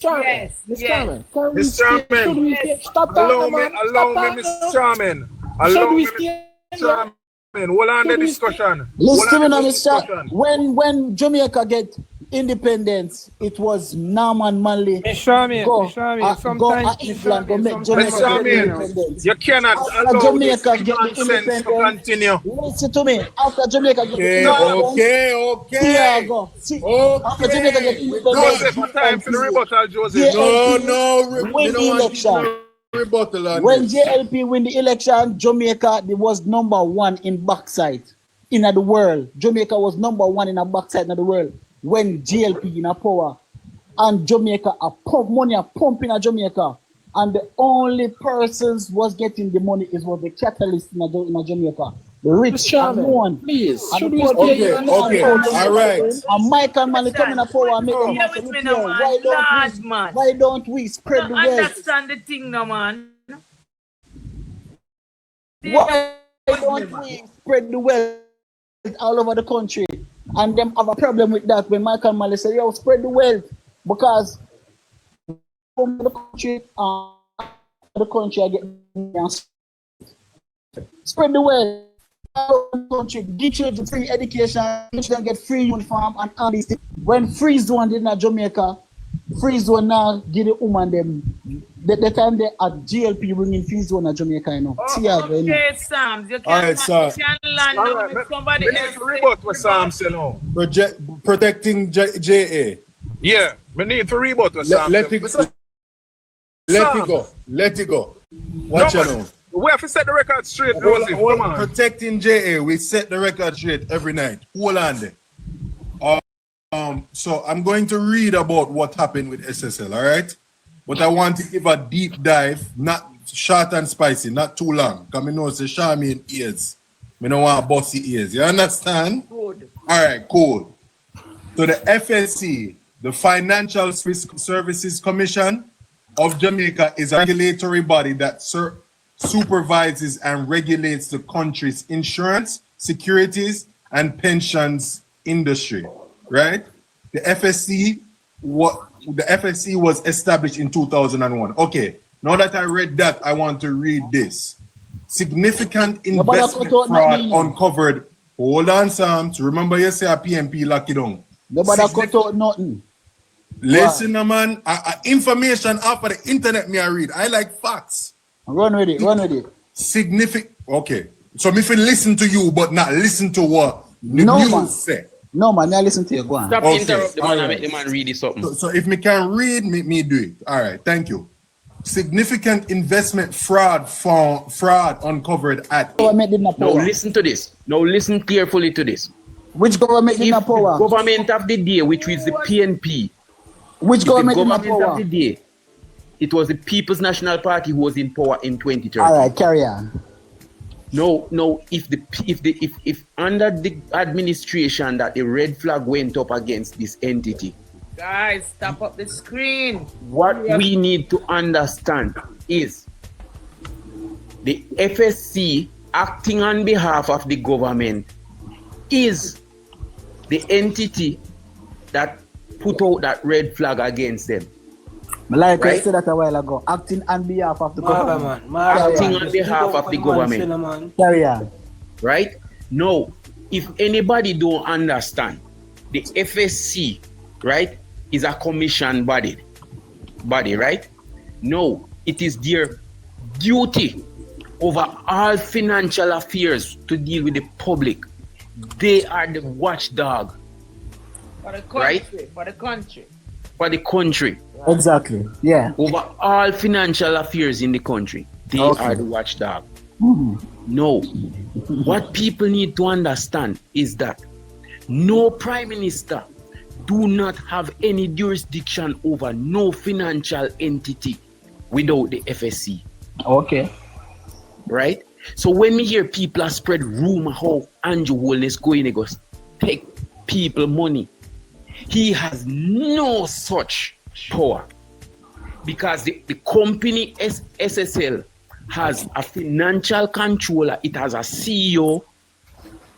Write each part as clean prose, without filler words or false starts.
Charming. Yes, Miss yes. Charming. Can we Miss stay? Charming. Should we stay? Yes. Stop Allow talking, me, man. allow Stop me, Miss talking. Charming. Should Allow we me, stay? Miss Charming. Hold on the discussion. Listen to me now, Hold on the Mr. discussion. When Jamaica get independence, it was Norman Manley Miss Charmaine, go Miss Charmaine, to England to make Miss Jamaica get Charming, independence. you cannot After allow this Jamaica get the nonsense to independence, continue. listen to me. After Jamaica get the independence, here I go. See, after Jamaica get Joseph, independence, time for the rebuttal, Joseph. JLP win the election. Rebuttal on When this. JLP win the election, Jamaica was #1 in backside in the world. Jamaica was #1 in a backside in the world when JLP in a power. And Jamaica a pump money, a pump in Jamaica. And the only persons was getting the money was the catalyst in a Jamaica. The rich and no one. Please. And Should the we poor stay? people Okay, all right. and Michael Manley coming up power and make them Stay say, with me "Look now, here, man. why don't we spread the I wealth? understand the thing now, man. Why don't we spread the wealth all over the country?" And them have a problem with that when Michael Manley said, "Yo, spread the wealth because from the country I get spread the wealth." Country, give children free education, children get free uniform and all these things. When free zone did in Jamaica, free zone now give the woman them. The time they at JLP bringing free zone in Jamaica, you know. See how they know. Okay, Sam, you All right, sir. can land All up right, with somebody we need else. to rebut what Sam said now. Protecting JA. Yeah, we need to rebut what Sam Let said. it go. Let it go. Watch No, out now. we have to set the record straight, Joseph. Come on. Protecting JA. We set the record straight every night. Hold on there. So I'm going to read about what happened with SSL, all right? But I want to give a deep dive, not short and spicy, not too long. Because I know it's a Charmaine ears. I don't want bossy ears. You understand? Good. All right, cool. So the FSC, the Financial Services Commission of Jamaica, is a regulatory body that supervises and regulates the country's insurance, securities, and pensions industry, right? The FSC was established in 2001. Okay, now that I read that, I want to read this. Significant investment fraud uncovered. Hold on, Sam. So remember you say a PMP lock it down. Nobody cut out nothing. Listen, man. Information off of the internet me I read. I like facts. Run with it. Significant. Okay. So if I listen to you, but not listen to what the news say. No, man, I listen to you. Go on. Stop Okay, interrupt the man and alright. make the man read this something. So if me can read, me do it. All right, thank you. Significant investment fraud uncovered at. Government did not Now power. listen to this. Now listen carefully to this. Which government did If not the power? government of the day, which is the PNP, Which if the government did not government of power? the day, it was the People's National Party who was in power in 2013. All right, carry on. No, if under the administration that the red flag went up against this entity, Guys, stop up the screen. what we need to understand is the FSC acting on behalf of the government is the entity that put out that red flag against them. Like I Right? said that a while ago, acting on behalf of the government. Acting on behalf of the government. Carry on. Right? No, if anybody don't understand, the FSC, right, is a commission body, right? No, it is their duty over all financial affairs to deal with the public. They are the watchdog For the country. Right? For the country. for the country, Exactly. Yeah. over all financial affairs in the country. They Okay. are the watchdog. Mhm. No, what people need to understand is that no prime minister do not have any jurisdiction over no financial entity without the FSC, Okay. right? So when me hear people are spread rumor how Andrew Holness going to go take people money, he has no such power because the company SSL has a financial controller, it has a CEO,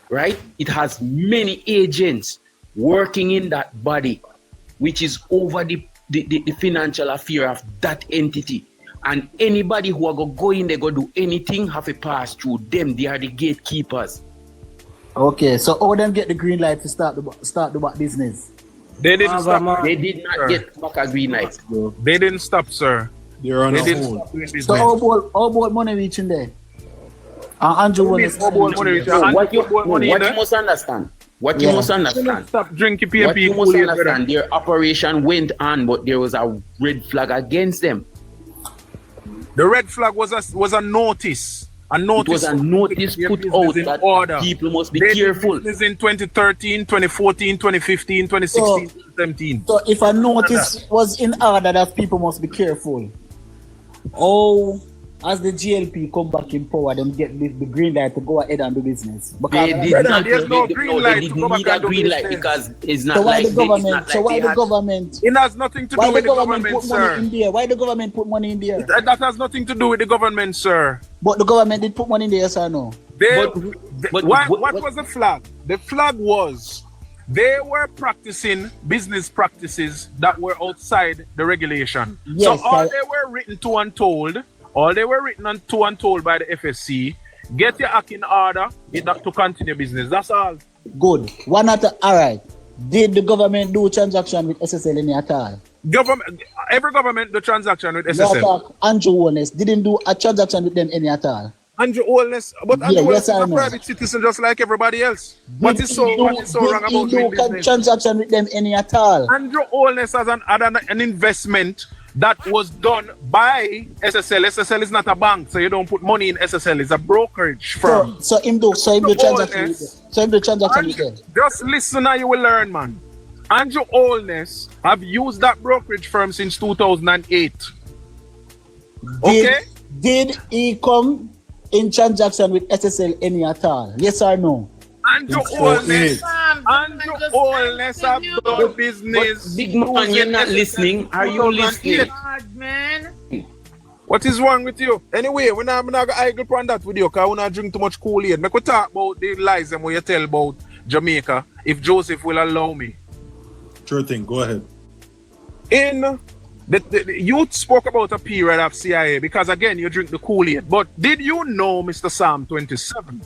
right? It has many agents working in that body, which is over the the financial affair of that entity. And anybody who are go in there, go do anything, have to pass through them. They are the gatekeepers. Okay, so all them get the green light to start the business. They didn't stop. They did not get back a green light. They didn't stop, sir. They're on They a didn't hold. stop doing business. So all about money reaching there. Andrew Wallace. All about money reaching. So And what you put money in there. must understand. What Yeah. you must understand. Stop drinking What PMP. you must understand. Their operation went on, but there was a red flag against them. The red flag was a notice. A It notice. was a notice Their put business out in that order. people must be They did careful. business in 2013, 2014, 2015, 2016, 2017. So if a notice was in order, that people must be careful. Oh, as the GLP come back in power, them get the green light to go ahead and do business. They did Brother, not there's no green light they to didn't go back need a and do green light business. because it's not So why like the they, government? it's not So like why they the had- government? It has nothing to do Why with the the government government, put money sir. in there? Why the government put money in there? That has nothing to do with the government, sir. But the government did put money in there, yes or no? But What was the flag? The flag was they were practicing business practices that were outside the regulation. Yes, so all I- they were written to and told, by the FSC, get your act in order to continue business. That's all. Good. One at all right. Did the government do transaction with SSL any at all? Every government do transaction with You SSL. attack Andrew Wallace didn't do a transaction with them any at all. Andrew Holness, but Yeah, Andrew Holness yes, is I a know. private citizen just like everybody else. What is so wrong about doing do business? transaction with them any at all? Andrew Holness has an investment that was done by SSL. SSL is not a bank, so you don't put money in SSL. It's a brokerage firm. So him do transaction with them. So him do transaction with them. Just listen and you will learn, man. Andrew Holness have used that brokerage firm since 2008. Okay? Did he come in transaction with SSL any at all? Yes or no? Andrew Holness have done business. But big man, you're not listening. Are you listening? God, man. What is wrong with you? Anyway, we're not going to argue upon that with you because we not drink too much Kool-Aid. Make we talk about the lies and what you tell about Jamaica, if Joseph will allow me. Sure thing. Go ahead. In the youth spoke about a period of CIA because again you drink the Kool-Aid. But did you know, Mr. Psalm 27,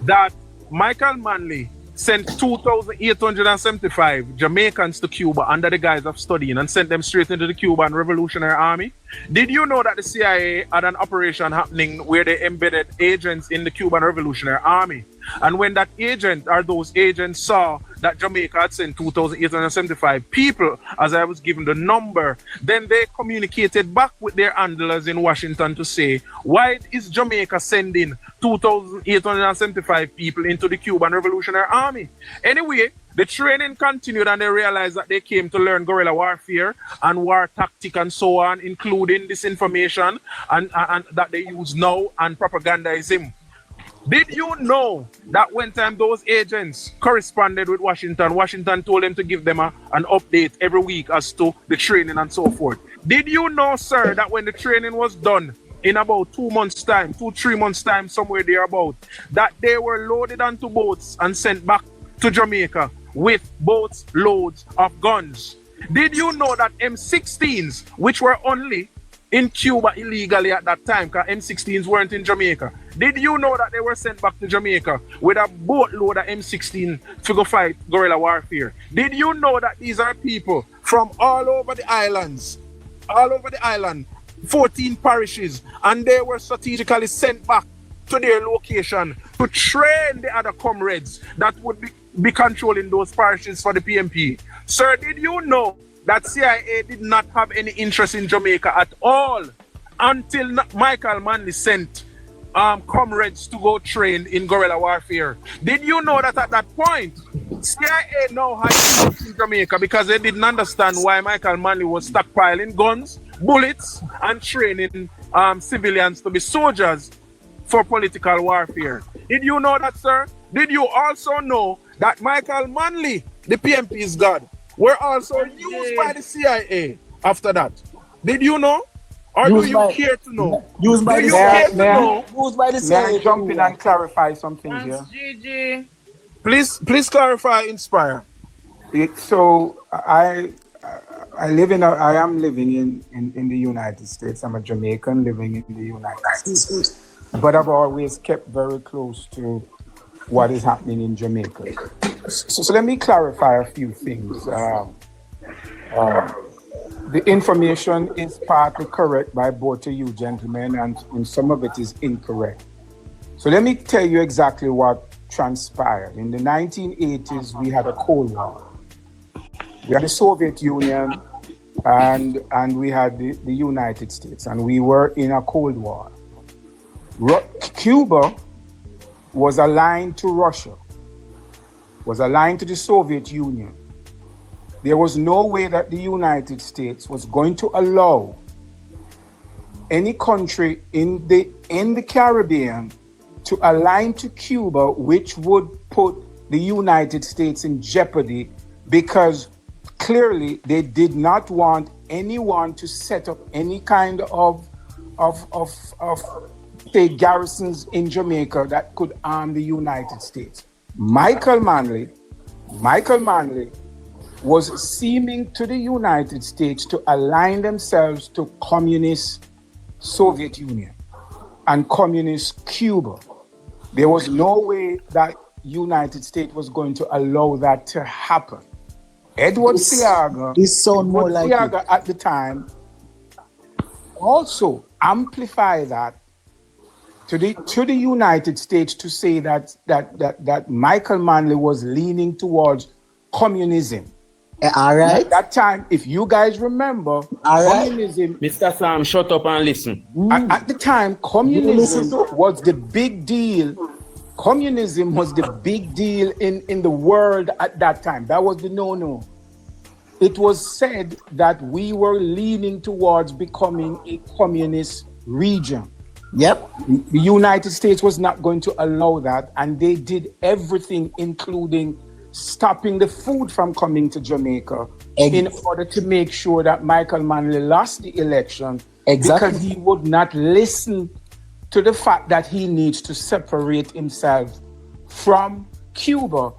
that Michael Manley sent 2,875 Jamaicans to Cuba under the guise of studying and sent them straight into the Cuban Revolutionary Army? Did you know that the CIA had an operation happening where they embedded agents in the Cuban Revolutionary Army? And when that agent or those agents saw that Jamaica had sent 2,875 people, as I was given the number, then they communicated back with their handlers in Washington to say, why is Jamaica sending 2,875 people into the Cuban Revolutionary Army? Anyway, the training continued and they realized that they came to learn guerrilla warfare and war tactic and so on, including disinformation and that they use now and propagandism. Did you know that when time those agents corresponded with Washington, Washington told them to give them an update every week as to the training and so forth? Did you know, sir, that when the training was done in about 2 months' time, 3 months' time, somewhere thereabout, that they were loaded onto boats and sent back to Jamaica with boats loads of guns? Did you know that M16s, which were only in Cuba illegally at that time, because M16s weren't in Jamaica, did you know that they were sent back to Jamaica with a boatload of M16 to go fight guerrilla warfare? Did you know that these are people from all over the islands, 14 parishes, and they were strategically sent back to their location to train the other comrades that would be controlling those parishes for the PMP? Sir, did you know that CIA did not have any interest in Jamaica at all until Michael Manley sent comrades to go train in guerrilla warfare? Did you know that at that point, CIA now had interest in Jamaica because they didn't understand why Michael Manley was stockpiling guns, bullets, and training civilians to be soldiers for political warfare? Did you know that, sir? Did you also know that Michael Manley, the PMP's God, were also used by the CIA after that? Did you know? Or do you care to know? Used by the CIA. Used by the May CIA. I jump in and clarify something Thanks, here? GG. Please clarify, Inspire. So I am living in the United States. I'm a Jamaican living in the United States. But I've always kept very close to what is happening in Jamaica. So let me clarify a few things. The information is partly correct by both of you gentlemen, and some of it is incorrect. So let me tell you exactly what transpired. In the 1980s, we had a Cold War. We had the Soviet Union and we had the United States, and we were in a Cold War. Cuba was aligned to Russia, was aligned to the Soviet Union. There was no way that the United States was going to allow any country in the Caribbean to align to Cuba, which would put the United States in jeopardy, because clearly they did not want anyone to set up any kind of state garrisons in Jamaica that could harm the United States. Michael Manley was seeming to the United States to align themselves to communist Soviet Union and communist Cuba. There was no way that United States was going to allow that to happen. Edward Seaga at the time also amplified that to the United States to say that Michael Manley was leaning towards communism. All right. At that time, if you guys remember, communism. Mr. Sam, shut up and listen. At the time, communism was the big deal. Communism was the big deal in the world at that time. That was the no-no. It was said that we were leaning towards becoming a communist region. Yep. The United States was not going to allow that, and they did everything, including stopping the food from coming to Jamaica in order to make sure that Michael Manley lost the election, because he would not listen to the fact that he needs to separate himself from Cuba,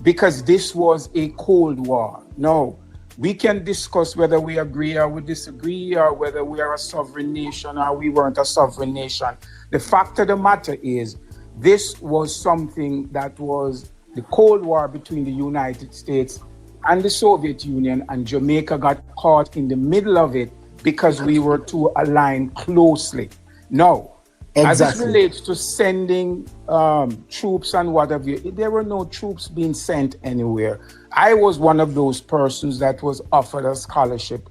because this was a Cold War. No, we can discuss whether we agree or we disagree, or whether we are a sovereign nation or we weren't a sovereign nation. The fact of the matter is, this was something that was the Cold War between the United States and the Soviet Union, and Jamaica got caught in the middle of it because we were too aligned closely. No, as it relates to sending troops and whatever, there were no troops being sent anywhere. I was one of those persons that was offered a scholarship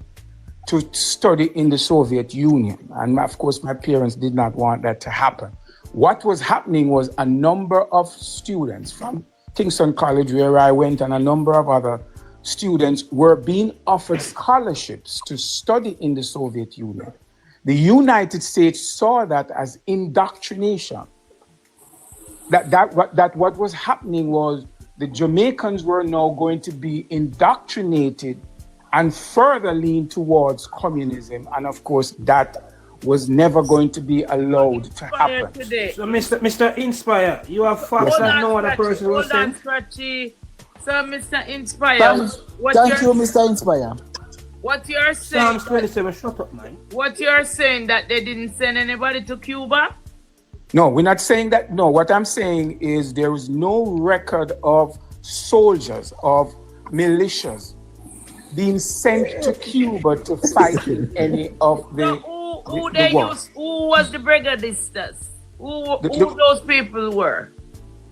to study in the Soviet Union. And of course, my parents did not want that to happen. What was happening was a number of students from Kingston College, where I went, and a number of other students were being offered scholarships to study in the Soviet Union. The United States saw that as indoctrination. That what was happening was the Jamaicans were now going to be indoctrinated and further lean towards communism. And of course, that was never going to be allowed to happen. So, Mr. Inspire, you have facts that no other person will send. So, Mr. Inspire, Thank you, Mr. Inspire. What you're saying? Psalms 27, shut up, man. What you're saying, that they didn't send anybody to Cuba? No, we're not saying that. No, what I'm saying is there is no record of soldiers, of militias being sent to Cuba to fight in any of the. Who was the brigadistas? Who those people were?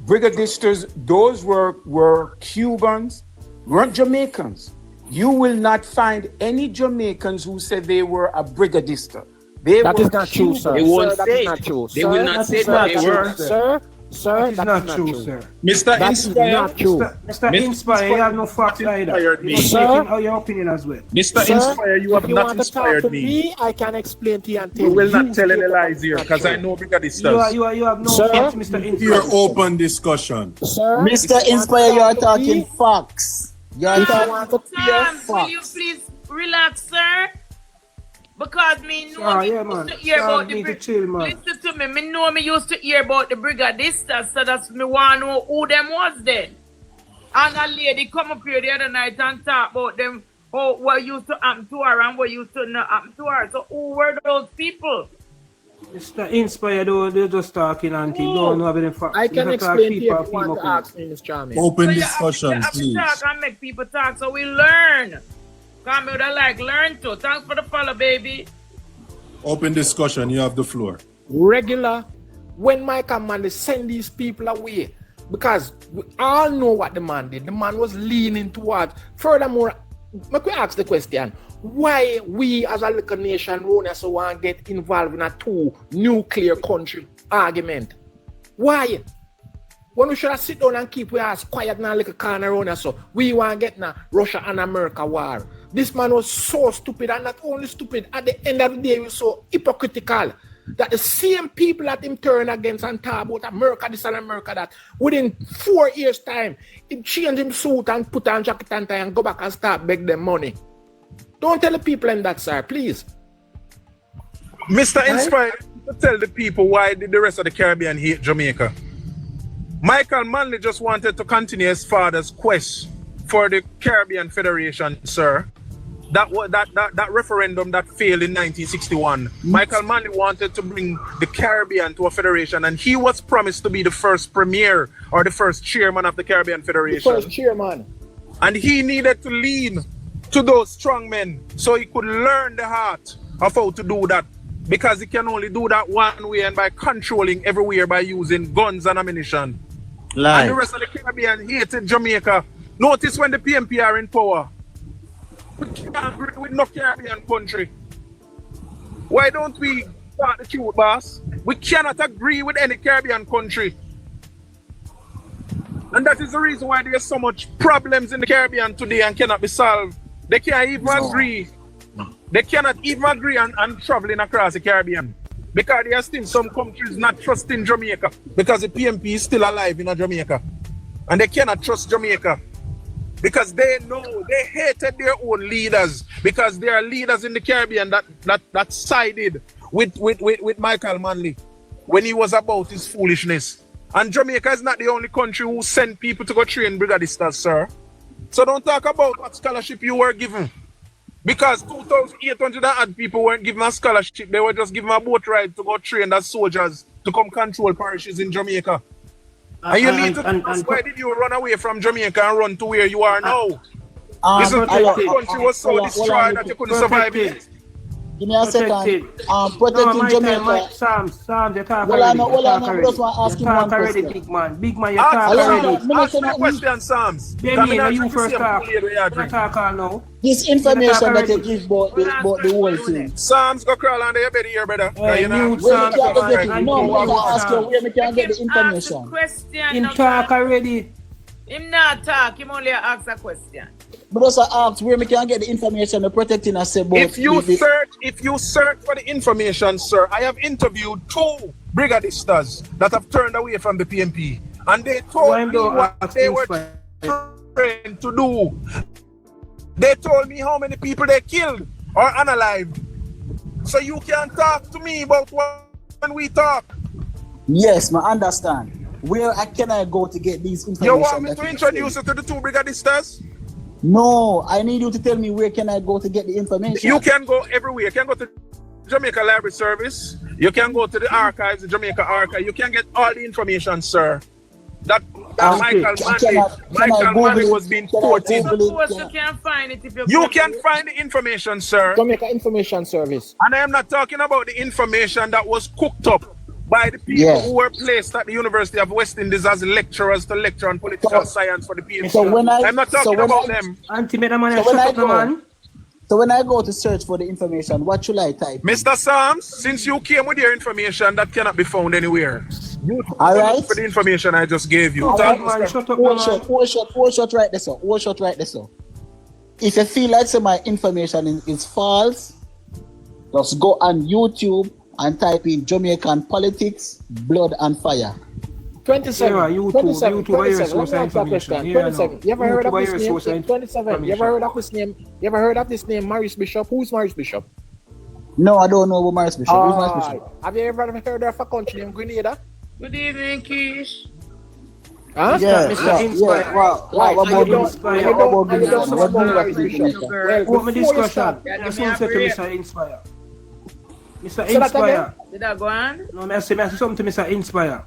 Brigadistas, those were Cubans, weren't Jamaicans. You will not find any Jamaicans who said they were a brigadista. That is not true, sir. They won't Sir, say. that is not true. They will not say that they were. Sir, That is not true, sir. Mr. That is Inspire, not true. Mr. Inspire, you have no facts either. You're taking your opinion as well. Mr. Sir, Inspire, you have if you not want to talk inspired to me. I can explain to you and tell You will you not tell any straight lies up here, it's because not I true. know brigadistas. You have no Sir, facts, Mr. Inspire. Here, open discussion. Sir, Mr. Inspire, you are talking facts. You are talking Sam, facts. will you please relax, sir? Because me know Ah, me yeah, used man. to hear Sam, about the need to chill, man. Listen to me. Me know me used to hear about the brigadistas, so that's me want to know who them was then. And a lady come up here the other night and talk about them, what used to happen to her and what used to not happen to her. So who were those people? It's not inspired though, they're just talking and things. Don't know about them. I can explain to you if you want to ask me, Mr. Charming. Open So you discussion, have to please. talk and make people talk so we learn. Come with learn too. Thanks for the follow, baby. Open discussion. You have the floor. Regular, when Michael Manley send these people away, because we all know what the man did. The man was leaning towards. Furthermore, let me ask the question: why we as a little nation so want to get involved in a two nuclear country argument? Why? When we should have sit down and keep our ass quiet in a little corner around so we want to get in a Russia and America war. This man was so stupid, and not only stupid, at the end of the day, he was so hypocritical that the same people that him turn against and talk about America this and America that, within 4 years' time, he change him suit and put on jacket and tie and go back and start beg them money. Don't tell the people in that, sir, please. Mr. Inspired, tell the people why did the rest of the Caribbean hate Jamaica. Michael Manley just wanted to continue his father's quest for the Caribbean Federation, sir. That referendum that failed in 1961. Michael Manley wanted to bring the Caribbean to a federation, and he was promised to be the first premier or the first chairman of the Caribbean Federation. The first chairman. And he needed to lean to those strong men so he could learn the heart of how to do that, because he can only do that one way, and by controlling everywhere by using guns and ammunition. Lie. And the rest of the Caribbean hated Jamaica. Notice when the PMP are in power, we can't agree with no Caribbean country. Why don't we start the truth, boss? We cannot agree with any Caribbean country. And that is the reason why there's so much problems in the Caribbean today and cannot be solved. They can't even agree. They cannot even agree on traveling across the Caribbean. Because there are still some countries not trusting Jamaica because the PMP is still alive in Jamaica. And they cannot trust Jamaica. Because they know they hated their own leaders, because there are leaders in the Caribbean that sided with Michael Manley when he was about his foolishness. And Jamaica is not the only country who sent people to go train brigadistas, sir. So don't talk about what scholarship you were given. Because 2,800 odd people weren't given a scholarship, they were just given a boat ride to go train as soldiers to come control parishes in Jamaica. And you need to ask, why did you run away from Jamaica and run to where you are now? Isn't the country was so destroyed that you couldn't survive it? Give me a second. Protecting Jamaica. Sam, you talk Well, already. I just want to ask you one already, question. big man. Big man, you Ask talk me already. a question, Sams. Damien, you first talk. You talk all now. This information that you give about the whole thing. Sams go crawl under your bed here, brother. Hey, mute Where Sam. we can get it? No, Mute I ask you Sam. where we can get the Ask the information. question. Him no, talk already. Him not talk. Him only ask a question. But also ask where we can get the information to protecting us about If you search for the information, sir, I have interviewed 2 brigadistas that have turned away from the PMP, and they told me what they were trying to do. They told me how many people they killed or unalived. So you can talk to me about when we talk. Yes, I understand. Where can I go to get these information? You want me to introduce you to the 2 brigadistas? No, I need you to tell me where can I go to get the information. You can go everywhere. You can go to Jamaica Library Service. You can go to the archives, the Jamaica Archive. You can get all the information, sir. That Michael Manley was being quoted. You can find it if You can find the information, sir. Jamaica Information Service. And I am not talking about the information that was cooked up by the people who were placed at the University of West Indies as lecturers to lecture on political science for the PMP. So when I'm not talking about them. So when I go to search for the information, what should I type? Mr. Sams, since you came with your information that cannot be found anywhere, you all right for the information I just gave you. All right, man, shut up, Hold shot right there, sir. Hold shot right there, sir. If you feel like my information is false, just go on YouTube and type in Jamaican politics, blood and fire. 27. Yeah, YouTube, 27. YouTube, 27. Let me ask that question. 27. You ever heard of this name? 27. You ever heard of this name? You ever heard of this name, Maurice Bishop? Who's Maurice Bishop? No, I don't know about Maurice Bishop. Who's Maurice Bishop? Have you ever heard of a country named Grenada? Good evening, Kish. Huh? Yeah, Mr. Inspire. what Right, about and you don't- Inspire? and you What don't- about and you don't Inspire? What do you support have to Irish do Bishop. Jamaica? Well, What my before you discussion? start, Just me want to say to agree. Mr. Inspire. Mr. Say that Inspire. Did I go on? No, I say something to Mr. Inspire.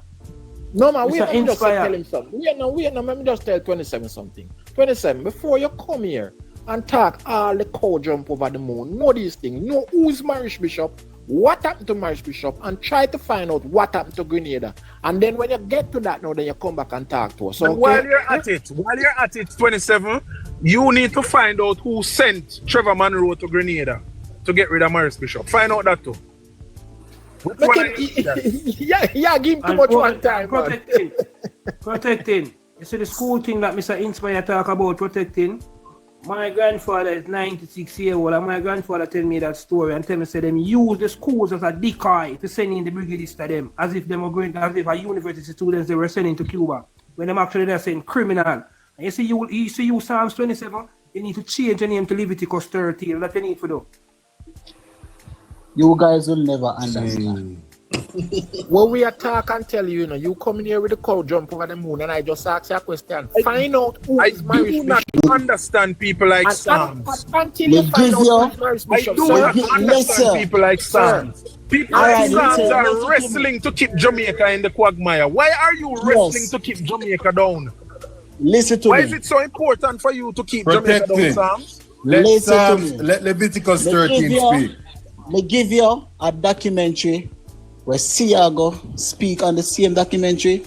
no man, Mr. let me just Inspire. tell him something. Wait, let me just tell 27 something. 27, before you come here and talk all the cow jump over the moon, know these things, know who's Marish Bishop, what happened to Marish Bishop, and try to find out what happened to Grenada. And then when you get to that now, then you come back and talk to us. So Okay? while you're at it, 27, you need to find out who sent Trevor Monroe to Grenada to get rid of Maurice Bishop. Find out that too. Which Make one him- are you- yeah, give him too And much one time, man. protecting. Protecting. You see the school thing that Mr. Inspire talk about protecting? My grandfather is 96 years old, and my grandfather tell me that story and tell me say them use the schools as a decoy to send in the brigadists to them, as if them were going, as if a university students they were sending to Cuba, when them actually they're saying criminal. And you see you Psalms 27, you need to change the name to Leviticus 13. That you need to do. You guys will never understand. When we attack and tell you, you come in here with the cow jump over the moon, and I just ask you a question. Find out who I is Marish do not Bishop. understand people like And Psalms. until you Me find give out you- who is Marish I Bishop, do sir. not Listen. understand people like Psalms. People All like right, Psalms listen are to me. wrestling to keep Jamaica in the quagmire. Why are you wrestling to keep Jamaica down? Listen to Why me. is it so important for you to keep Jamaica down, Protecting. Psalms? Listen to me. Let Leviticus Me 13 give you- speak. Me give you a documentary where Siago speak on the same documentary.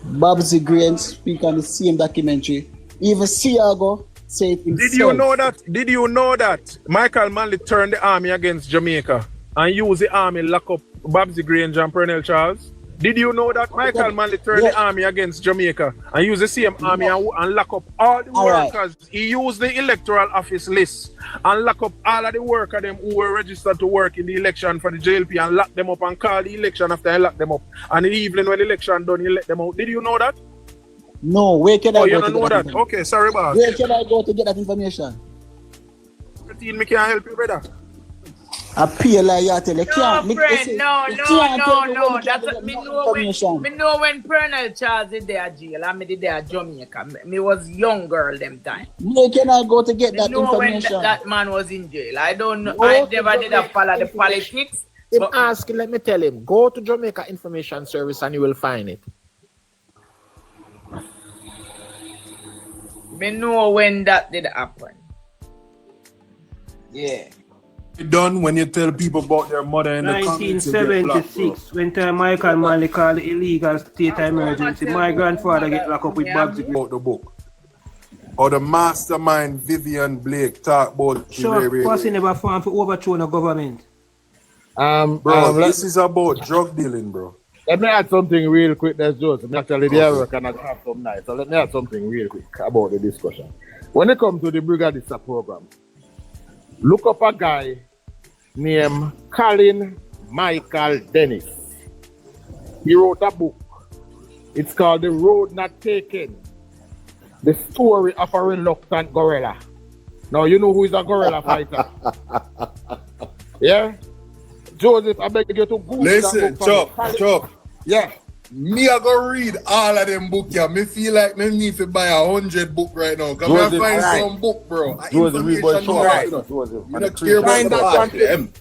Babsy Green speak on the same documentary. Even Siago say it himself. Did you know that Michael Manley turned the army against Jamaica and used the army lock up Babsy Grange and Pernell Charles? Did you know that Michael Manley turned the army against Jamaica and used the same army and lock up all the All right. workers? He used the electoral office list and lock up all of the workers them who were registered to work in the election for the JLP and lock them up and call the election after he locked them up. And in the evening when the election done, he let them out. Did you know that? No, where can I Oh, go you to don't get know that? information? Okay, sorry, boss. Where can I go to get that information? 13, me can't help you, brother. I pay like you tell you No, can't. friend, no. That's me know when Pernell Charles did their jail and me did their Jamaica. Me was young girl them time. Where can I go to get Me that know when information? that man was in jail. I don't know. Go I to never did Jamaica follow the information. politics. Him But ask, let me tell him, go to Jamaica Information Service and you will find it. me know when that did happen. Yeah. Done when you tell people about their mother in the comments. 1976, when time Michael Manley called the illegal state of emergency, my grandfather get locked up with Babsy. About the book. Or the mastermind Vivian Blake talk about Sure, Kwasi never found for overthrow the government. bro, this is about drug dealing, bro. Let me add something real quick, that's Joseph. Actually, they are working at half some night. So let me add something real quick about the discussion. When it comes to the Brigadista program, look up a guy named Colin Michael Dennis. He wrote a book. It's called The Road Not Taken. The story of a reluctant guerrilla. Now you know who is a guerrilla fighter. Yeah? Joseph, I beg you to Google Listen, that book for me. Chop. Yeah. Me I go read all of them books, yeah. Me feel like me need to buy 100 book right now. Cause Joseph, me find right. some book, bro. Joseph, we both Information show right. right. Joseph. You don't care about Find the that one party, to me. them.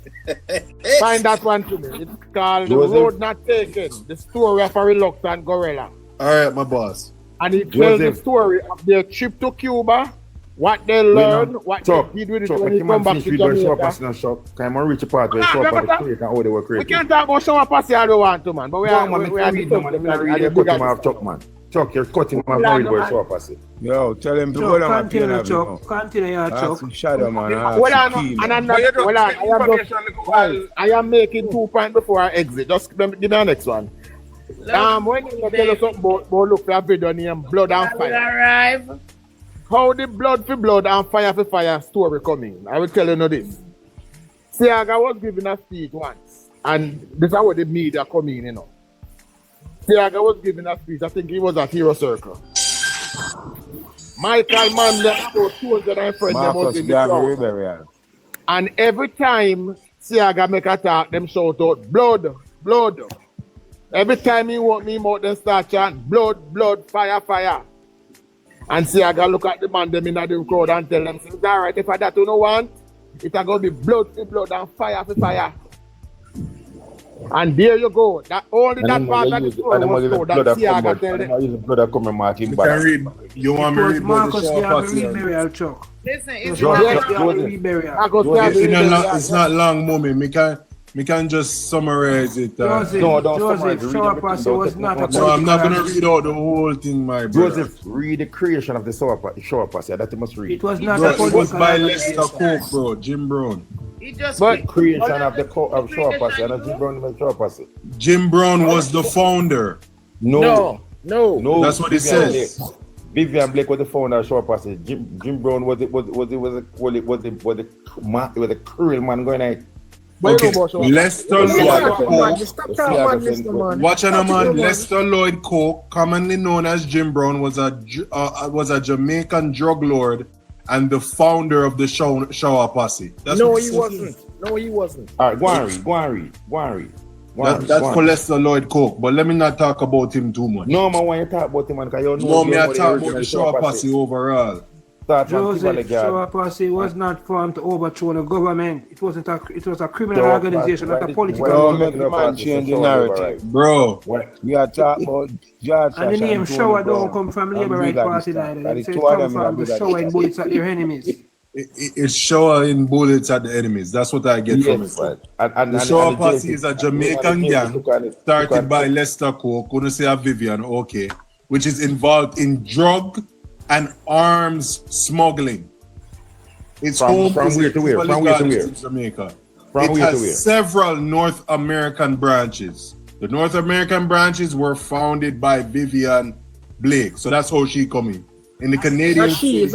Find that one to me. It's called The Joseph. Road Not Taken. The story of a reluctant gorilla. All right, my boss. And it tells the Joseph. story of their trip to Cuba, what they learned, what they did with it when they come back to Jamaica. Can I reach a part where Ah, show up never at the talk- creek and how they were We creating? can't talk about shower pass I don't want to, man. But we are Man, we are read them, man. You're cutting him off, Chuck, man. Chuck, you're cutting him off. Now read about show up pass. Yo, tell him to Chuck, go down and continue, play Chuck. Continue, yeah, Chuck. Shadow, man. Hold on, and I'm not, hold on. I am making 2 points before I exit. Just give me the next one. When you tell us something about look for a video named Blood and I will Fire. arrive. How the blood for blood and fire for fire story coming? I will tell you now this. Siaga was giving a speech once, and this is how the media come in, you know. Siaga was giving a speech, I think he was at Hero Circle. Michael Manley about 200 friends was in the crowd. And every time Siaga make a talk, them shout out, blood, blood. Every time he want me out, they start chant blood, blood, fire, fire. And see, I gotta look at the man them in the crowd and tell them, it's all right, if I that you don't want, it's gonna be blood for blood and fire for fire. And there you go. That only that part of the story was told. That see, I gotta tell them. You can read. You want me to read about the shower party? Listen, it's not long, mommy. Me can just summarize it. Joseph, shower party was not a So I'm not gonna read out the whole thing, my brother. Joseph, read the creation of the shower party. That you must read. It was not Bro, a it was political by Lester Coke, bro. Jim Brown. But creation of the shower party, and Jim Brown was shower party. Jim Brown was the founder. No. That's what it says. Vivian Blake was the founder of shower party. Jim Brown was the cruel man going out. Okay, Lester Lloyd Coke. Watch on, man. Lester Lloyd Coke, commonly known as Jim Brown, was a Jamaican drug lord and the founder of the shower posse. No, he wasn't. All right, go and read. That's for Lester Lloyd Coke, but let me not talk about him too much. No, man, when you talk about him, man, because you know. No, me I talk about the shower posse overall. Joseph, shower posse was not formed to overthrow the government. It was a criminal organization, not a political organization. Bro, we are talking about George. And the name shower don't come from Labour Right Party neither. It comes from the shower in bullets at their enemies. It's shower in bullets at the enemies. That's what I get from it. The shower posse is a Jamaican gang started by Lester Coke, couldn't say a Vivian, okay, which is involved in drug and arms smuggling. It's from where to where? In Jamaica. It has several North American branches. The North American branches were founded by Vivian Blake, so that's how she come in the Canadian city of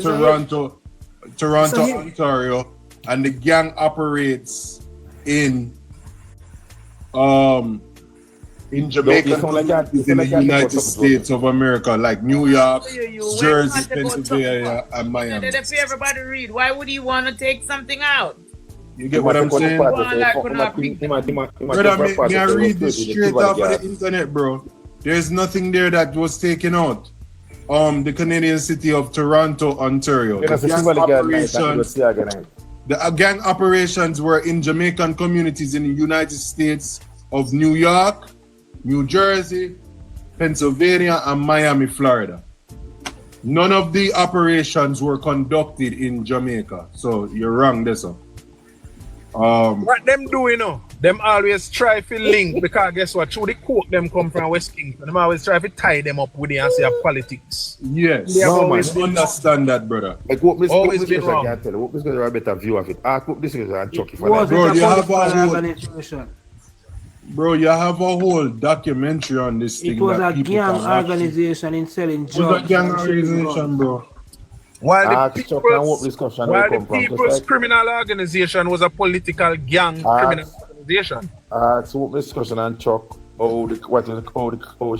Toronto, Ontario, and the gang operates in Jamaica, in the United States of America, like New York, Jersey, Pennsylvania, and Miami. If everybody read, why would you want to take something out? You get what I'm saying? Brother, may I read this straight off of the internet, bro? There's nothing there that was taken out. The Canadian city of Toronto, Ontario. The gang operations were in Jamaican communities in the United States of New York, New Jersey, Pennsylvania, and Miami, Florida. None of the operations were conducted in Jamaica. So you're wrong there, sir. What them do, you know? Them always try to link, because guess what? Through the coke them come from West Kingston. Them always try to tie them up with the answer of politics. Yes. They always understand that, brother. Like what this wrong. Can tell you, what this is a better view of it. What this is and Chucky for that. Bro, you have a whole documentary on this thing. It was a gang organization in selling drugs. It was a gang organization, bro. While the People's Criminal Organization was a political gang criminal organization. So what discussion and Chuck, how the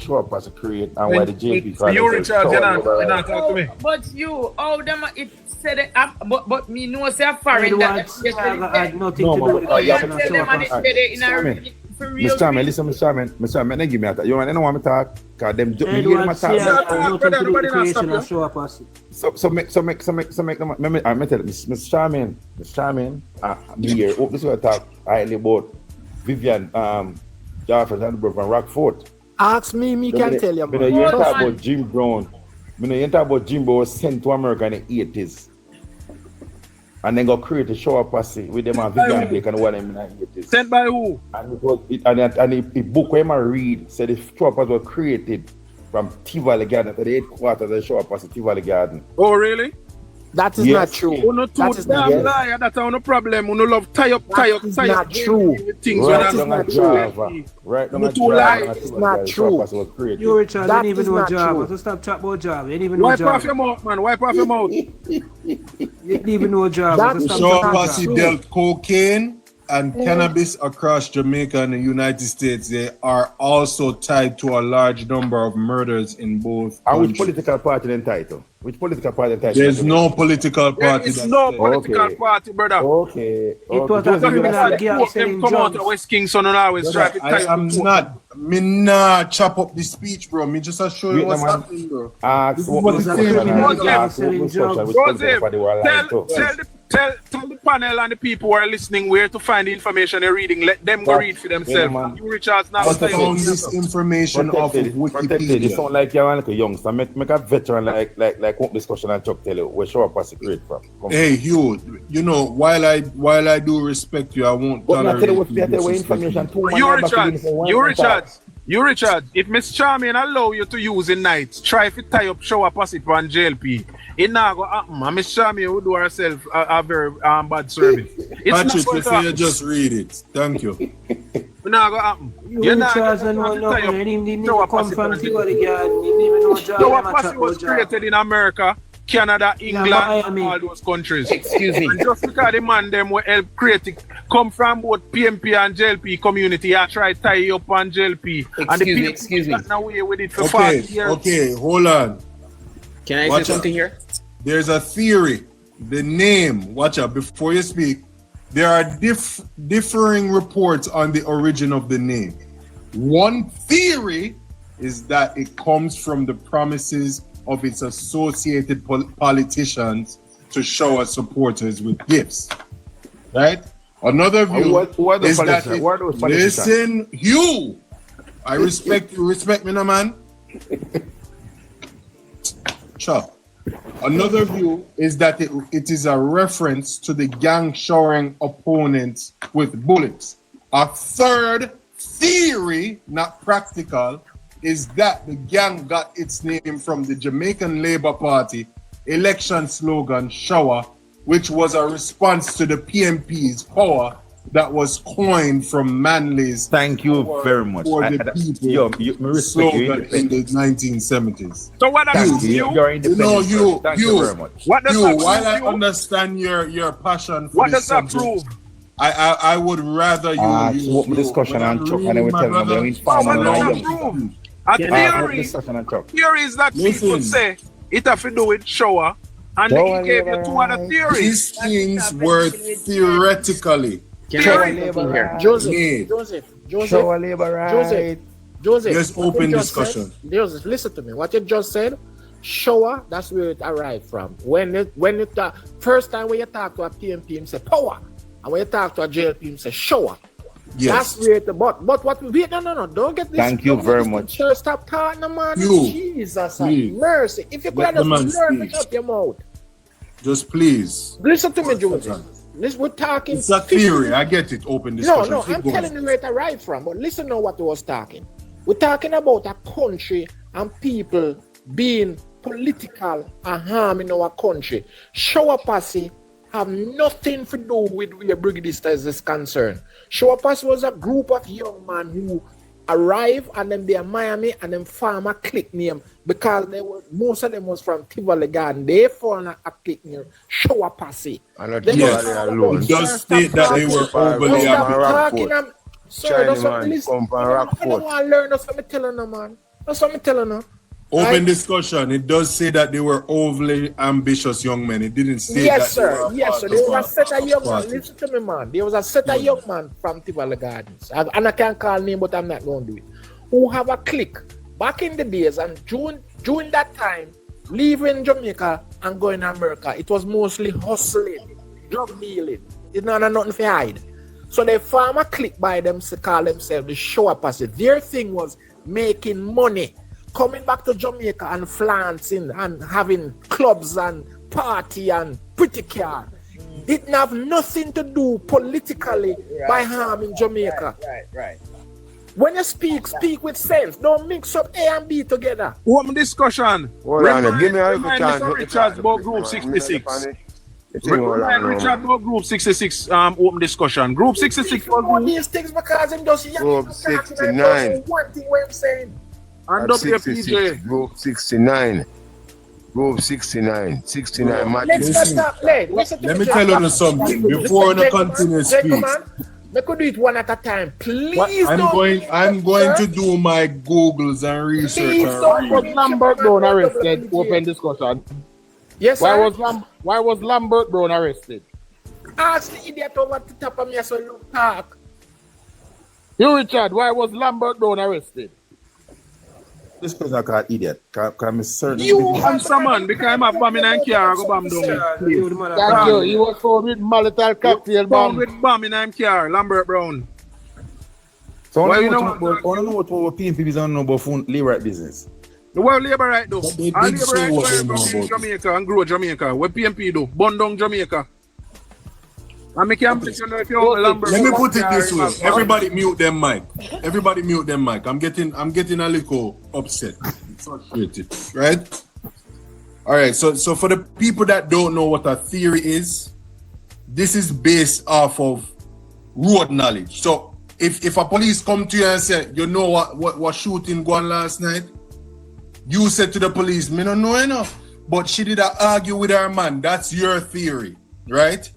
show up as a create and why the JLP. You Richard, you not talk to me. But you, how them it said it, but me know say a foreign that had nothing to do with the Mr. Chairman, listen, Mr. Chairman, give me a talk. You want to know what I talk? Because them do me hear my talk. So make them, I tell Mr. Chairman, me here, hope this is what I talk highly about Vivian, Jarvis and Bro from Rockford. Ask me can tell you. You talk about Jim Brown. You talk about Jim Brown was sent to America in the 80s. And then go create a shower posse with them and Vivian Blake and one of them in the 80s. Sent by who? And the book where I read said the shower posse was created from Tivoli Garden, to the headquarters of the shower posse, Tivoli Garden. Oh, really? That is not true. That is not true. That's no problem. You love tie up. That is not true. Right, not true. Right, that is not true. You Richard, don't even know Java. So stop chatting about Java. You don't even know Java. Wipe off your mouth, man. Wipe off your mouth. You don't even know Java. The shower posse dealt cocaine, and cannabis across Jamaica and the United States, they are also tied to a large number of murders in both And which countries. political party entitled? Which political party entitled? There's no political party. There is no political party, brother. Okay. It was a criminal gang selling Come out drugs. of West Kingston and always try to I am not. Me not chop up the speech, bro. Me just show you what's happening, bro. Ask what what was the the thing Joseph, tell the panel and the people who are listening where to find the information they're reading. Let them go read for themselves. You, Richard's not I found this information off of It Wikipedia. sound like you're like a youngster. Make a veteran like what discussion and Chuck tell you where show up as a great from. Hey Hugh, you know, while I do respect you, I won't But not tell you tolerate what you information disrespecting. You, Richard, if Miss Charmaine allow you to use in night, try to tie up show up passive on JLP. It not go happen. And Miss Charmaine will do herself a very bad service. It's Patrick, not you going to say you happen. just read it. Thank you. It not go happen. You not Charles going and to no, tie up he didn't show up come passive from on Tivoli, JLP. he didn't even know Show John. up passive was created in America, Canada, England, Miami. all those countries. Excuse me. And just because the man them will help create it, come from both PMP and JLP community, I try to tie you up on JLP. And the Excuse me. gotten away with it for 40 years. Okay, hold on. Can I Watch say something out. here? There's a theory. The name, watch out before you speak. There are differing reports on the origin of the name. One theory is that it comes from the promises of its associated politicians to shower supporters with gifts. Right? Another view who are the is that politicians? Who are those politicians? listen, you. I respect you. Respect me, no man. Chuck. Another view is that it is a reference to the gang showering opponents with bullets. A third theory, not practical, is that the gang got its name from the Jamaican Labour Party election slogan "Shower," which was a response to the PMP's power that was coined from Manley's Thank you very much. for the people me respect you slogan in the 1970s. So what does Thank you. you? You're independent. you, Thank you very much. What does You, that while I prove? understand your passion for What this does that subject, prove? I would rather you open discussion and Chuck, and I will tell them What does that prove? A theory. discussion and Chuck. Theory is that people say it have to do with shower, and Shower, he gave you yeah, two other theories. These things were theoretically Can I say something here? made. Show labor right. Joseph, There's what open you just discussion. said- Joseph, listen to me. What you just said, shower, that's where it arrived from. When you talk, first time when you talk to a PMP, him say power. And when you talk to a JLP, him say shower. Yes. That's where the but what we wait, no, don't get this. Thank you don't very get this much. Sure, stop talking, man. You, Jesus, please. mercy. If you Let could the man just learn to speak. shut your mouth. Just please. Listen to me, Joseph. Listen, we're talking. It's a theory. I get it. Open discussion. No, Keep I'm going. telling you where it arrived from. But listen to what he was talking. We're talking about a country and people being political and harming our country. Shower Posse have nothing to do with where Brigadistas is concerned. Shower Posse was a group of young men who arrived and then they are Miami and then form a clique name because they were most of them was from Tivoli Garden. They formed a clique name, Shower Posse. Yes, it does state that they were overly ambitious. Sir, that's what I'm listening. I don't want to learn. That's what I'm telling you, man. That's what I'm telling you. Open discussion. It does say that they were overly ambitious young men. It didn't say that. Yes, they were sir. a Yes, part sir. of There was a set of young party. men. Listen to me, man. There was a set of young men from Tivoli Gardens. And I can't call name, but I'm not going to do it. Who have a clique back in the days and during that time, leaving Jamaica and going to America, it was mostly hustling, drug dealing. It's not nothing to hide. So they form a clique by them to call themselves the Shower Posse. Their thing was making money, coming back to Jamaica and flaunting and having clubs and party and pretty car. It didn't have nothing to do politically by harming Jamaica. Right. When you speak with sense. Don't mix up A and B together. Open discussion. Hold on, give me a little Remind chance. Mr. Richards about Group 66. Remind Richard about Group 66 open discussion. Group 66 All was these things because I'm just Group 69. One thing what I'm saying. and WPJ. Group 69. Group 69. 69 matches. Let's not stop. Listen to Let me tell you something before you continue speak. We could do it one at a time. Please I'm going to do my Googles and research. don't Was Lambert Brown arrested? Open discussion. Yes, sir. Why was Lambert Brown arrested? Ask the idiot over the top of me so look talk. You, Richard, why was Lambert Brown arrested? This person I call idiot. Can certain. You I'm someone because I'm a bombing and car. Go bomb down. Thank you. He was found with Molotov cocktail bomb. Bomb with bombing and car. Lambert Brown. So Why I you don't know know what PMP don't know about phone labor business. The world labor right though. They All did labor say right what they go know in about Jamaica and grow Jamaica. What PMP do? Burn down Jamaica. And me can't put you know if you're Lambert. Let me put it this way. Everybody mute them mic. Everybody mute them mic. I'm getting a little upset. Frustrated. Right? Alright, so for the people that don't know what a theory is, this is based off of road knowledge. So if a police come to you and say, you know what shooting going last night, you said to the police, me don't know enough. But she did argue with her man. That's your theory, right?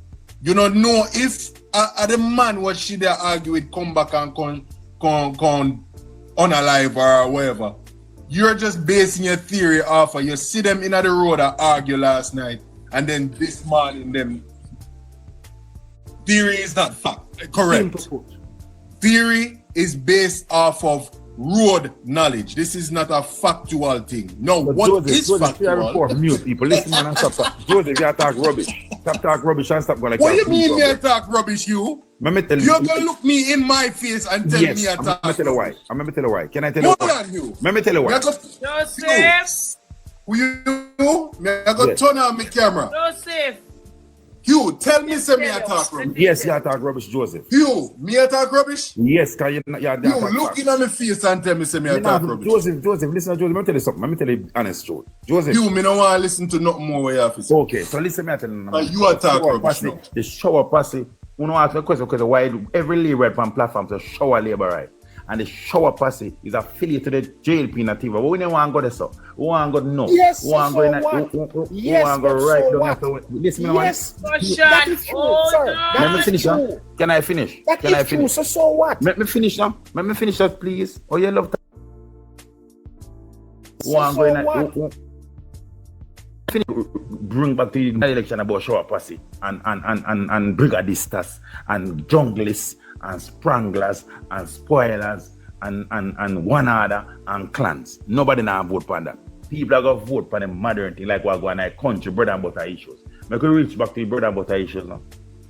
You don't know if the man what she did argue with come back and come unalive or whatever. You're just basing your theory off of you see them in the road and argue last night, and then this morning them. Theory is not fact, correct? Theory is based off of road knowledge. This is not a factual thing. No, But what is factual? Mute people. Listen, man, and stop. Joseph, you talk rubbish. Stop talk rubbish and stop going like What do you that. mean me talk rubbish, you? Let me tell you. You're gonna look me in my face and tell me I I'm talk. gonna tell you why. I'm gonna tell you why. Can I tell you Hold why? on, you. Let me tell you why. Joseph. Who you? Me I go turn on my camera. Joseph. Hugh, tell me say me I talk rubbish. Yes, you talk rubbish, Joseph. Hugh, me I talk rubbish? Yes, cause you Hugh, look in my face and tell me say me I talk rubbish. Joseph, listen, Joseph, let me tell you something. Let me tell you honest truth. Joseph. Hugh, me don't want to listen to nothing more what you have to say. Okay, so listen, me I tell you. You are talk rubbish now. The shower posse. You know ask the question because why every labor on platform to shower labor right. And the shower posse is affiliated to the JLP native. But we don't want to go there, so we want to go no. Yes, we want to go in. We want to go right down. Listen, yes, that is true, sir. Let me finish now. Can I finish? That is true. So what? Let me finish now. Let me finish that, please. Oh, you love that. Bring back to the election about shower posse and brigadistas and junglists and spranglers and spoilers and one other and clans. Nobody now vote for that. People are going to vote for the modern thing like what going on country bread and butter issues. Make we reach back to the bread and butter issues now.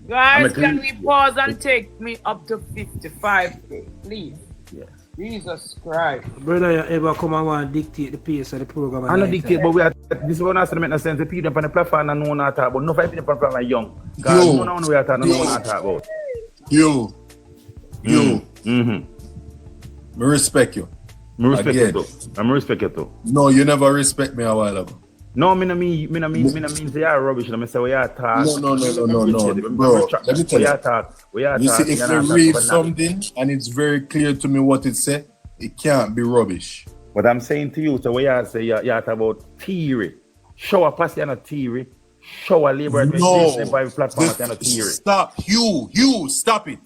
Guys, can we pause and take me up to 55, please? Yes. Jesus Christ. Brother, you ever come and want to dictate the pace of the program? I don't dictate, but we are this one has to make no sense. The people on the platform and no one talk about. No five people on the platform are young. Because no one we are talking, no one talk about. You. Mm-hmm. I respect you. I respect you too. I respect you too. No, you never respect me a while ago. No, me no mean they are rubbish. I say we are talk. No, bro. Let me tell you. You see, if you read something and it's very clear to me what it says, it can't be rubbish. But I'm saying to you, so we are say you talk about theory. Shower posse and a theory. Shower labor by platform and a theory. Stop, you stop it.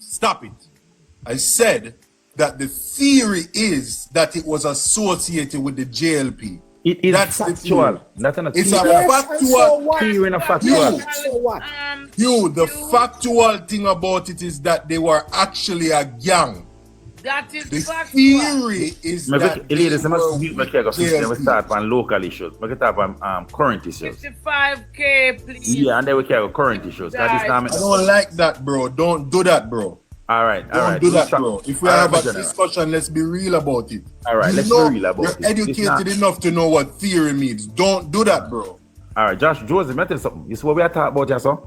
I said that the theory is that it was associated with the JLP. It is factual. That's not a it's a factual theory and a factual. The factual thing about it is that they were actually a gang. That is the factual. theory is that we start on local issues. We can start on current issues. 55K, please. Yeah, and then we can current issues. I don't like that, bro. Don't do that, bro. All right. Don't do that, bro. If we have a discussion, let's be real about it. All right, let's be real about it. You're educated enough to know what theory means. Don't do that, bro. All right, Josh, Joseph, let me tell you something. This is what we are talking about, Jason.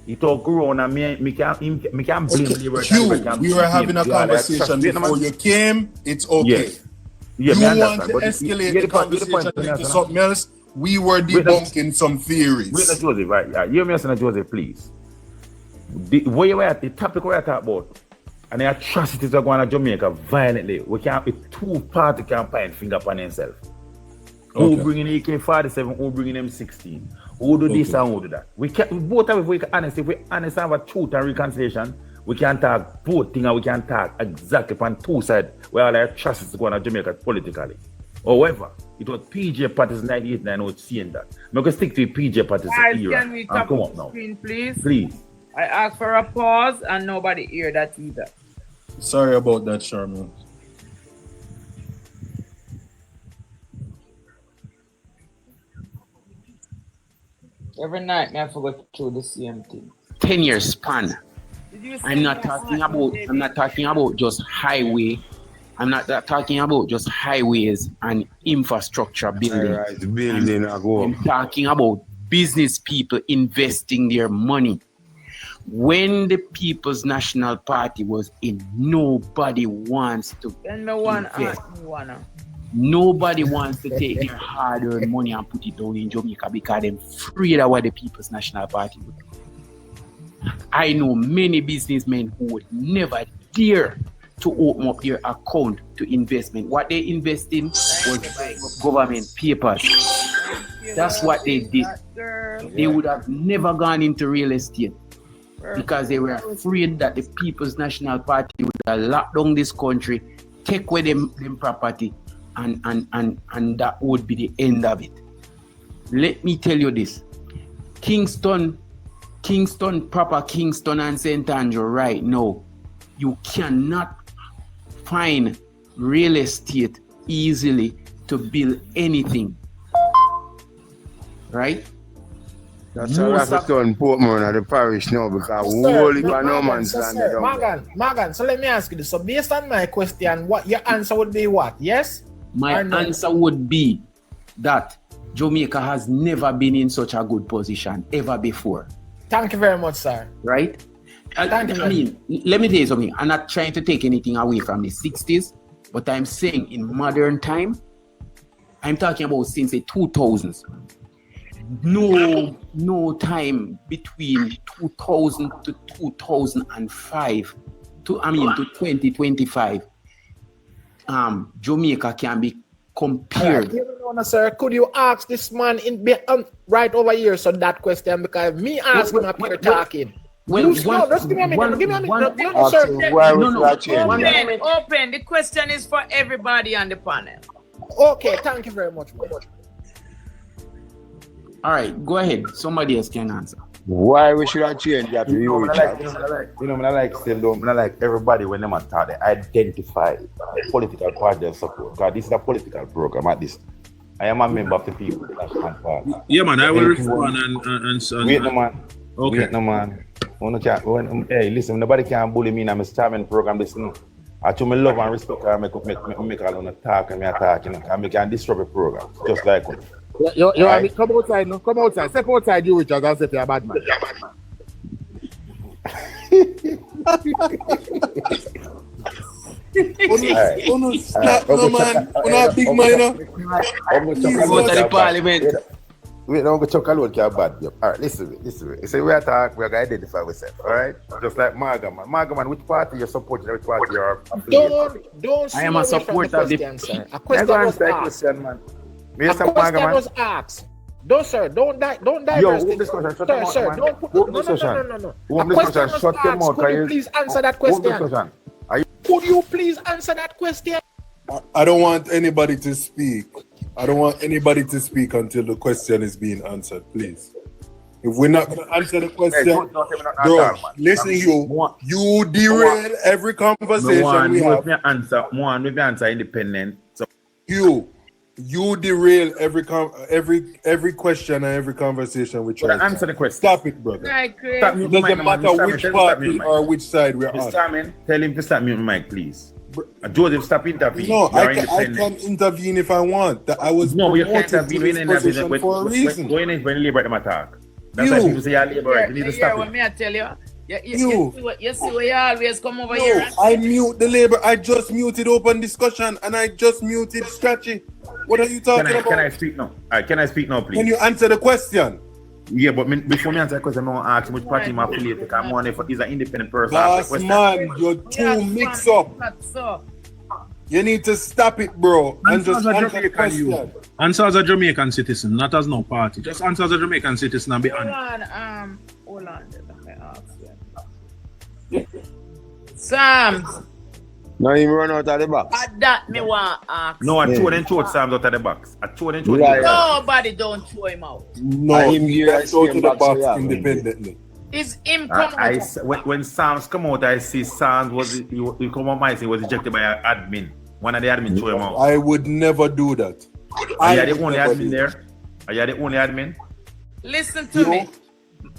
He talk around and me can't blame the we were having a conversation before you came. It's okay. Yes. You want to escalate the conversation into something else. We were debunking some theories. Wait, Joseph, right? Yeah, you hear me, Joseph, please. Where you at the topic we are talking about, and the atrocities are going on Jamaica violently. We can't be two parties can find finger upon themselves. Who bringing AK-47? Who bringing M16? Who do this and who do that? We can't both of if we honest and have a truth and reconciliation, We can talk both things and we can talk exactly on two sides where all our trust is going to Jamaica politically. However, it was PJ Parties 98 was saying that. I'm going to stick to PJ Parties era. Can we tap come the up now. screen, please? Please. I asked for a pause and nobody heard that either. Sorry about that, Sharman. Every night I forgot to do the same thing. 10-year span. I'm not talking about just highway. I'm not talking about just highways and infrastructure building. Right, building I'm talking about business people investing their money. When the People's National Party was in, nobody wants to invest. Nobody wants to take their hard-earned money and put it down in Jamaica because they're afraid of what the People's National Party would do. I know many businessmen who would never dare to open up their account to investment. What they invest in was government papers. That's what they did. They would have never gone into real estate because they were afraid that the People's National Party would have locked down this country, take away them property, and that would be the end of it. Let me tell you this. Kingston, proper Kingston and St. Andrew right now, you cannot find real estate easily to build anything. Right? That's how I have to turn Portman at the parish now because holy no man's land. Morgan, so let me ask you this. So based on my question, what your answer would be what? Yes? My answer would be that Jamaica has never been in such a good position ever before. Thank you very much, sir. Right? I mean, let me tell you something. I'm not trying to take anything away from the 60s, but I'm saying in modern time, I'm talking about since the 2000s. No time between 2000 to 2005 to 2025. Jamaica can be compared. Sir, could you ask this man right over here so that question because me asking up here talking. Just give me a minute. Open. The question is for everybody on the panel. Okay, thank you very much. All right, go ahead. Somebody else can answer. Why we should have changed that to you? I like everybody when they talk, they identify the political party they support. Because this is a political program at this. I am a member of the people. Yeah, man, I will respond and wait, no man. Okay. Wait, no man. Hey, listen, nobody can bully me in my starving program. Listen, I to me love and respect her, make all on the talk and me attack, and we can disrupt the program. Just like it. You right. Come outside, no? Come outside. Step outside, you Richard, and say you're a bad man. No man, we're big man. Go to the parliament. Wait, now I'm going to talk a lot about bad. All right, listen. So we are going to identify ourselves, all right? Just like Margaman. Margaman, which party you support? Which party you are affiliated? Don't I am a supporter of the question. A question was asked. A question was asked. Don't diverse this. Sir, don't put no. A question was asked. Could you please answer that question? Could you please answer that question? I don't want anybody to speak. I don't want anybody to speak until the question is being answered, please. If we're not going to answer the question, bro, listen, you derail every conversation we have. We answer independent. So you derail every question and every conversation we try. Answer the question. Stop it, brother. It doesn't matter which party or which side we're on. Tell him to stop me on the mic, please. Joseph, stop intervening. No, I can intervene if I want. I was you can't intervene for a reason. When labor them attack. That's why people say you're labor. You need to stop it. Me I tell you. You see where you always come over here. I mute the labor. I just muted open discussion and I just muted Scratchy. What are you talking about? Can I speak now? All right, can I speak now, please? Can you answer the question? Yeah, but before me answer the question, I'm going to ask which party I'm affiliated because I'm one if he's an independent person. Boss man, you're too mixed up. You need to stop it, bro, and just answer the question. Answer as a Jamaican citizen, not as no party. Just answer as a Jamaican citizen and be honest. Hold on. Let me ask you. Sam, Now he run out of the box. that me want ask. No, I throw them short Sam's out of the box. I throw them short. Yeah. Nobody don't throw him out. No, him he give has to us the box, box yeah. independently. Is him come out? When Sam's come out, I see Sam's he come out. My thing was ejected by an admin. One of the admin threw him out. I would never do that. Are you the only admin there? Are you the only admin? Listen to me.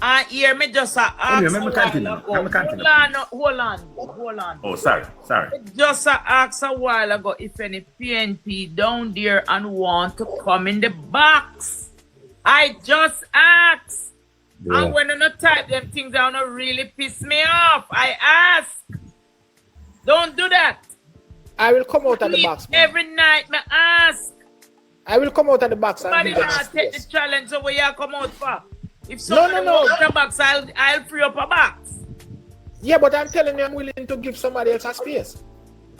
I hear me just ask a while ago. Hold on. Oh, sorry. Just ask a while ago if any PNP down there and want to come in the box. I just asked. Yeah. And when you not type them things down, it really piss me off. I ask. Don't do that. I will come out of the box, man. Every night, me ask. I will come out of the box. Somebody wanna take the challenge, so where you come out for? If No. somebody wants the box, I'll free up a box. Yeah, but I'm telling you, I'm willing to give somebody else a space.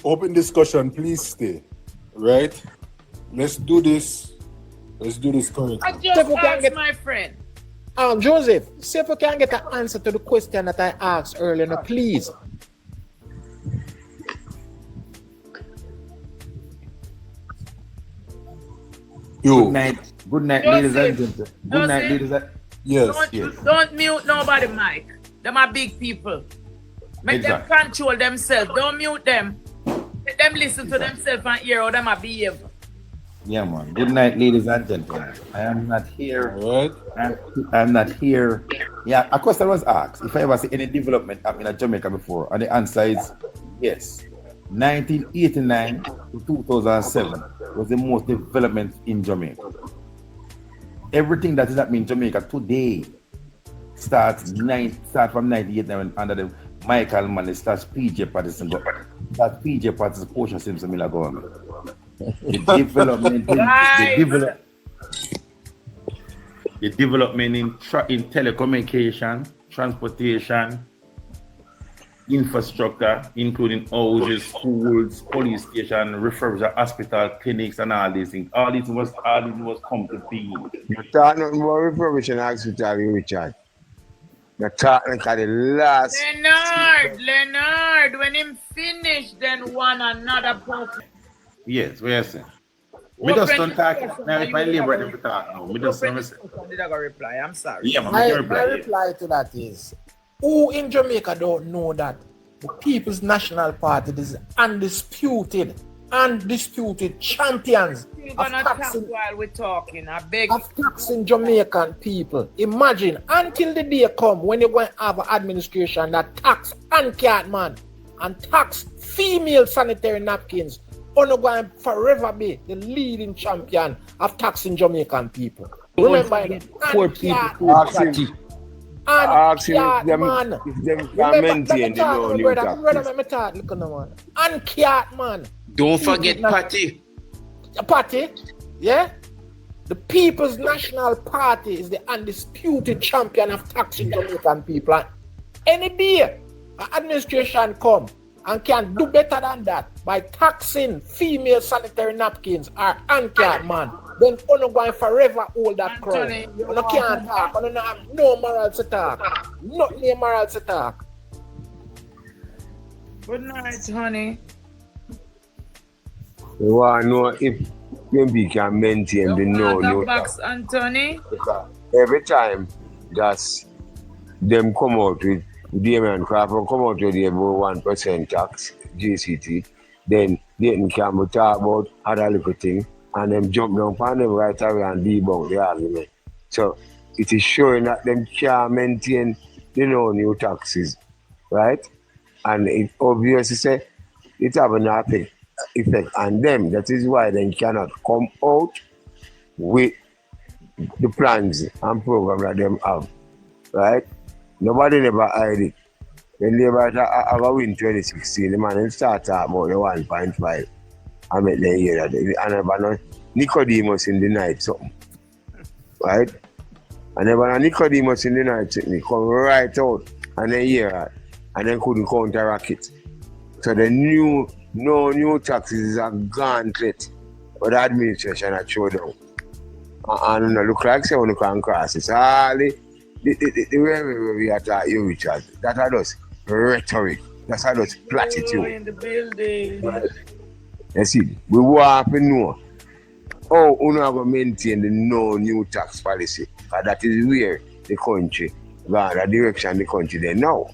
Open discussion, please stay. Right? Let's do this. Let's do this correctly. I just asked my friend. Joseph, see if we can get an answer to the question that I asked earlier, now, please. Good night, ladies and gentlemen. Good night, Joseph. ladies and Yes. Don't mute nobody, Mike. Them are big people. Make them control themselves. Don't mute them. Let them listen to themselves and hear how them are behave. Yeah, man. Good night, ladies and gentlemen. I am not here. Right? I'm not here. Yeah, a question was asked if I ever see any development happening in Jamaica before, and the answer is yes. 1989 to 2007 was the most development in Jamaica. Everything that is happening in Jamaica today starts from 98 under the Michael Manley starts PJ Patterson, but that PJ Patterson portion seems similar government. The development in telecommunication, transportation, infrastructure, including houses, schools, police station, refurbished hospital, clinics, and all these things. All these was come to be. You talk nothing about refurbishing hospital, Richard. You talk like the last. Leonard, when him finish, then one another person. Yes, we are saying. We just don't talk now. If I labor them to talk now, we just don't say. Did I go reply? I'm sorry. Yeah, man, My reply. reply to that is, who in Jamaica don't know that the People's National Party is undisputed champions You're of gonna talk taxing, while we're talking. I beg. of taxing Jamaican people. Imagine until the day come when you're going to have an administration that tax uncat man and tax female sanitary napkins. You're going to forever be the leading champion of taxing Jamaican people. Remember that. Poor people, Asking Uncat them man. if them can maintain the no new taxes. Uncat man. Don't forget Patty. Party, yeah? The People's National Party is the undisputed champion of taxing Jamaican people. And any day, an administration come and can do better than that by taxing female sanitary napkins or uncat man, then you're going forever hold that crown. You can't talk. You don't have no morals to talk. Nothing morals to talk. Good night, honey. We want to know if PNP can maintain the no new box, Anthony. Because every time that's them come out with Damien Crawford come out with the about 1% tax, GCT, then they can talk about other little thing and them jump down on them right away and debunk the argument. So it is showing that them can maintain the no new taxes, right? And it obviously say it have an effect on them. That is why they cannot come out with the plans and program that them have, right? Nobody never hide it. When they were have a win 2016, the man start talking about the 1.5. I met them hear that. And never know Nicodemus in the night something, right? And never know Nicodemus in the night something come right out and then hear that, and then couldn't counteract it. So the no new taxes is a gauntlet for the administration that show down. And it look like someone can cross it. So all the way we are talking, you Richard, that are us rhetoric. That's how those platitude. In the building. You see, we want to know how we are going to maintain the no new tax policy. And that is where the country, the direction the country they now.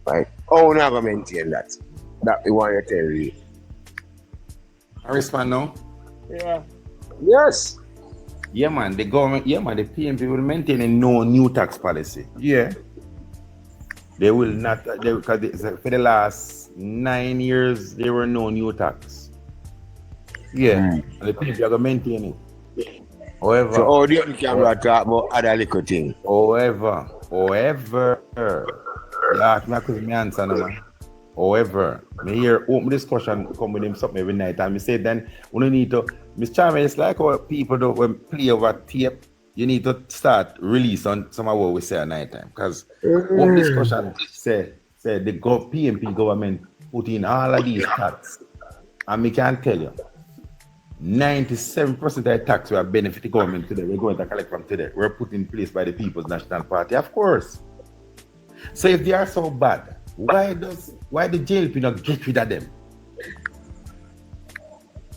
Right? How we are going to maintain that? That we want to tell you. I respond now. Yeah. Yes. Yeah, man, the government, yeah, man, the PMP will maintain a no new tax policy. Yeah. They will not, because for the last 9 years, there were no new tax. Yeah. And the PMP are going to maintain it. However. So, how do you talk about other little things? However. Yeah, me answer now, man. However, me hear open discussion come with him something every night, and me say then we need to, Mr. Chairman, it's like how people do when play over tape. You need to start release on some of what we say at night time, because open discussion say the PMP government put in all of these tax, and me can tell you, 97% of the tax we are benefiting government today, we're going to collect from today. We're put in place by the People's National Party, of course. So if they are so bad, why the JLP not get rid of them?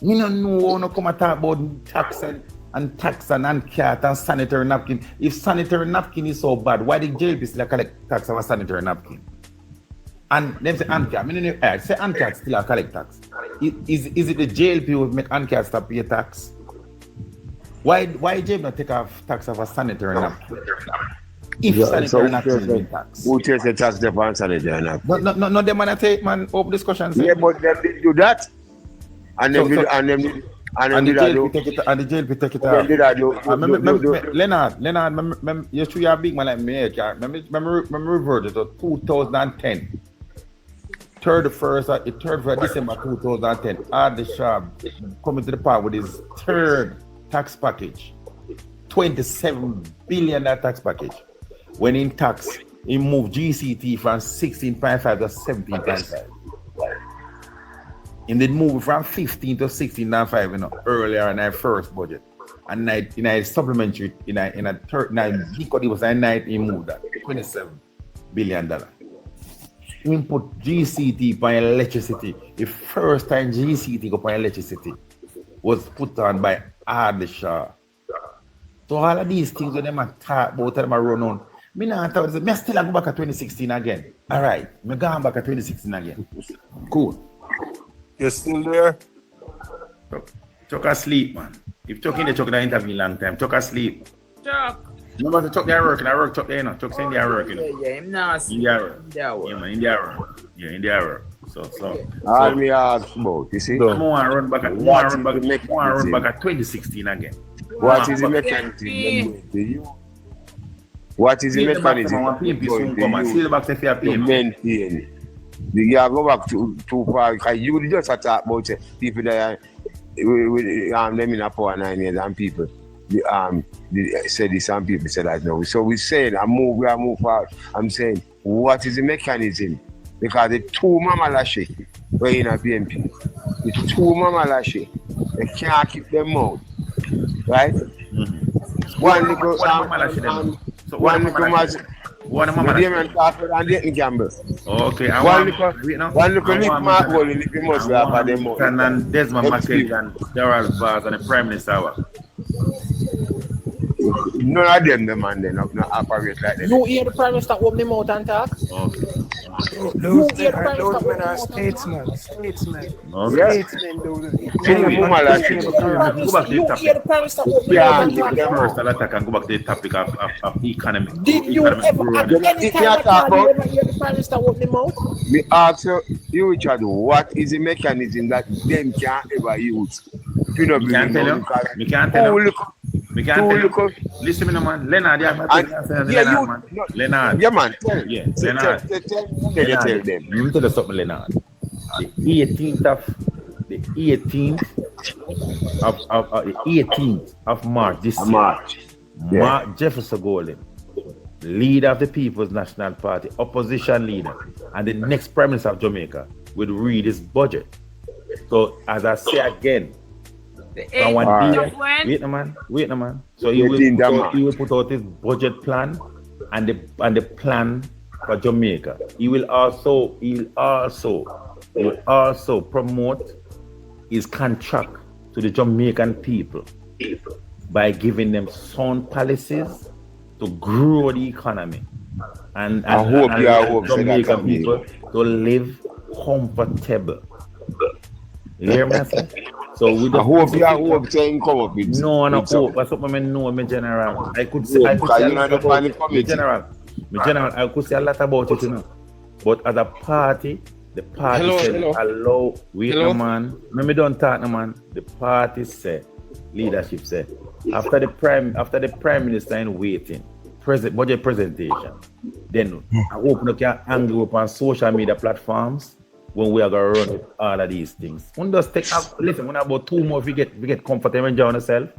Me don't know how to come and talk about tax and cat and sanitary napkin. If sanitary napkin is so bad, why the JLP still collect tax on a sanitary napkin? And them say ANCAT. I mean, say ANCAT still collect tax. Is it the JLP who make ANCAT stop pay tax? Why JLP not take off tax of a sanitary napkin? If sanitary napkin pay tax. Who takes the tax on sanitary napkin? No, them man take man open discussion. Yeah, but them did do that. And the JLP take it out. Leonard, you sure you're a big man like me. Remember revert to 2010. 3rd of December 2010. Ardeshab coming to the park with his third tax package. $27 billion tax package. When in tax, he moved GCT from 16.5 to 17.5. And then move from 15 to 16.5, earlier in our first budget. And in a supplementary, in a third night, because it was a night, he moved that $27 billion. We put GCT by electricity. The first time GCT go by electricity was put on by Ardeshab. So all of these things when them talk about them run on. Me still go back at 2016 again. All right, me going back at 2016 again. Cool. You're still there? Chuck asleep, man. If Chuck in the Chuck that interview long time, Chuck asleep. Chuck. Remember the Chuck they are working. I work Chuck there, Chuck saying they are working. Yeah, him not in the hour. Yeah, man, in the hour. Yeah, in the hour. So. All me ask about, you see? I want to run back at 2016 again. What is the mechanism? What is the mechanism? To maintain. You go back too far because you just talk about people that are them in a power 9 years and people say this and people say that no. So we saying we move forward. I'm saying what is the mechanism? Because the two mama lashes were in a PMP. The two mama lashes, they can't keep them out. Right? Mm-hmm. One okay, one look at Mark Wall in the most of them. And Desmond McKay and Gerald Vaz and the Prime Minister. None of them, the man, they not operate like that. You hear the Prime Minister open him out and talk? Okay. Those men are statesmen. Okay. Statesmen, those. You hear the Prime Minister open him out and talk? First, I'll attack and go back to the topic of economic. Did you ever at any time hear the Prime Minister open him out? Me ask you, Richard, what is the mechanism that them can't ever use? Me can't tell you. Me can't tell you. Me can't tell you. Listen to me, man. Leonard, Leonard. Yeah, man. Yeah, Leonard. Tell them. You will tell us something, Leonard. The 18th of March this year. Mark Jefferson Golden, leader of the People's National Party, opposition leader, and the next Prime Minister of Jamaica will read his budget. So, as I say again, wait a man. So he will put out his budget plan, and the plan for Jamaica. He will also promote his contract to the Jamaican people by giving them sound policies to grow the economy and Jamaican people to live comfortable. You hear me? So with the hope saying come up with no hope. That's what I know, my general. I could say a lot about it, general. My general, I could say a lot about it, you know. But as a party, the party said allow wait no man. Let me don't talk no man. The party said, leadership said, after the prime minister in waiting, budget presentation, then I open up your angle up on social media platforms. When we are going to run all of these things. When just take listen, when about 2 more, we get comfortable and enjoy ourselves.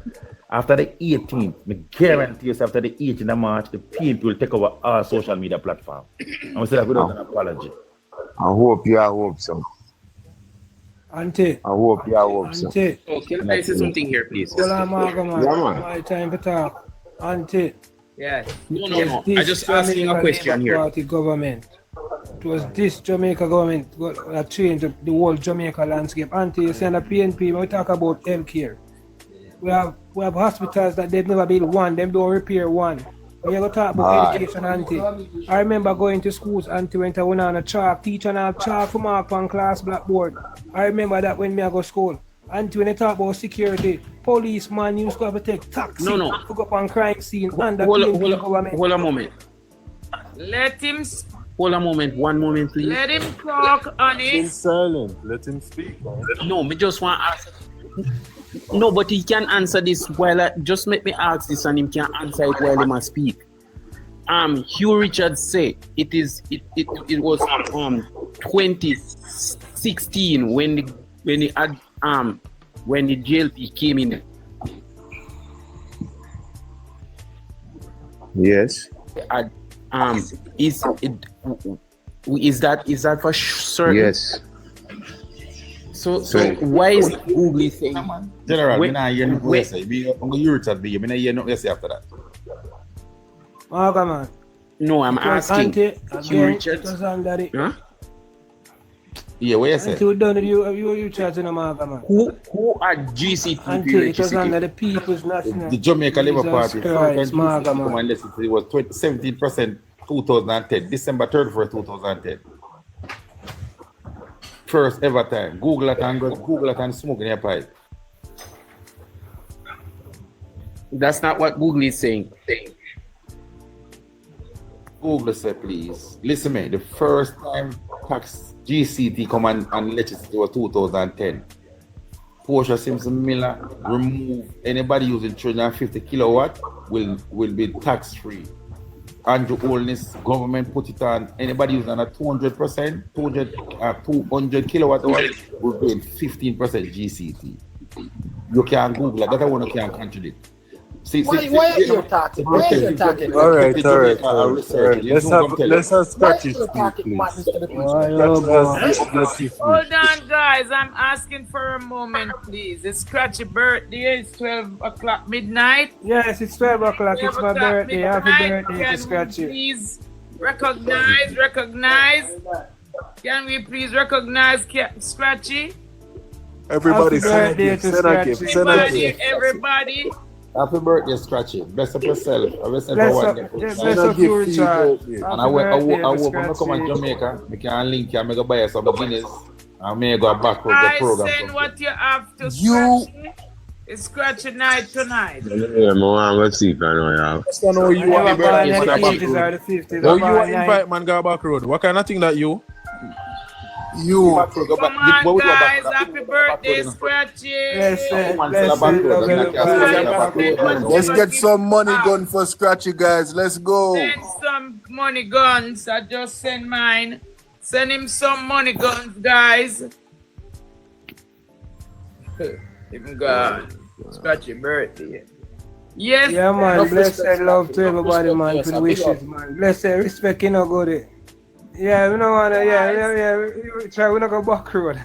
After the 18th, I guarantee you, after the 18th of March, the people will take over our social media platform. And we say that without an apology. I hope so. Auntie. I hope so. Okay, can I say something here, please? My time to talk. Auntie. Yeah. No. I just asking a question here. Party government. It was this Jamaica government that changed the whole Jamaica landscape. Auntie, you send a PNP, when we talk about healthcare. We have hospitals that they've never built one, them don't repair one. When you go talk about education, Auntie, I remember going to schools, Auntie went to one on a chalk, teacher have chalk for mark on class blackboard. I remember that when I go to school. Auntie, when they talk about security, policeman used to have to take taxi to go up on crime scene. Hold a moment. Let him Hold a moment, 1 moment, please. Let him talk, honey. He's silent. Let him speak. Man. No, me just want to ask. No, but he can answer this while just make me ask this and he can answer it while he must speak. Hugh Richards said it was 2016 when the JLP came in. Yes. Is that for certain? Yes. So why is Google saying? General, we not hear nothing you say. We on the Richard be. We not hear nothing you say after that. Oh, come on. No, I'm asking. Hugh Richards. Huh? Yeah, what you say? Until done with you charging them, man. Who are GCT? Until it was under the People's National. The Jamaica Labour Party. Christ, It was 17% 2010, December 31st, 2010. First ever time. Google it and smoke in your pipe. That's not what Google is saying. Google say, please. Listen me, the first time tax GCT come and legislate was 2010. Portia Simpson Miller remove anybody using 350 kilowatt will be tax free. Andrew Holness government put it on anybody using a 200%, 200 kilowatt hour will pay 15% GCT. You can Google it, that one you can contradict. Why are you talking? Why are you talking? All right. Let's have Scratchy speak, please. Hold on, guys. I'm asking for a moment, please. It's Scratchy birthday. It's 12 o'clock midnight. Yes, it's 12 o'clock. It's my birthday. Happy birthday to Scratchy. Please recognize. Can we please recognize Scratchy? Everybody, everybody. Happy birthday, Scratchy. Bless up yourself. Bless up you, Richard. And I will come to Jamaica. I can link you. I go buy some Guinness. I may go back with the program. I send what you have to Scratchy. It's Scratchy night tonight. Yeah, I'm going to see if I know. I know you want to invite man go back road. What kind of thing that you? Come on, guys, happy birthday, Scratchy. Let's get some money gun for Scratchy, guys. Let's go. Send some money guns. I just sent mine. Send him some money guns, guys. Even God, Scratchy birthday. Yes. Yeah, man. Blessed love to everybody, man. Good wishes, man. Blessed respect, you know, good. Yeah, we don't want to. Yeah. Try. We not go back road.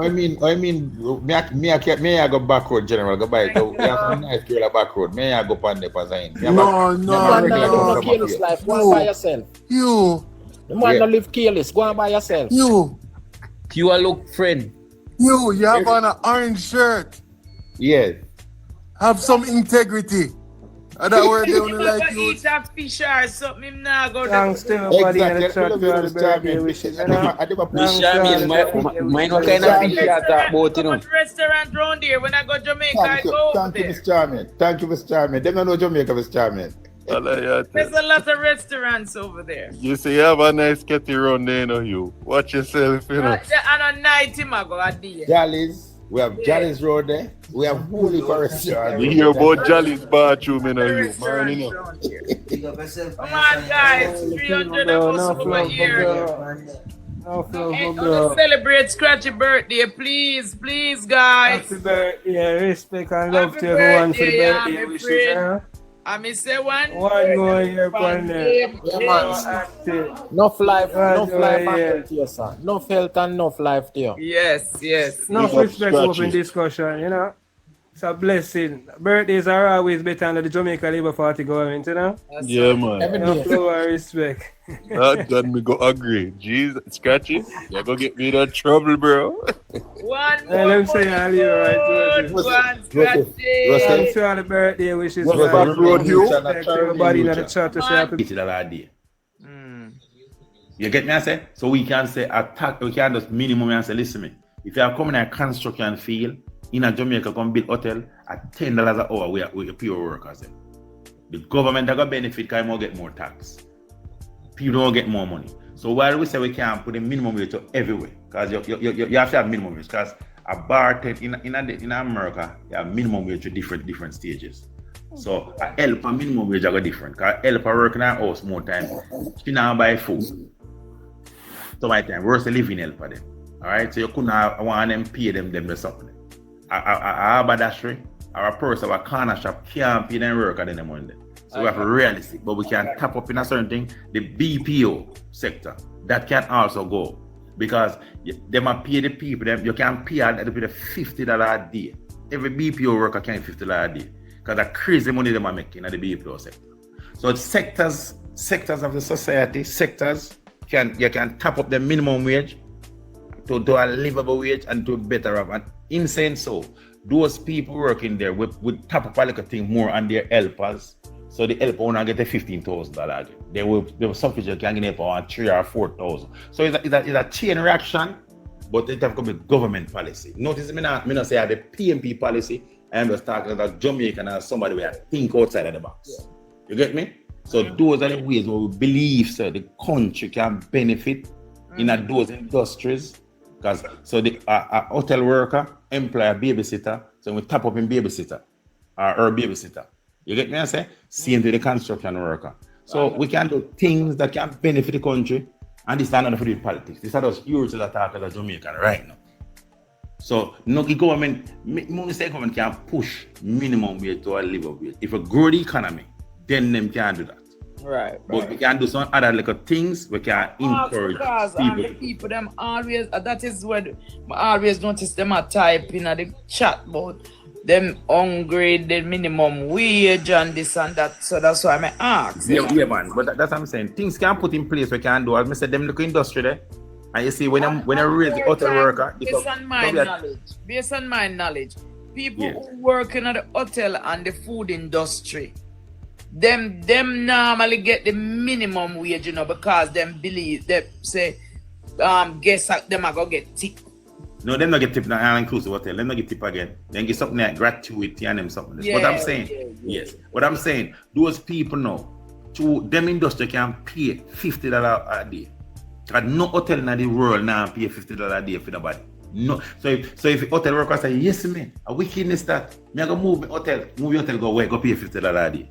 I mean, me I go back road, General. Go by. We have a nice girl back road. Me I go pan the design. No. Life one by yourself. You. The man Yeah. don't live careless. Go on by yourself. You are look friend. you have on an orange shirt. Yes. Have some integrity. And that word they If only I like go you. eat a fish or something, him nah go Thanks to everybody in the Exactly. chat for the birthday wishes. You know? Miss Charmaine, mine what kind of fish you talk about, you know? What restaurant round here? When I go Jamaica, I go over Thank you, there. Mr. Charmaine. Thank you, Mr. Charmaine. Them don't know Jamaica, Mr. Charmaine. There's a lot of restaurants over there. You see, you have a nice kitty run there, you know, you. Watch yourself, you know. And a night him I go a day. Jollies. We have Jollies Road there. We have Holy Forest. You hear about Jolly's bathroom, you know, you. Man, you know. Come on, guys. 300 of us over here. Hey, gonna celebrate Scratchy birthday, please, please, guys. Happy birthday, respect and love Happy to everyone for the birthday, birthday my wishes. friend. I may say one. One more year upon there. Enough life, enough life yeah. and health to you, son. Enough health and enough life to you. Yes, yes. No respect open discussion, you know. It's a blessing. Birthdays are always better under the Jamaica Labour Party government, you know. Yeah, man. No flow and respect. That me go agree. Jesus, Scratchy, you go get me in that trouble, bro. One Let more. them say I leave right. One Scratchy. Thanks for all the birthday wishes. Everybody in the chat to say happy $80 You get me? I say? So we can say attack, we can just minimum and say, listen me. If you are coming in a construction field, in a Jamaica, come build hotel at $10 an hour, we are pure workers. The government are going to benefit because you get more tax. People don't get more money. So while we say we can't put a minimum wage to everywhere, because you have to have minimum wage, because a bartender in America, you have minimum wage to different stages. So a helper minimum wage are different. Because a helper work in our house more time, she now buy food. So my time, worse living helper them. Alright, so you couldn't have one them pay them the something. A haberdashery or a person or a corner shop can't pay them worker than them Monday. So we have to be realistic, but we can tap up in a certain thing. The BPO sector, that can also go. Because they might pay the people, you can pay a little bit of $50 a day. Every BPO worker can pay $50 a day. Because the crazy money they are making in the BPO sector. So sectors of the society, you can tap up the minimum wage to a livable wage and to better off. And insane so, those people working there would tap up a little thing more on their helpers. So the helper owner get a $15,000. They will sufficient can get for $3,000 or $4,000. So it's a chain reaction, but it have to be government policy. Notice me not say I have the PMP policy. I am just talking about Jamaican and somebody where I think outside of the box. Yeah. You get me? So those are the ways where we believe the country can benefit in those industries. Because so the hotel worker employ a babysitter, so we tap up in babysitter or babysitter. You get me? I say same to the construction worker. So we can do things that can benefit the country, and this is not for the politics. This is just huge attack as Jamaican right now. So no government can push minimum wage to a livable wage. If we grow the economy, then them can do that. Right. But we can do some other little things. We can encourage people. The people them always that is what I always notice them are typing at the chat about them hungry, the minimum wage and this and that. So that's why I ask. Yeah, man. But that's what I'm saying. Things can put in place we can do. As I said, them look industry there. And you see when I raise the hotel worker, based on my knowledge, people who work in the hotel and the food industry, them normally get the minimum wage, you know, because them believe they say guess them are gonna get tip. No, them not get tip now inclusive hotel, them not get tip again. Then get something like gratuity and them something. Yeah, what I'm saying. Yes. What I'm saying, those people now, to them industry can pay $50 a day. Because no hotel in the world now pay $50 a day for nobody. No. So if hotel worker say, yes man, a wickedness that me I go move your hotel go away, go pay $50 a day.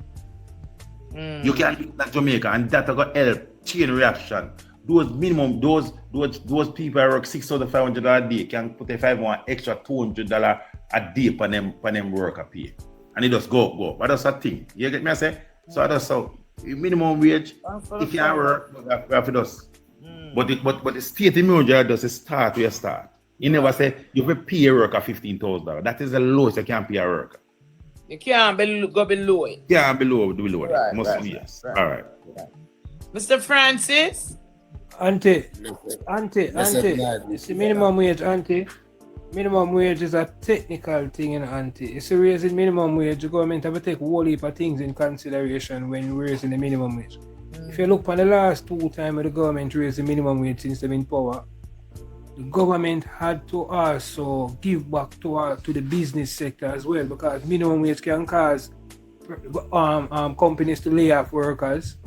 You can do that Jamaica and that will help chain reaction. Those minimum, those people who work $6,500 a day can put a $5 extra $200 a day for them worker pay. And it just go. But that's a thing. You get me I say? So that's so minimum wage, if you can work, you have to do. But the state emergency does is start where you start. You never say you will pay a worker $15,000. That is the lowest you can pay a worker. You can't go below it. Yeah, below it. Right, Must be yes. Right. All right. Mr. Francis? Auntie. It's the minimum wage, auntie. Minimum wage is a technical thing, auntie. It's raising minimum wage. The government have to take a whole heap of things in consideration when raising the minimum wage. If you look on the last 2 times the government raised the minimum wage since they've been in power, the government had to also give back to the business sector as well, because minimum wage can cause companies to lay off workers.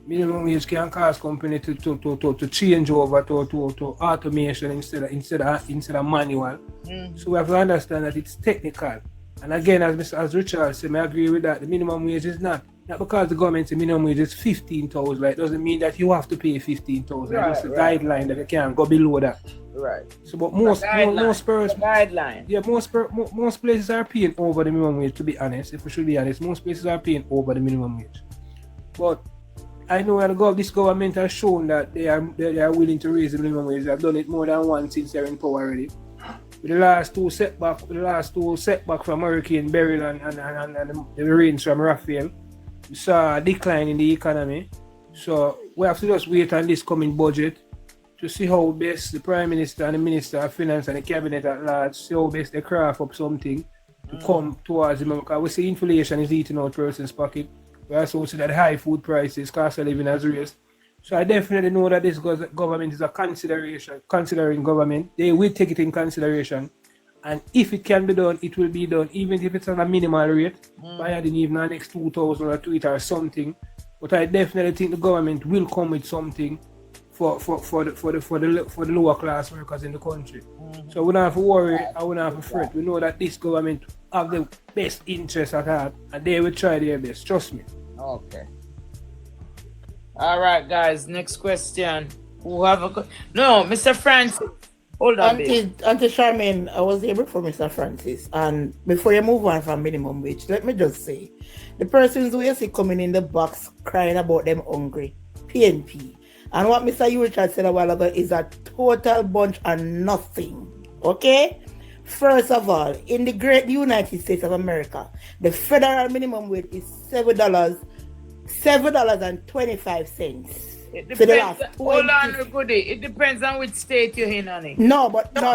Minimum wage can cause companies to change over to automation instead of manual. So we have to understand that it's technical. And again, as Richard said, I agree with that. The minimum wage is not because the government's minimum wage is 15,000. Like, doesn't mean that you have to pay 15,000. Right, it's a guideline that you can't go below that. Right. So, but most guideline. Yeah, most places are paying over the minimum wage. To be honest, if we should be honest, most places are paying over the minimum wage. But I know that this government has shown that they are willing to raise the minimum wage. They've done it more than once since they're in power already. With the last two setbacks from Hurricane Beryl and the rains from Raphael, we saw a decline in the economy. So we have to just wait on this coming budget to see how best the Prime Minister and the Minister of Finance and the Cabinet at large, see how best they craft up something to come towards them. Because we see inflation is eating out person's pocket. We also see that high food prices, cost of living has raised. So I definitely know that this government is a considering government. They will take it in consideration. And if it can be done, it will be done, even if it's on a minimal rate. By adding even the next 2,000 or 2 or something. But I definitely think the government will come with something for the lower class workers in the country. So we don't have to worry, I wouldn't have to fret. We know that this government have the best interest at heart, and they will try their best. Trust me. Okay. All right, guys. Next question. Who have a no, Mr. Francis? Hold on, Auntie Charmaine, I was able for Mr. Francis. And before you move on from minimum wage, let me just say, the persons who you see coming in the box crying about them hungry, PNP. And what Mr. Richard said a while ago is a total bunch of nothing. Okay? First of all, in the great United States of America, the federal minimum wage is $7.25. It depends. Hold on, Goody. It depends on which state you're in, honey. No, but no.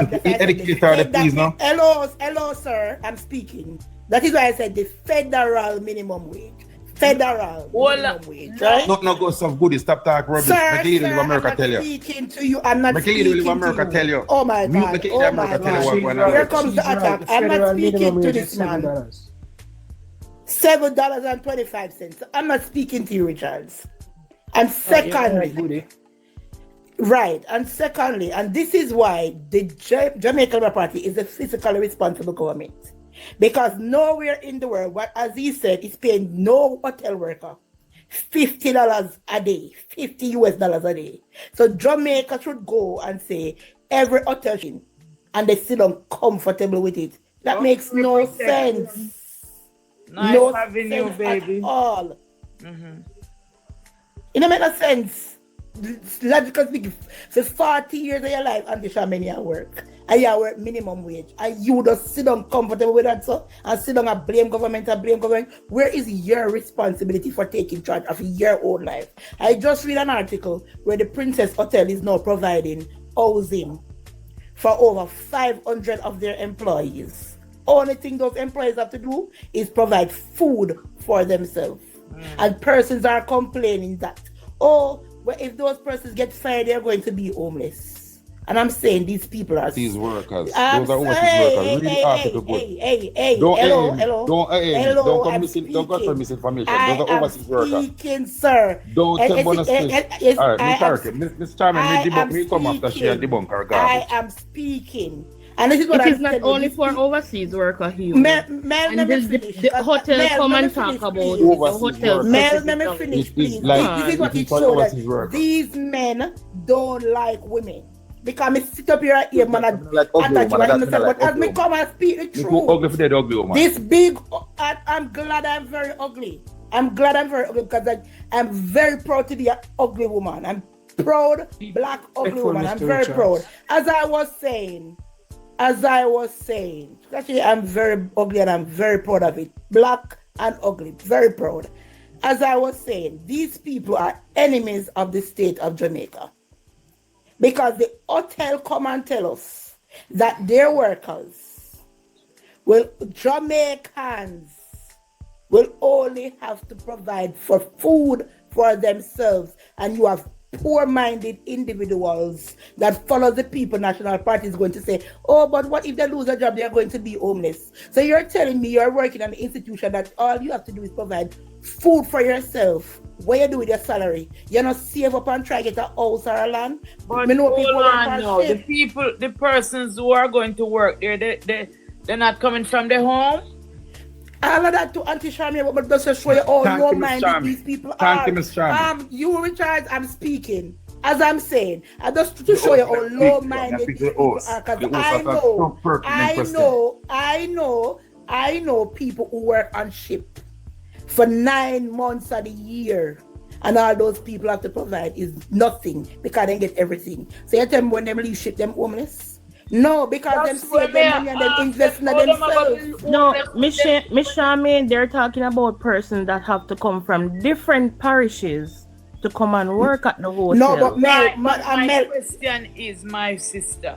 Hello, sir. I'm speaking. That is why I said the federal minimum wage. Federal minimum wage, right? No, go some Goody. Stop talking rubbish. Sir, I'm not speaking to you. I'm not speaking to you. Oh my God. Oh my God. Here comes the attack. I'm not speaking to this man. $7.25. I'm not speaking to you, Richards. And secondly, and this is why the Jamaican Party is a fiscally responsible government. Because nowhere in the world, what Aziz said, is paying no hotel worker $50 a day, $50 a day. So Jamaica should go and say every hotel, and they sit uncomfortable with it. That makes no sense. Nice no having sense you, baby. At all. It don't make no sense. Logical speaking, for 40 years of your life, Auntie Charmaine, you work. And you work minimum wage. And you just sit down comfortable with that, so, and sit down and blame government. Where is your responsibility for taking charge of your own life? I just read an article where the Princess Hotel is now providing housing for over 500 of their employees. Only thing those employees have to do is provide food for themselves. And persons are complaining that, well, if those persons get fired, they're going to be homeless. And I'm saying these people are these workers. Those are overseas workers. Really hard to go. Don't come misinformation. Those are overseas workers. Speaking, sir. Don't tell me. All right, Mr. Chairman, me come after she and debunk her garbage. I am speaking. And this is what it is not only for overseas worker here. The hotel come and talk about the hotel. Let me finish, please. This is what it shows. These men don't like women. Because I sit up here and man but as me come and speak the truth. This big, I'm glad I'm very ugly. Because I'm very proud to be an ugly woman. I'm proud, black ugly woman. I'm very proud. As I was saying, actually I'm very ugly and I'm very proud of it. Black and ugly, very proud. As I was saying, these people are enemies of the state of Jamaica. Because the hotel come and tell us that their workers Jamaicans will only have to provide for food for themselves, and you have poor-minded individuals that follow the People National Party is going to say, oh, but what if they lose a job, they are going to be homeless. So you're telling me you're working in an institution that all you have to do is provide food for yourself. What you do with your salary? You're not save up and try to get a house or a land? But Me know hold people on now. The persons who are going to work there, they're not coming from their home? All of that to Auntie Shamia, but just show you how low-minded these people are. Thank you, Ms. Shamia. You in charge, I'm speaking. As I'm saying, I just to show you how low-minded these people are. Because I know people who work on ship for 9 months of the year, and all those people have to provide is nothing because they get everything. So you tell me when them leave ship, them homeless? No, because them save their money and them invest in themselves. No, Miss Charmaine, they're talking about persons that have to come from different parishes to come and work at the hotel. No, but my question is, my sister,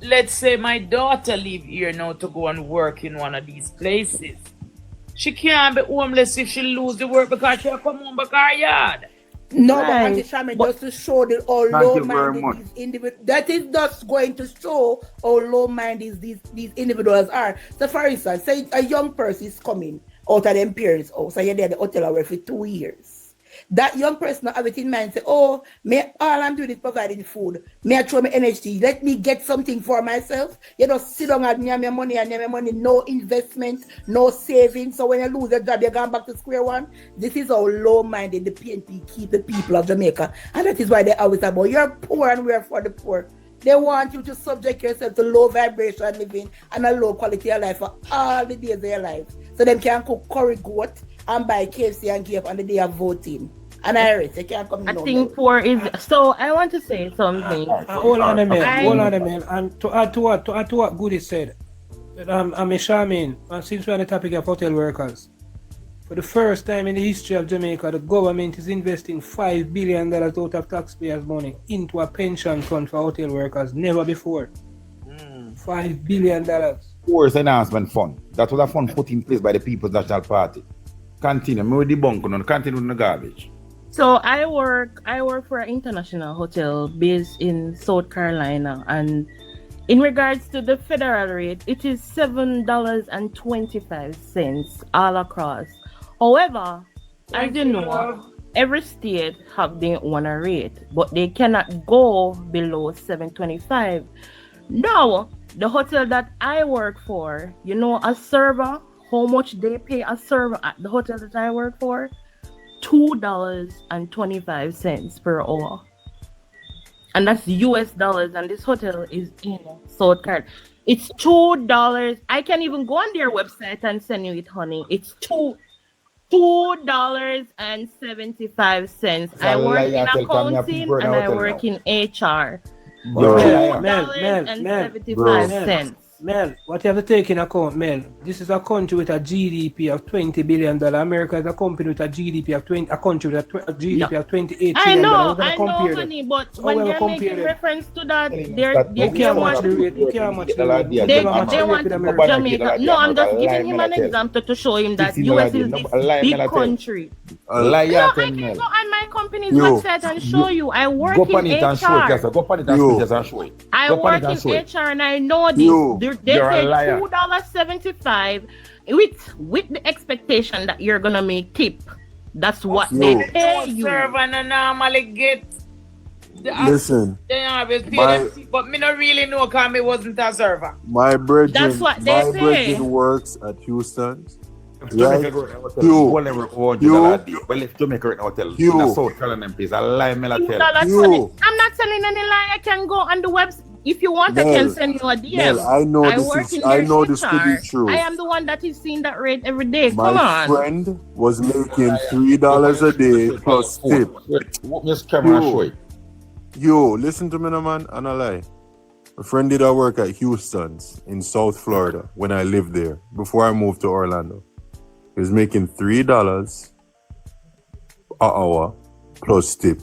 let's say my daughter leave here now to go and work in one of these places. She can't be homeless if she lose the work because she'll come home back her yard. No, but Auntie Shaman, just to show the how low-minded these individuals. That is just going to show how low-minded these individuals are. So, for instance, say a young person is coming out of their parents' house, and you're there at the hotel for 2 years. That young person have it in mind, say, oh, all I'm doing is providing food. May I throw my energy? Let me get something for myself. You just sit down and have your money, no investment, no savings. So when you lose your job, you're going back to square one. This is how low-minded the PNP keep the people of Jamaica. And that is why they always say, about you're poor and we're for the poor. They want you to subject yourself to low vibration living and a low quality of life for all the days of your life. So them can cook curry goat and buy KFC and give on the day of voting. And I can't come. I think poor is so. I want to say something. Hold on a minute. And to add to what Goody said, I'm a Charmaine, and since we're on the topic of hotel workers, for the first time in the history of Jamaica, the government is investing $5 billion out of taxpayers' money into a pension fund for hotel workers. Never before. $5 billion. Poor's Enhancement Fund. That was a fund put in place by the People's National Party. Continue. Me with the bunk on. Continue with the garbage. So I work for an international hotel based in South Carolina, and in regards to the federal rate, it is $7.25 all across. However, as you know, every state have their own rate, but they cannot go below $7.25. Now, the hotel that I work for, you know, a server, how much they pay a server at the hotel that I work for? $2.25 per hour. And that's US dollars, and this hotel is in South Carolina. It's $2. I can even go on their website and send you it, honey. It's $2.75. I work in accounting and I work in HR. $2.75. Mel, what you have to take in account, Mel, this is a country with a GDP of $20 billion. America is a company with a GDP of a country with a GDP of $28 billion. I know, honey, but when they're making reference to that, they want Jamaica. No, I'm just giving him an example to show him that US is this big country. No, I can go on my company's website and show you. I work in HR. I work in HR and I know this. They pay $2.75 with the expectation that you're gonna make tip. That's what they pay you. Server and normally get. Listen, they always pay them, but me not really know because me wasn't a server. My brethren, that's what they pay. Works at Houston's. Well, if Jamaica hotel, South Carolina place, a lie, I'm not telling any lie. I can go on the website. If you want, I can send you a DM. I know this to be true. I am the one that is seeing that rate every day. Come on. My friend was making $3 a day plus tip. Yo, listen to me, no man, and I lie. A friend did a work at Houston's in South Florida when I lived there before I moved to Orlando. He was making $3 an hour plus tip,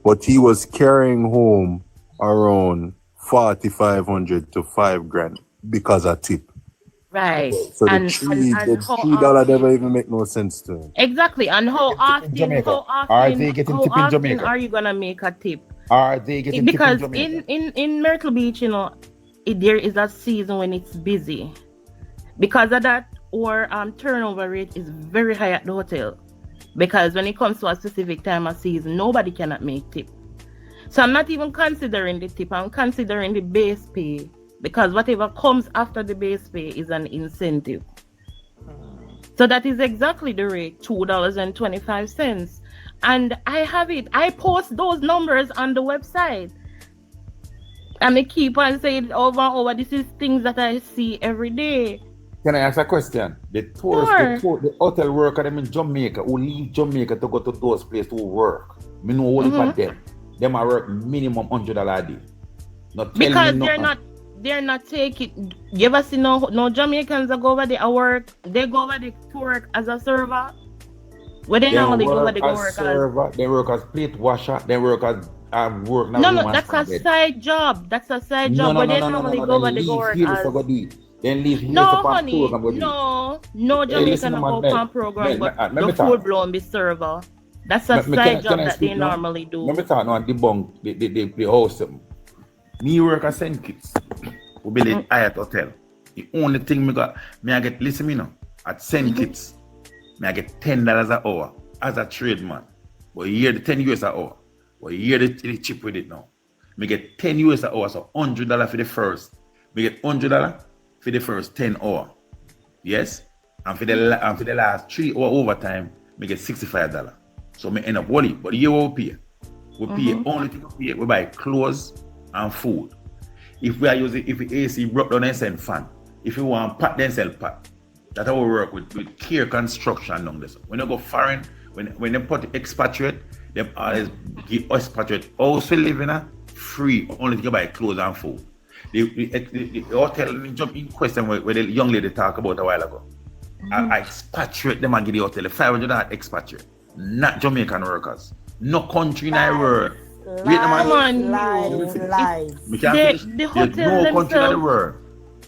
but he was carrying home around 4,500 to 5 grand because of tip. Right. So the $3 never even make no sense to him. Exactly. And how often Are they getting tip in Jamaica? Are you gonna make a tip? Are they getting tip in Jamaica? Because in Myrtle Beach, you know, there is a season when it's busy. Because of that, our turnover rate is very high at the hotel. Because when it comes to a specific time of season, nobody cannot make tip. So I'm not even considering the tip. I'm considering the base pay. Because whatever comes after the base pay is an incentive. So that is exactly the rate, $2.25. And I have it. I post those numbers on the website. And I keep on saying over and over, this is things that I see every day. Can I ask a question? The hotel worker them in Jamaica who leave Jamaica to go to those places to work. Me know all about them. Them are work minimum $100 a day. Because they're not taking. You ever see no Jamaicans that go over there work? They go over there to work as a server. Where they normally go over there to work server. They work as plate washer. They work as work. No, that's a side job. That's a side job. But they normally go over there to work as. Then leave here no, honey. No Jamaican go on program, but the full blown be server. That's a side job that they normally do. Let me talk now and debunk the house. Me work as St. Kitts. We build it at hotel. The only thing I get, listen me now, at St. Kitts, I get $10 an hour as a tradesman. But you hear the 10 US an hour. But you hear the chip with it now. I get 10 US an hour, so $100 for the first. I get $100 for the first 10 hours. Yes? And for the last 3 hour overtime, I get $65. So I end up worrying. But you will pay. We pay only thing we pay. We buy clothes and food. If we are using, if the AC broke down and send fan, if you want pat, then sell pat. That's how we work with care construction on this. When you go foreign, when they put expatriate, they always give expatriate also living free, only to buy clothes and food. The hotel jump in question where the young lady talked about a while ago. I expatriate them and give the hotel $500 expatriate, not Jamaican workers. No country in the world. Lies. The hotel no country in the world.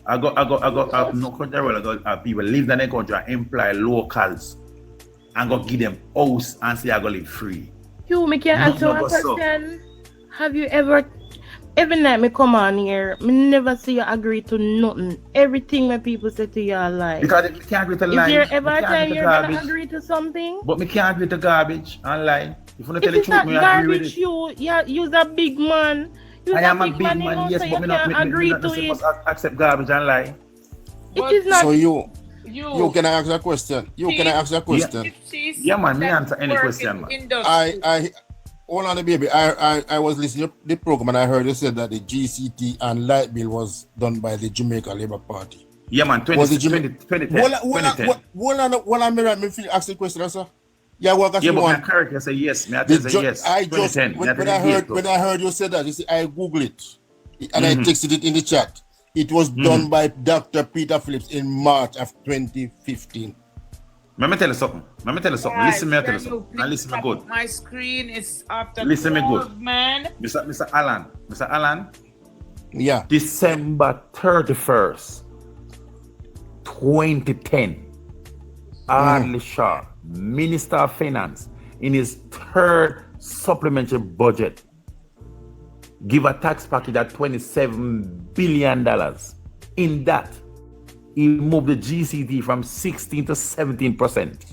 I got no country in the world. I got people live in the country and employ locals and go give them house and say I go live free. You make your answer a question. Have you ever every night me come on here, me never see you agree to nothing. Everything when people say to you are lie. Because me can't agree to lie. Is there ever a time you're gonna agree to something? But me can't agree to garbage and lie. If you tell the truth, me agree with it. You're a big man. I am a big man, yes, but me not agree to it. Accept garbage and lie. It is not. So you can I ask a question? Can I ask a question? Yeah, man, me answer any question, man. I hold on, baby. I was listening to the program and I heard you said that the GCT and light bill was done by the Jamaica Labour Party. Yeah, man, 2010. Hold on, me ask the question, sir. Yeah, well, but my character say yes. Me I say yes. When I heard you say that, you see, I Google it and I texted it in the chat. It was done by Dr. Peter Phillips in March of 2015. Let me tell you something. Right, listen me, I tell you something. And listen me good. My screen is after. Listen me good, man. Mr. Alan. Yeah. December 31st, 2010. Arlie Shaw, Minister of Finance, in his third supplementary budget, give a tax package at $27 billion. In that, he moved the GCT from 16 to 17%.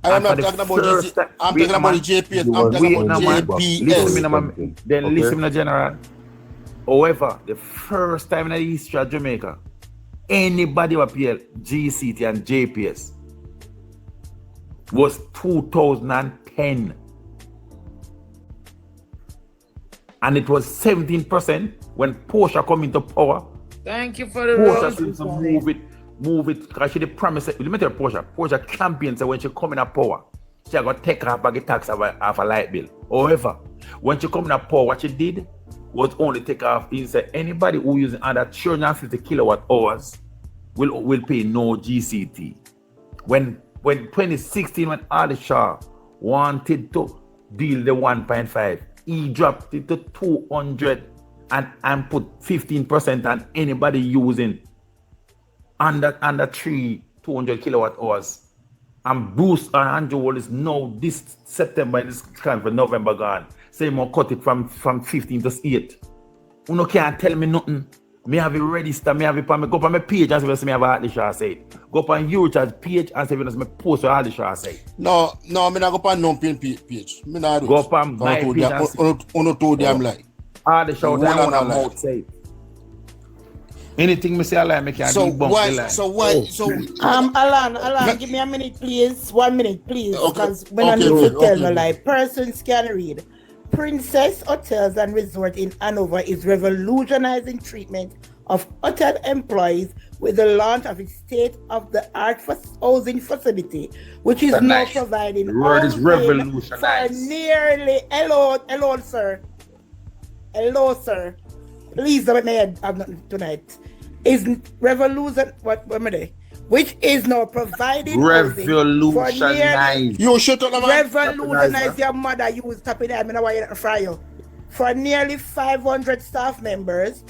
I'm not talking about GCT. I'm talking about the JPS. I'm talking about JPS. Then listen to General. However, the first time in the history of Jamaica, anybody who appealed GCT and JPS was 2010. And it was 17% when Porsche come into power. Thank you for the Porsche seems to move it, because she did promise it. Let me tell you, Porsche campaign said when she come in power, she got to take her back the tax of a light bill. However, when she come in power, what she did was only take off. He said anybody who uses under 250 kilowatt hours will pay no GCT. When 2016, when Ali Shah wanted to deal the 1.5, he dropped it to 250 and put 15% on anybody using under 200 kilowatt hours. And Bruce and Andrew Wallace know this September, this kind for November gone. Say more cut it from 15 to 8. You no can't tell me nothing. Me have it register, me have it on me go up on my page and say me have a Hardly say. Go up on Eurocharge page and say me post what Hardly say. No, me not go up on non-pin page. Me not do go up on my page and say. Uno told them lie. Hardly show that I want to mouth say. Anything me say a lie, me can't debunk the lie. So Alan, give me a minute, please. 1 minute, please. Because when I need to tell me like persons can read. Princess Hotels and Resort in Hanover is revolutionizing treatment of hotel employees with the launch of its state-of-the-art housing facility, which is now providing the word is revolutionized. For nearly hello sir. Please don't let me have nothing tonight. Is revolution what am I? Which is now providing revolutionize. You shut up, man. Revolutionize your mother. You will stop it. I mean, why you not fry you? For nearly 500 staff members,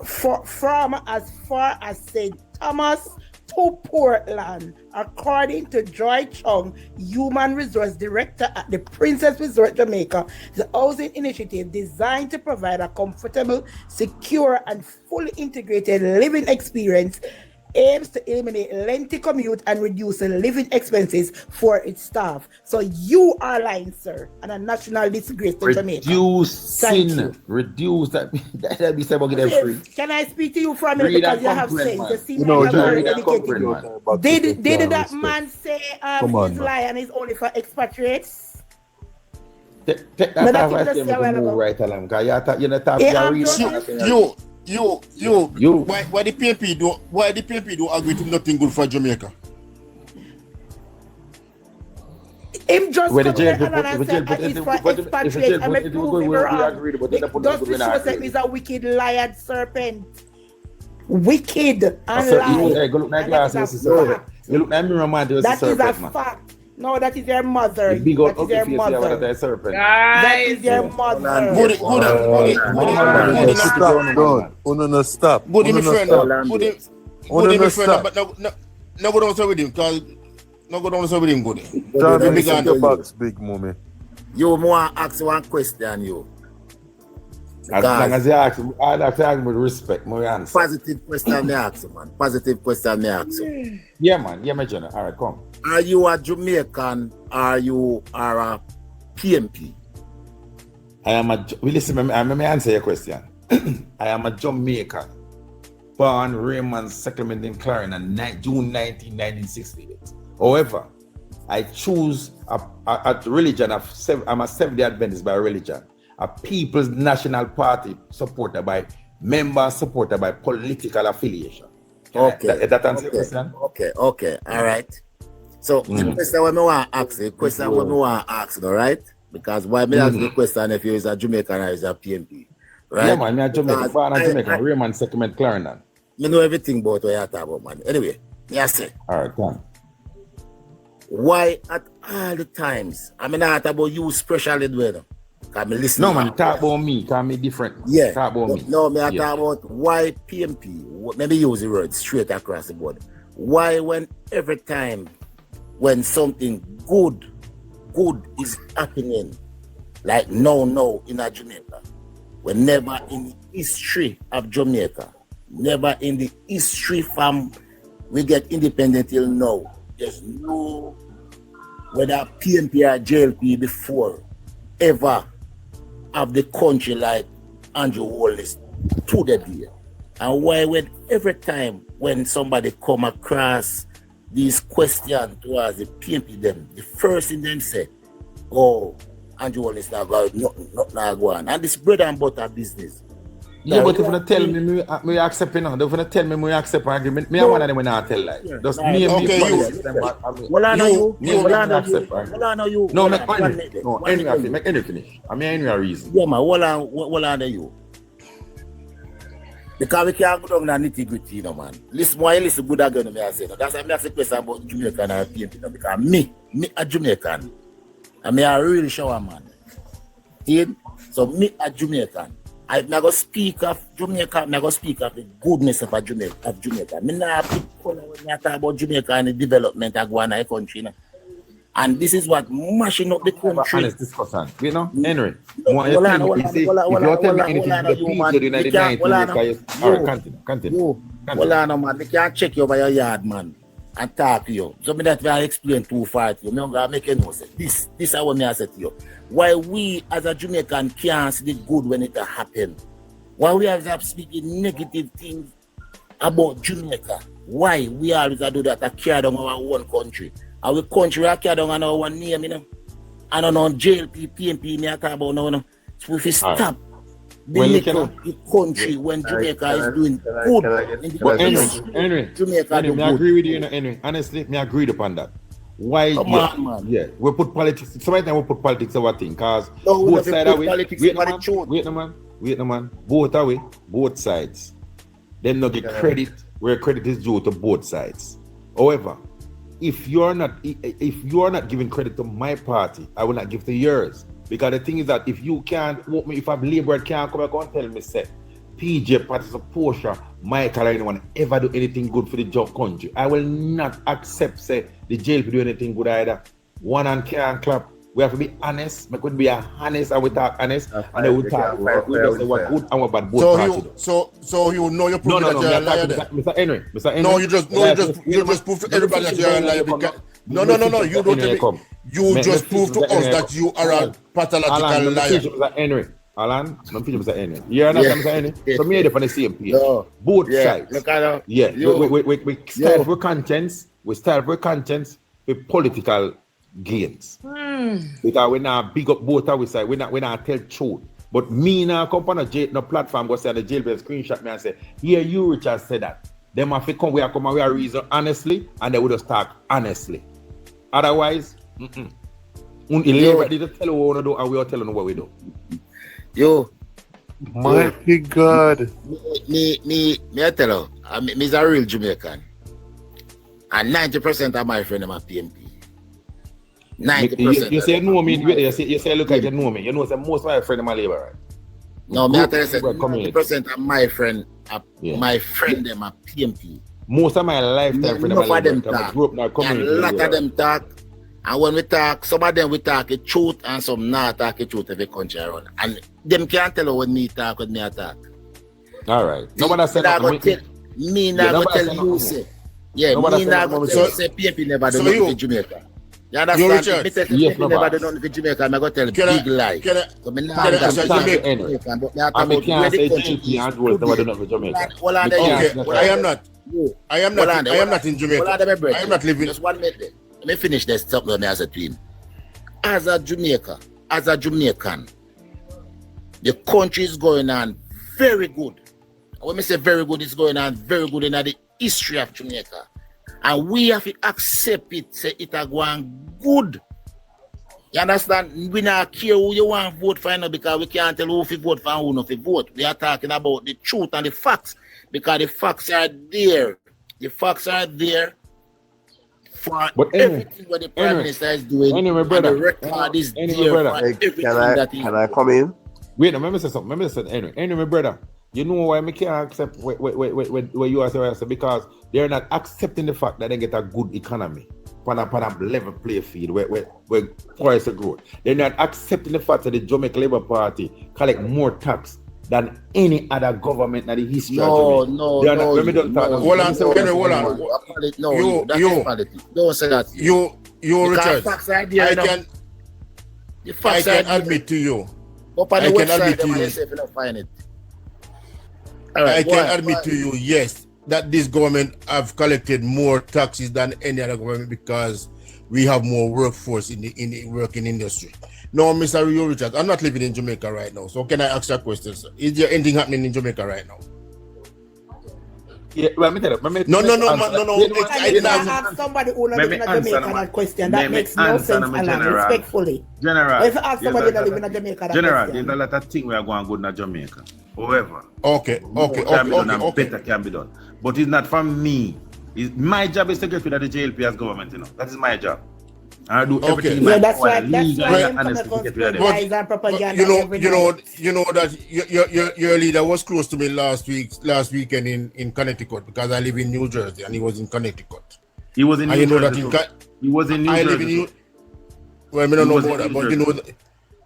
from as far as St. Thomas to Portland, according to Joy Chung, Human Resource Director at the Princess Resort Jamaica. The housing initiative designed to provide a comfortable, secure, and fully integrated living experience aims to eliminate lengthy commute and reduce the living expenses for its staff. So you are lying, sir, and a national disgrace to Jamaica. Reduce that be said get them free. Can I speak to you for a minute because you have sense? You seem like you're very educated. Did that man say his lie and it's only for expatriates? Take that advice to move right along. Because you're not talking You. Why the PNP don't agree to nothing good for Jamaica? Him just when the jail is a wicked liar serpent. Wicked and lying. You look like me, man. That is a fact. No, that is your mother. That is your mother. That is your mother. Stop. Good, my friend. Good, my friend. But no go down so with him. Cause no go down so with him. Good. Your box, big mommy. You want to ask one question, you. As long as you ask, I'd have to ask with respect. My answer. Positive question, me ask, man. Positive question, me ask. Yeah, man. Yeah, my general. All right, come. Are you a Jamaican or you are a PMP? I am a. Listen, let me answer your question. I am a Jamaican, born Raymond settlement in Clarendon, June 1968. However, I choose a religion I'm a Seventh-day Adventist by religion, a People's National Party supported by members, supported by political affiliation. Okay. That answer your question? Okay. All right. So the question what me want to ask, all right? Because why me ask the question if you is a Jamaican or is a PMP, right? Yeah, man, me a Jamaican, born a Jamaican, Raymond settlement Clarendon. Me know everything about what you talk about, man. Anyway, me say. All right, come. Why at all the times? I mean, not about you especially, well. Can me listen? No, man, talk about me. Can me different. Yeah. Talk about me. No, me talk about why PMP. Maybe use the word straight across the board. Why when every time when something good is happening, like no in a Jamaica, whenever in the history of Jamaica, never in the history from we get independent till now, there's no whether PNP or JLP before ever of the country like Andrew Wallace to the day. And why when every time when somebody come across these questions towards the PNP them, the first thing them say, oh, Andrew Wallace not go on. And this bread and butter business. Yeah, but if you tell me accept it now, if you tell me accept an agreement, me one of them will not tell like. Just me and me. No, make any finish. I mean, any reason. Yeah, man, what are you? Because we can't go down in the nitty-gritty, you know, man. Listen good again, me I say. That's why I ask the question about Jamaican and PNP, because me a Jamaican, and me a really shower man. So me a Jamaican. I go speak of Jamaica, I go speak of the goodness of Jamaica. Me not people when I talk about Jamaica and the development of Guana country. And this is what mashing up the country. Honest discussion. You know, Henry. If you tell me anything in the 1990s, continue. Hold on, man. They can't check you by your yard, man, and talk to you. So me that I explain too far to you. Me gonna make you know. This is what me I say to you. Why we as a Jamaican can't see the good when it happen? Why we have to speak negative things about Jamaica? Why we always do that to carry down our own country? Our country we carry down on our own name, you know. And on JLP, PMP, me I talk about now. So if we stop the country when Jamaica is doing good. Henry, Jamaica me agree with you, Henry. Honestly, me agreed upon that. Why? Come on, man. Yeah, we put politics. Sometimes we put politics over thing, cause no, both sides are wait no man. Both are way, both sides. Then not get credit where credit is due to both sides. However, if you are not giving credit to my party, I will not give to yours. Because the thing is that if you can't vote me, if I'm Labour can't come back and tell me, say, PJ, Patricia, Portia, Michael, or anyone ever do anything good for the job country, I will not accept, say, the JLP do anything good either. One hand can't clap. We have to be honest. We could be honest and we talk honest. And then we talk. We just say what good and what bad both parties. So you know you're proving that you're a liar. Mr. Henry. No, you just prove to everybody that you're a liar. No, you don't. You just prove to us that you are a pathological liar. Mr. Henry. Alan, don't feel Mr. Henry. You're not Mr. Henry. So me and on the same page. Both sides. Yeah. We start with conscience. We start with conscience with political gains. Because we not big up both our side. We not tell truth. But me now come on no platform go say the jailbird screenshot me and say, here you Richard said that. Them have to come we are reason honestly and they would just talk honestly. Otherwise, They tell what we do and we are telling what we do. Yo. Mighty God. Me I tell you, me's a real Jamaican. And 90% of my friends are PMP. 90%. You say know me, you say look like you know me. You know say most of my friends are Labour, right? No, me I tell you 90% of my friend them are PMP. Most of my lifetime friends are Labour. And a lot of them talk. And when we talk, some of them we talk the truth and some not talk the truth every country around. And them can't tell when me talk, when me attack. All right. Nobody said that. Me not go tell you say. Yeah, me not go tell you say PMP never do nothing for Jamaica. You understand? Me tell you PMP never do nothing for Jamaica, I'm going to tell big lie. So me not go tell Jamaica, but me I can't say JLP and Wolf never do nothing for Jamaica. I am not in Jamaica. I am not living. Just 1 minute. Let me finish this stuff as a twin. As a Jamaican, the country is going on very good. When I say very good, it's going on very good in the history of Jamaica. And we have to accept it, say it are going good. You understand? We not care who you want to vote for now because we can't tell who to vote for and who not to vote. We are talking about the truth and the facts because the facts are there. The facts are there. For everything what the Prime Minister is doing, and the record is there for everything that he... Can I come in? Wait, let me say something. Let me say anyway, my brother, you know why I can't accept what you are saying? Because they're not accepting the fact that they get a good economy on a level play field where price growth. They're not accepting the fact that the Jamaican Labour Party collect more tax than any other government in the history of Jamaica. Hold on. No, that's politics. Don't say that. You Richard, I can admit to you. I can admit to you, yes, that this government have collected more taxes than any other government because we have more workforce in the working industry. No, Mr. Rio Richard, I'm not living in Jamaica right now. So can I ask you a question, sir? Is there anything happening in Jamaica right now? Yeah, well, No. I didn't ask somebody who not living in Jamaica that question. That makes no sense, Alan, respectfully. General, if I ask somebody that live in Jamaica, General, there's a lot of things we are going good in Jamaica. However, okay. Better can be done. But it's not from me. My job is to get rid of the JLP as government, you know. That is my job. I do everything. Yeah, that's why I'm coming from lies and propaganda. You know that your leader was close to me last weekend in Connecticut because I live in New Jersey and he was in Connecticut. He was in New Jersey. He was in New Jersey. I live in well, I don't know about that,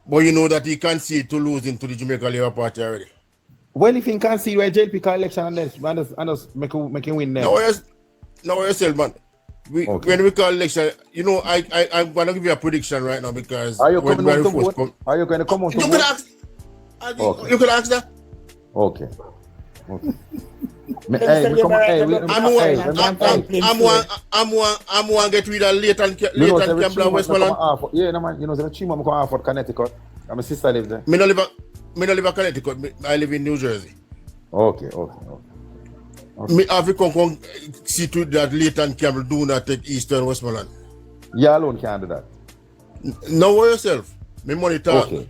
but you know that he conceded to losing to the Jamaica Labour Party already. Well, if he concede where JLP election and just make him win there. No, yourself, man. When we call election, you know, I'm gonna give you a prediction right now because are you coming out to vote? Are you going to come out to vote? You could ask that. Okay. I'm one get rid of late and Campbell and Westmoreland. Yeah, no man. You know, the Chima come off for Connecticut. And my sister lives there. Me no live in Connecticut. I live in New Jersey. Okay. Me have to come see to that Leighton Campbell do not take Eastern Westmoreland. You alone can't do that. No worry yourself. Me money talk. Okay.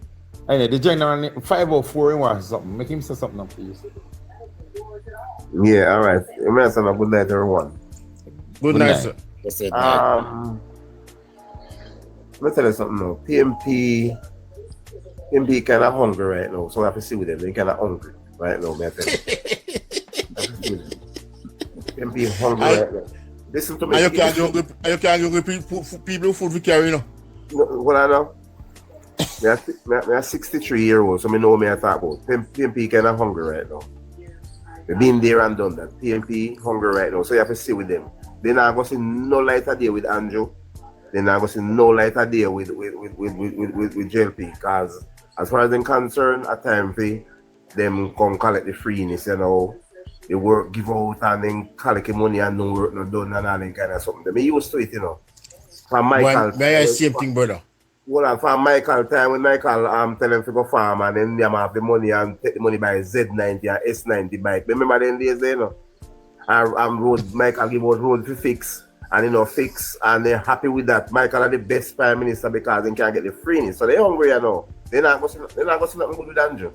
Anyway, the general 504 in what something. Make him say something now, please. Yeah, all right. Good night, everyone. Good night, sir. Let me tell you something now. PMP kind of hungry right now, so I have to see with them. They kind of hungry right now, man. PMP hungry right now. Listen to me. Are you can't people food we carry, you know? What I know? I'm a 63-year-old, so I know what I talk about. PMP kind of hungry right now. They've been there and done that. PMP hungry right now, so you have to see with them. They're not going to see no light of day with Andrew. They're not going to see no light of day with JLP, because as far as they're concerned, at time for them come collect the freeness, you know. They work, give out and then collect the money and no work, no done and all that kind of something. They used to it, you know. From Michael. May I same thing, brother? Well, from Michael time when Michael tell him to go farm and then they have the money and take the money by Z90 and S90 bike. Remember them days there, you know? And road, Michael give out road to fix and you know fix and they're happy with that. Michael are the best prime minister because they can't get the freeness. So they're hungry, you know. They're not going to see nothing good with Andrew.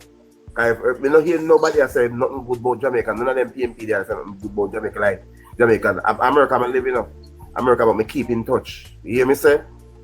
We don't hear nobody has said nothing good about Jamaica. None of them PMP they have said nothing good about Jamaica like Jamaica. America I'm living up. America but me keep in touch. You hear me say?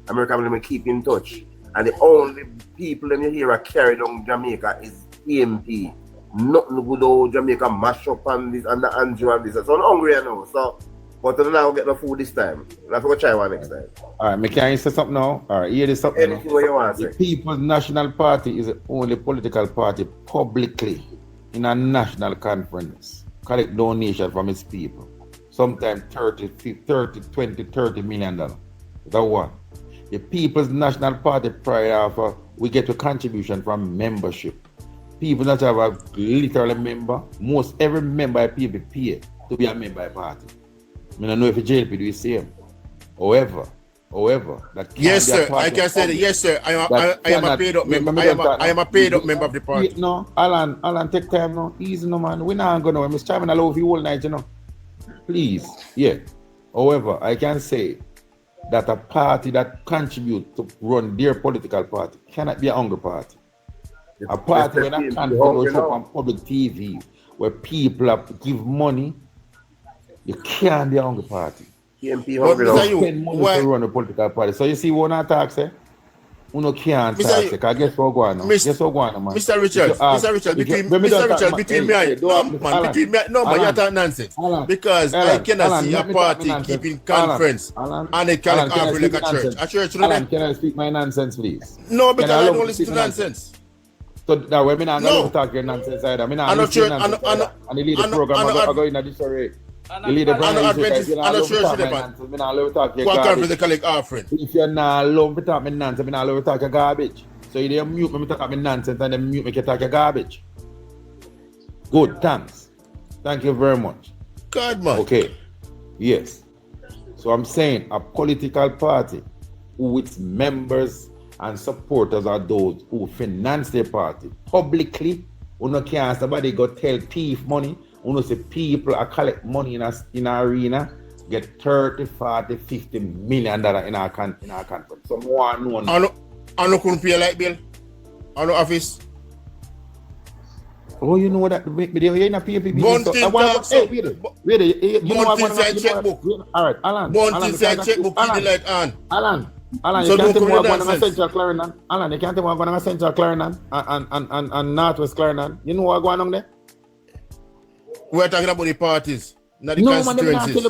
America will keep in touch. And the only people that you hear are carried on Jamaica is PMP. Nothing good old Jamaica mash up and this and the Andrew and this. So I'm hungry now. So, but I don't get no food this time. I'll have to go try one next time. Alright, me can you say something now? Alright, hear this something. Anything what you want to say. The People's National Party is the only political party publicly in a national conference collect donation from its people. Sometimes 30 million dollars. That one. The People's National Party prior offer, we get a contribution from membership. People that have a literal member, most every member of people pay to be a member of the party. I don't know if the JLP do the same. However, that yes, sir. I can say that. Yes, sir. I am a paid up member. I am a paid up member of the party. No, Alan, take time now. Easy, no man. We're not going to. I'm trying to love you all night, you know. Please, yeah. However, I can say that a party that contributes to run their political party cannot be a hungry party. A party where that can't up on public TV, where people give money, you can't be a hungry party. PMP hungry now. Spend money to run a political party. So you see one attack, say, you can't tax, because guess what going on? Guess what going on, man? Mr. Richard, between me and you, no, man, you're talking nonsense. Because I cannot see a party keeping conference and they can't operate like a church. A church, Alan, can I speak my nonsense, please? No, because I don't listen to nonsense. So that way, I'm not going to talk your nonsense either. I'm not listening to nonsense. And the lead the program, I'm going in this array. The leader I'm not sure they collect offering. If you're not alone to talk me nonsense, I'm not allowed to talk your garbage. So you don't mute me to talk me nonsense and then mute me to talk your garbage. Good, thanks. Thank you very much. God, man. Okay. Yes. So I'm saying a political party who its members and supporters are those who finance their party publicly. You can't somebody go tell thief money. You see people are collect money in an arena, get 30, 40, 50 million dollars in our conference. So more known. I don't couldn't pay a light bill. I no office. Oh, you know that? You're in a PPP. Monthly checkbook. All right, Alan. Monthly checkbook. Keep the light on. Alan, Alan, you can't tell me what going on Central Clarendon. Alan, you can't tell me what going on Central Clarendon and Northwest Clarendon. You know what going on there? We're talking about the parties, not the constituencies.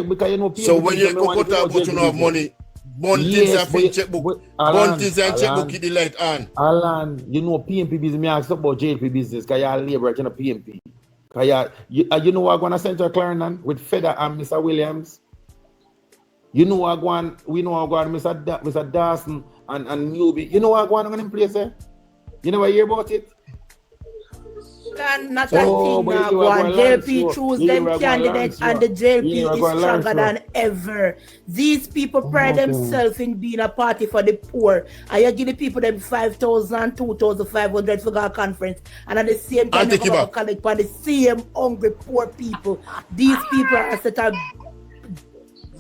Because you know people. So when you go put out what you know of money, Buntings and free checkbook, Buntings and checkbook in the light on. Alan, you know PMP business. Me ask about JLP business because you're labor in a PMP. You know what going on Central Clarendon with Feder and Mr. Williams. You know what going, we know what going on Mr. Dawson and Newbie. You know what going on in place there? You never hear about it? Not that thing now, one. JLP choose them candidates and the JLP is stronger than ever. These people pride themselves in being a party for the poor. And you give the people them 5,000, 2,500 for our conference. And at the same time, they come collect for the same hungry poor people. These people are set up.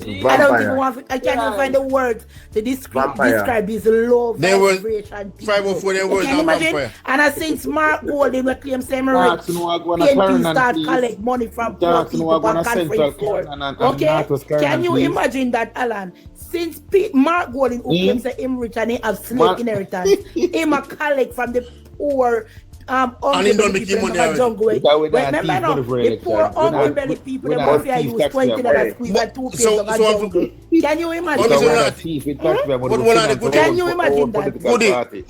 I don't even want. I can't even find the words to describe this low vibration. 504 they were can you imagine? And I think Smart Gold they will claim same rich. PNP start collect money from poor people on conference floor. Okay, can you imagine that, Alan? Since Mark Gold who claims say him rich and he have slave inheritance, him a collect from the poor. And he don't make money remember now, the poor hungry belly people, the mafia use $20 squeeze and 2 pieces of jungle. Can you imagine that? Can you imagine that?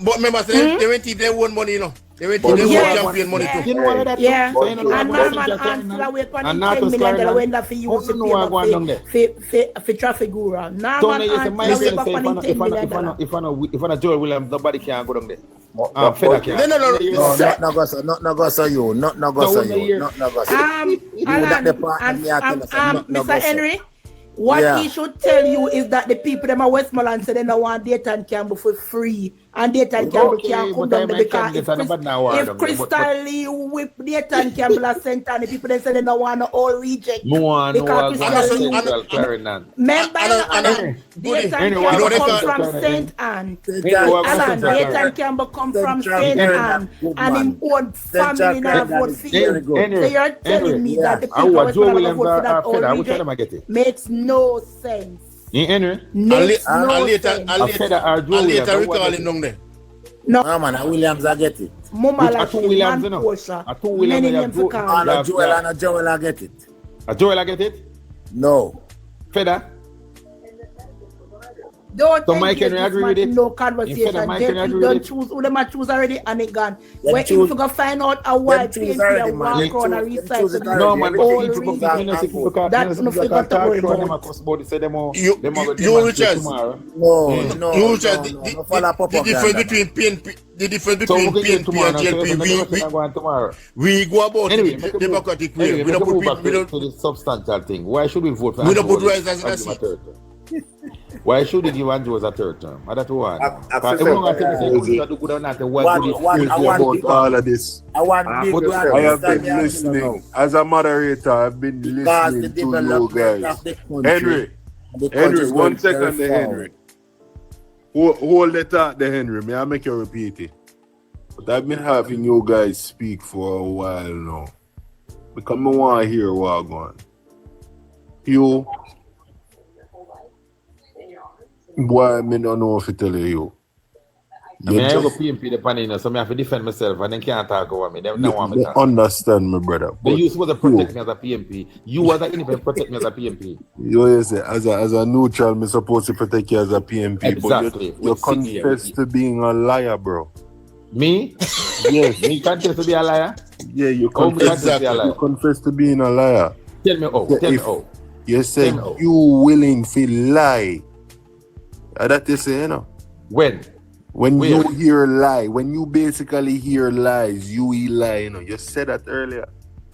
But remember, they went to their own money, you know. They went to their own champion money too. Yeah, and Norman answer away for the $10 million when that for use for traffic guru. Norman answer away for the $10 million. If I Joel Williams, nobody can go down there. Not Mr. Henry, what he should tell you is that the people them are Westmoreland say they don't want daytime camp for free. And daytime camp can't come down there because if Crystal Lee whip daytime camp last center and the people they say they don't want no all reject. Because Crystal Lee remember daytime camp come from St. Anne. Alan, daytime camp come from St. Anne and him own family now vote for you. So you're telling me that the people of Westmoreland vote for that all reject makes no sense. Henry? Makes no sense. Later we call him down there. No man, Williams I get it. Mama like Williams, you know. Many names to call. Joel I get it. Joel I get it? No. Feder? Don't so Mike Henry agree with it? No conversation. Don't choose who them choose already and it gone. When if you go find out a white PNP and walk around and recycle. No man, that's not forgot to worry about. You Richard. No. You Richard. The difference between PNP, the difference between PNP and JLP, we go about the democratic way. We don't put the substantial thing. Why should we vote for? We don't put rise as a seat. Why should they give Andrew as a third term? I don't know why. All of this. I have been listening. As a moderator, I've been listening to you guys. Henry, 1 second there, Henry. Hold the thought there, Henry. May I make you repeat it? But I've been having you guys speak for a while now. Because I want to hear what going on. You... Boy, I don't know if I tell you. I mean, I have a PMP depending, so I have to defend myself and then can't talk over me. They don't want me to talk. Understand me, brother. But you supposed to protect me as a PMP. You as an independent protect me as a PMP. You say, as a neutral, I'm supposed to protect you as a PMP. Exactly. But you confess to being a liar, bro. Me? Yes. Me confess to be a liar? Yeah, you confess to being a liar. Tell me how. Tell me how. You said you willing to lie. That you say, you know. When you hear lie, when you basically hear lies, you lie, you know. You said that earlier.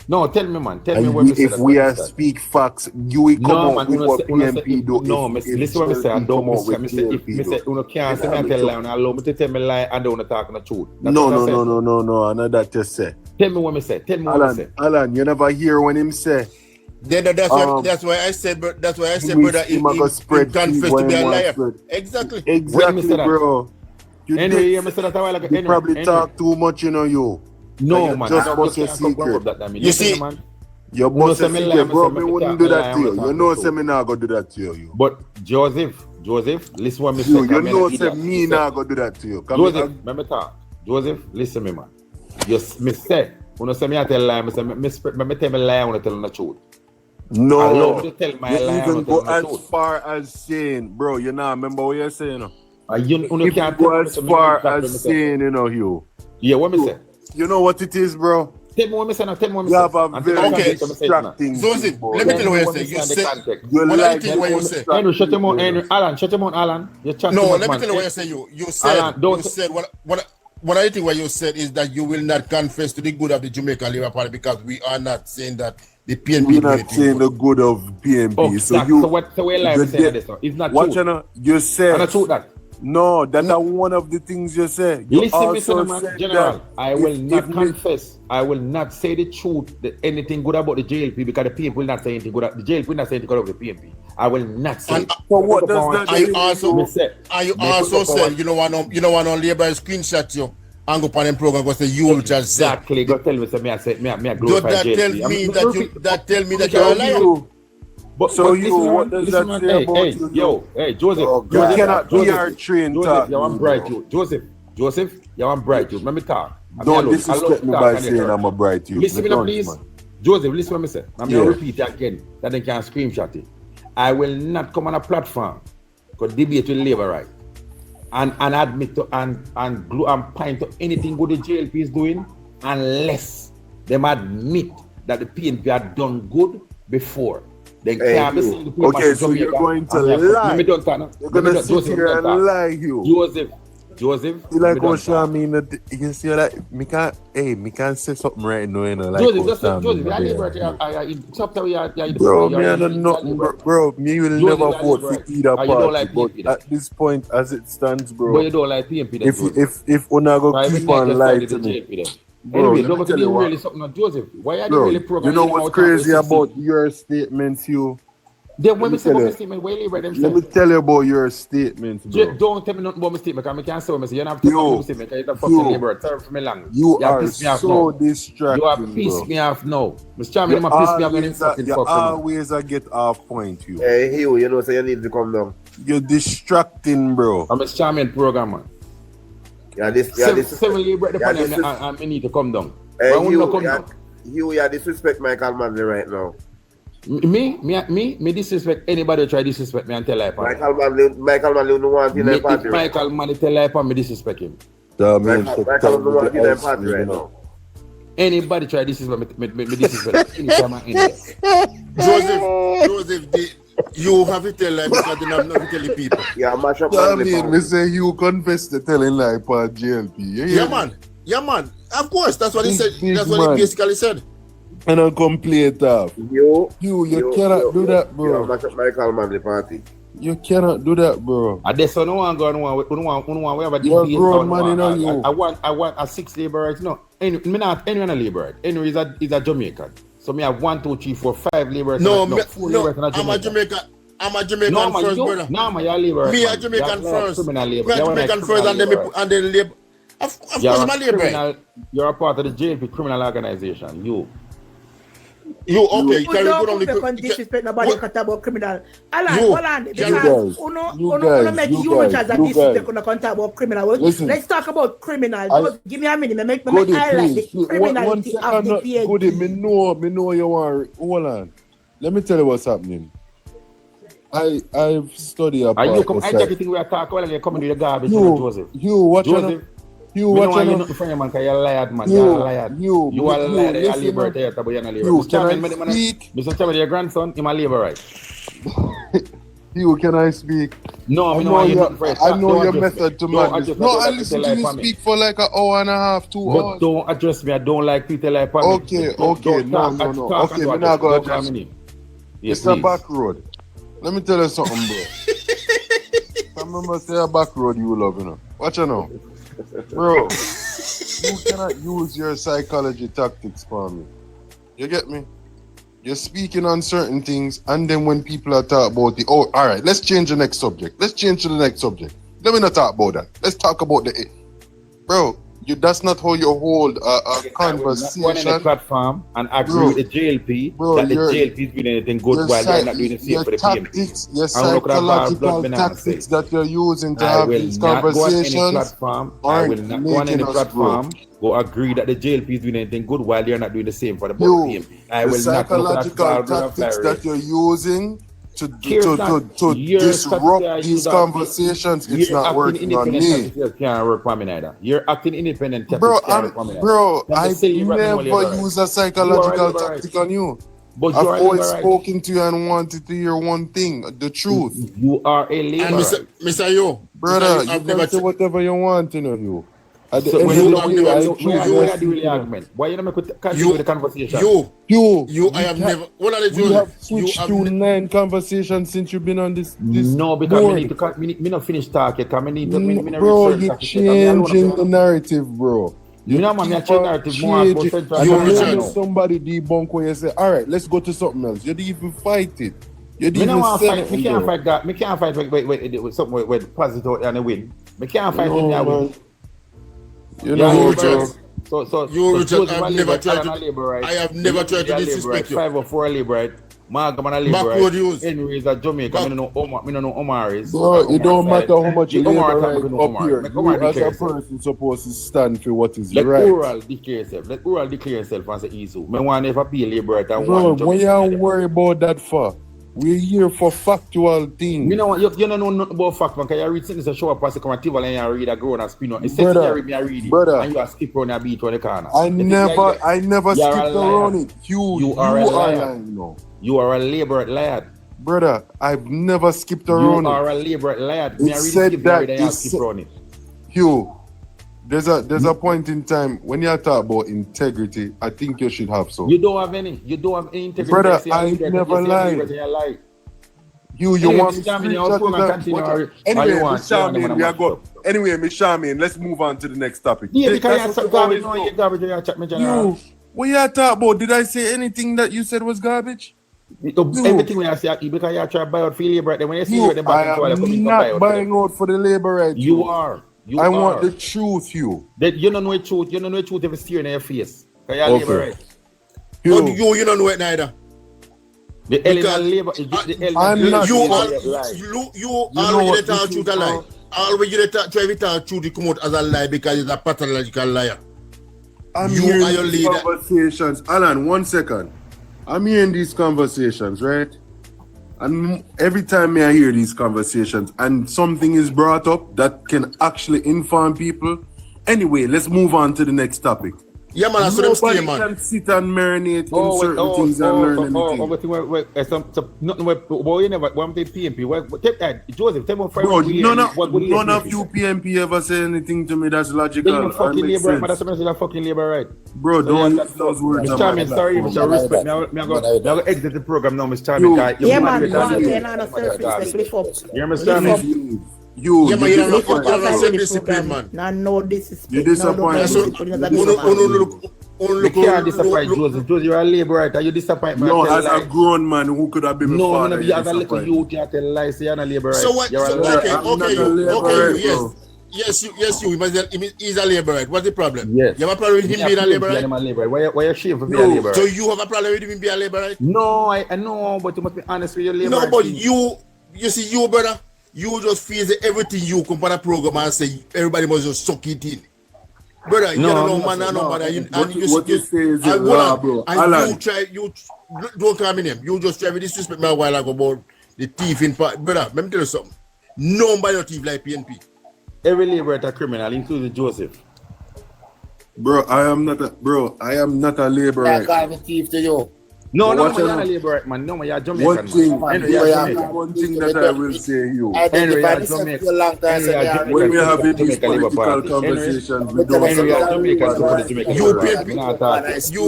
No, tell me, man. Tell me when if we are speak facts, you will come out with what PMP do. No, listen what I say. I don't say if you can't say me tell lie, and allow me to tell me lie, I don't want to talk the truth. No. I know that you say. Tell me what I say. Tell me what I say. Alan, you never hear when him say. That's why I said, brother, he confessed to be a liar. Exactly, bro. Henry, you said that a while ago. You probably talk too much, you know, you. No, man. Just bust your secret. You see, you bust your secret, bro. Me wouldn't do that to you. You know, seminar go do that to you. But Joseph, Joseph, listen what me say. You know, say me not gonna do that to you. Joseph, let me talk. Joseph, listen me, man. You me say, when you say me I tell lie, me say me tell me lie when I tell the truth. No, allow me to tell my you lie even when go I tell as the truth. far as saying, bro, you know, remember what you're saying? You can't go as far as saying, you know, you. Yeah, what me say? You know what it is, bro? Tell me what me say now. Tell me what me You say. have a very distracting. Joseph, let me tell you what you say. You said one of the things where you said. Henry, shut him on. Henry, Alan, shut him on. Alan, you chat too No, much, let me man. tell you what you say. You said. Alan, You said one of the things where you said is that you will not confess to the good of the Jamaican Labour Party because we are not saying that the PNP. We're not saying the good of PNP. Oh, so you. So what? So where life saying this? It's not what true. You said. I'm not true that. No, that's not one of the things you said. You Listen, man, General, I will not confess. I will not say the truth, anything good about the JLP because the PNP will not say anything good. The JLP will not say anything good about the PNP. I will not say it. So what does that mean? You also said, you know what on Labour screenshot you and go on them program because the you just said. Exactly. Go tell me, say me I glorify JLP. That tell me that you're a liar. But so what does that say about you? Hey, Joseph. You cannot be our train talk. You want bright you. Joseph, you want bright you. Let me talk. Don't disrespect me by saying I'm a bright you. Listen to me, please. Joseph, listen what me say. I'm going to repeat it again, that they can screenshot it. I will not come on a platform to debate with Labour right and admit to and point to anything good the JLP is doing unless them admit that the PNP had done good before. Okay, so you're going to lie. You're going to sit here and lie, you. Joseph. You like what show me? You see that? Me can't say something right now, you know. Like Joseph, bro, me I don't know, bro. Me will never vote for either party. But at this point, as it stands, bro. But you don't like PNP. If una go keep on lying to me. Bro, anyway, let me tell you really something, Joseph. Why are you really programming? You know what's crazy about your statements, you? Then when we say about my statement, why you them let me tell you about your statements, bro. Don't tell me nothing about my statement, because I can't say what I say. You don't have to tell me statement, because you're a fucking Labour. Sorry for me language. You are so distracting, you have pissed me off now. Mr. Chairman, you piss me off when you fucking fuck me. You always get off point, you. Hey, you know, so you need to come down. You're distracting, bro. I'm a Chairman program, man. Seven Labour at the panel, and I need to come down. You disrespect Michael Manley right now. Me disrespect anybody who try disrespect me and tell lie. Michael Manley no want in the party. Michael Manley tell lie upon me disrespect him. Michael no want in the party right now. Anybody try disrespect me disrespect anytime I end Joseph, you have to tell lie because they have not to tell the people. Yeah, mash up. I mean, me say you confess to telling lie about JLP. Yeah, man. Of course, that's what he said. That's what he basically said. And I'll complete that. You cannot do that, bro. You mash up Michael Manley party. You cannot do that, bro. I just don't want to go on. We have a debate. You. I want a 6 Labour right. No, me not anyone a Labour right. Henry is a Jamaican. So me have 1, 2, 3, 4, 5 Labour. I'm a Jamaican. I'm a Jamaican first, brother. No, man, you're Labour. Me a Jamaican first. Me a Jamaican first, and then Labour. Of course, I'm a Labour. You're a part of the JLP criminal organization. You okay? You don't disrespect nobody about criminal. Alan, hold on. Because you make huge as a disrespect when you talk about criminal. Let's talk about criminal. Give me a minute. Make highlight the criminality of the PNP. Me know you want. Hold on. Let me tell you what's happening. I've studied about. You come everything we are talking about. You come to the garbage, Joseph. Joseph. You not for man, because you're a liar, man. You're a liar. You are a liar. You're a Labour, but you're not a Labour. Mr. Chairman, your grandson, he's a Labour, right? Can I speak? No, I know your method to madness. No, I listen to you speak for like an hour and a half, 2 hours. But don't address me. I don't like people like me. Okay. No. Okay, we're not going to address me. It's a back road. Let me tell you something, bro. I remember say a back road you love, you know. Watch it now. Bro, you cannot use your psychology tactics for me. You get me? You're speaking on certain things, and then when people are talking about all right, let's change the next subject. Let's change to the next subject. Let me not talk about that. Let's talk about bro, That's not how you hold a conversation. One in the platform and agree with the JLP that the JLP is doing anything good while they're not doing the same for the PMP. Your psychological tactics that you're using to have these conversations. I will not go on any platform. Go agree that the JLP is doing anything good while they're not doing the same for the PMP. I will not look at psychological tactics that you're using to disrupt these conversations. It's not working on me. Can't work for me neither. You're acting independent. Bro, I never use a psychological tactic on you. But I've always spoken to you and wanted to hear one thing, the truth. You are a labor. Mr. Yo, brother, you can say whatever you want, you know. Why you don't make continue the conversation? I have never. What are they doing? We have switched to 9 conversations since you've been on this. No, because me not finish talking. Bro, you're changing the narrative, bro. You know, man, change narrative more. Somebody debunk where you say, all right, let's go to something else. You didn't even fight it. You didn't even fight. Me can't fight that. Me can't fight with something with positive and a win. Me can't fight with that win. You know, Richard. Richard, I have never tried to disrespect you. 5 or 4 labor, right? Markham and a labor. Henry is a Jamaica. I don't know Omar is. Bro, it don't matter how much you labor right up here. You as a person supposed to stand for what is right. Let Ural declare yourself and say Isu. I want never be a labor right. Bro, when you worry about that for? We're here for factual things. You know what? You don't know nothing about fact, man. Because you read things and show up as a commentative and you read a grown and spin out. Instead you read it and you skip around your beat on the corner. I never skipped around it. You are a liar. You are a labor lad. Brother, I've never skipped around it. You are a labor lad. It said that Hugh, there's a point in time when you talk about integrity, I think you should have some. You don't have any. You don't have any integrity. Brother, I never lie. You want me to anyway, Miss Charmaine, let's move on to the next topic. Yeah, because you're garbage. What you talk about? Did I say anything that you said was garbage? Everything when I say because you try to buy out for labor, then when you see you, I am not buying out for the labor right. You are. I want the truth, you. That you don't know the truth. You don't know the truth if it's steering in your face. Because you're labor right. You don't know it neither. The element labor is the element. You always tell truth a lie. Always you try to tell truth to come out as a lie because it's a pathological liar. You are your leader. Conversations. Alan, 1 second. I'm hearing these conversations, right? And every time I hear these conversations and something is brought up that can actually inform people. Anyway, let's move on to the next topic. Yeah, man, that's nobody can sit and marinate in certain things and learn anything. Joseph, tell me bro, none of you PMP ever say anything to me that's logical. Fucking labor, but that's fucking labor, right? Bro, don't use those words. Mr. Charmin, sorry, Mr. Respect. I'm going to exit the program now, Mr. Charmin. Yeah, man, you're Mr. Charmin. You discipline, man. No disrespect. You disappoint. You can't disappoint Joseph. Joseph, you're a labor, right? You disappoint me. No, as a grown man who could have been my father. No, you as a little youth, you tell lies, you're not a labor, right? So what? Yes, he's a labor, right? What's the problem? Yes. You have a problem with him being a labor, right? Why you ashamed for being a labor? So you have a problem with him being a labor, right? No, I know, but you must be honest with your labor. No, but you see, you brother, you just feel that everything you come on a program and say everybody must just suck it in. Brother, you don't know, man, what you say is bro. And you don't call me name. You just try to disrespect me a while ago about the thief in part. Brother, let me tell you something. Nobody thief like PNP. Every labor is a criminal, including Joseph. Bro, I am not a laborer. I call me thief to you. No, you're not a labor, man. No, you're Jamaican. One thing that I will say you. Henry, you're Jamaican. When we have these political conversations, we don't You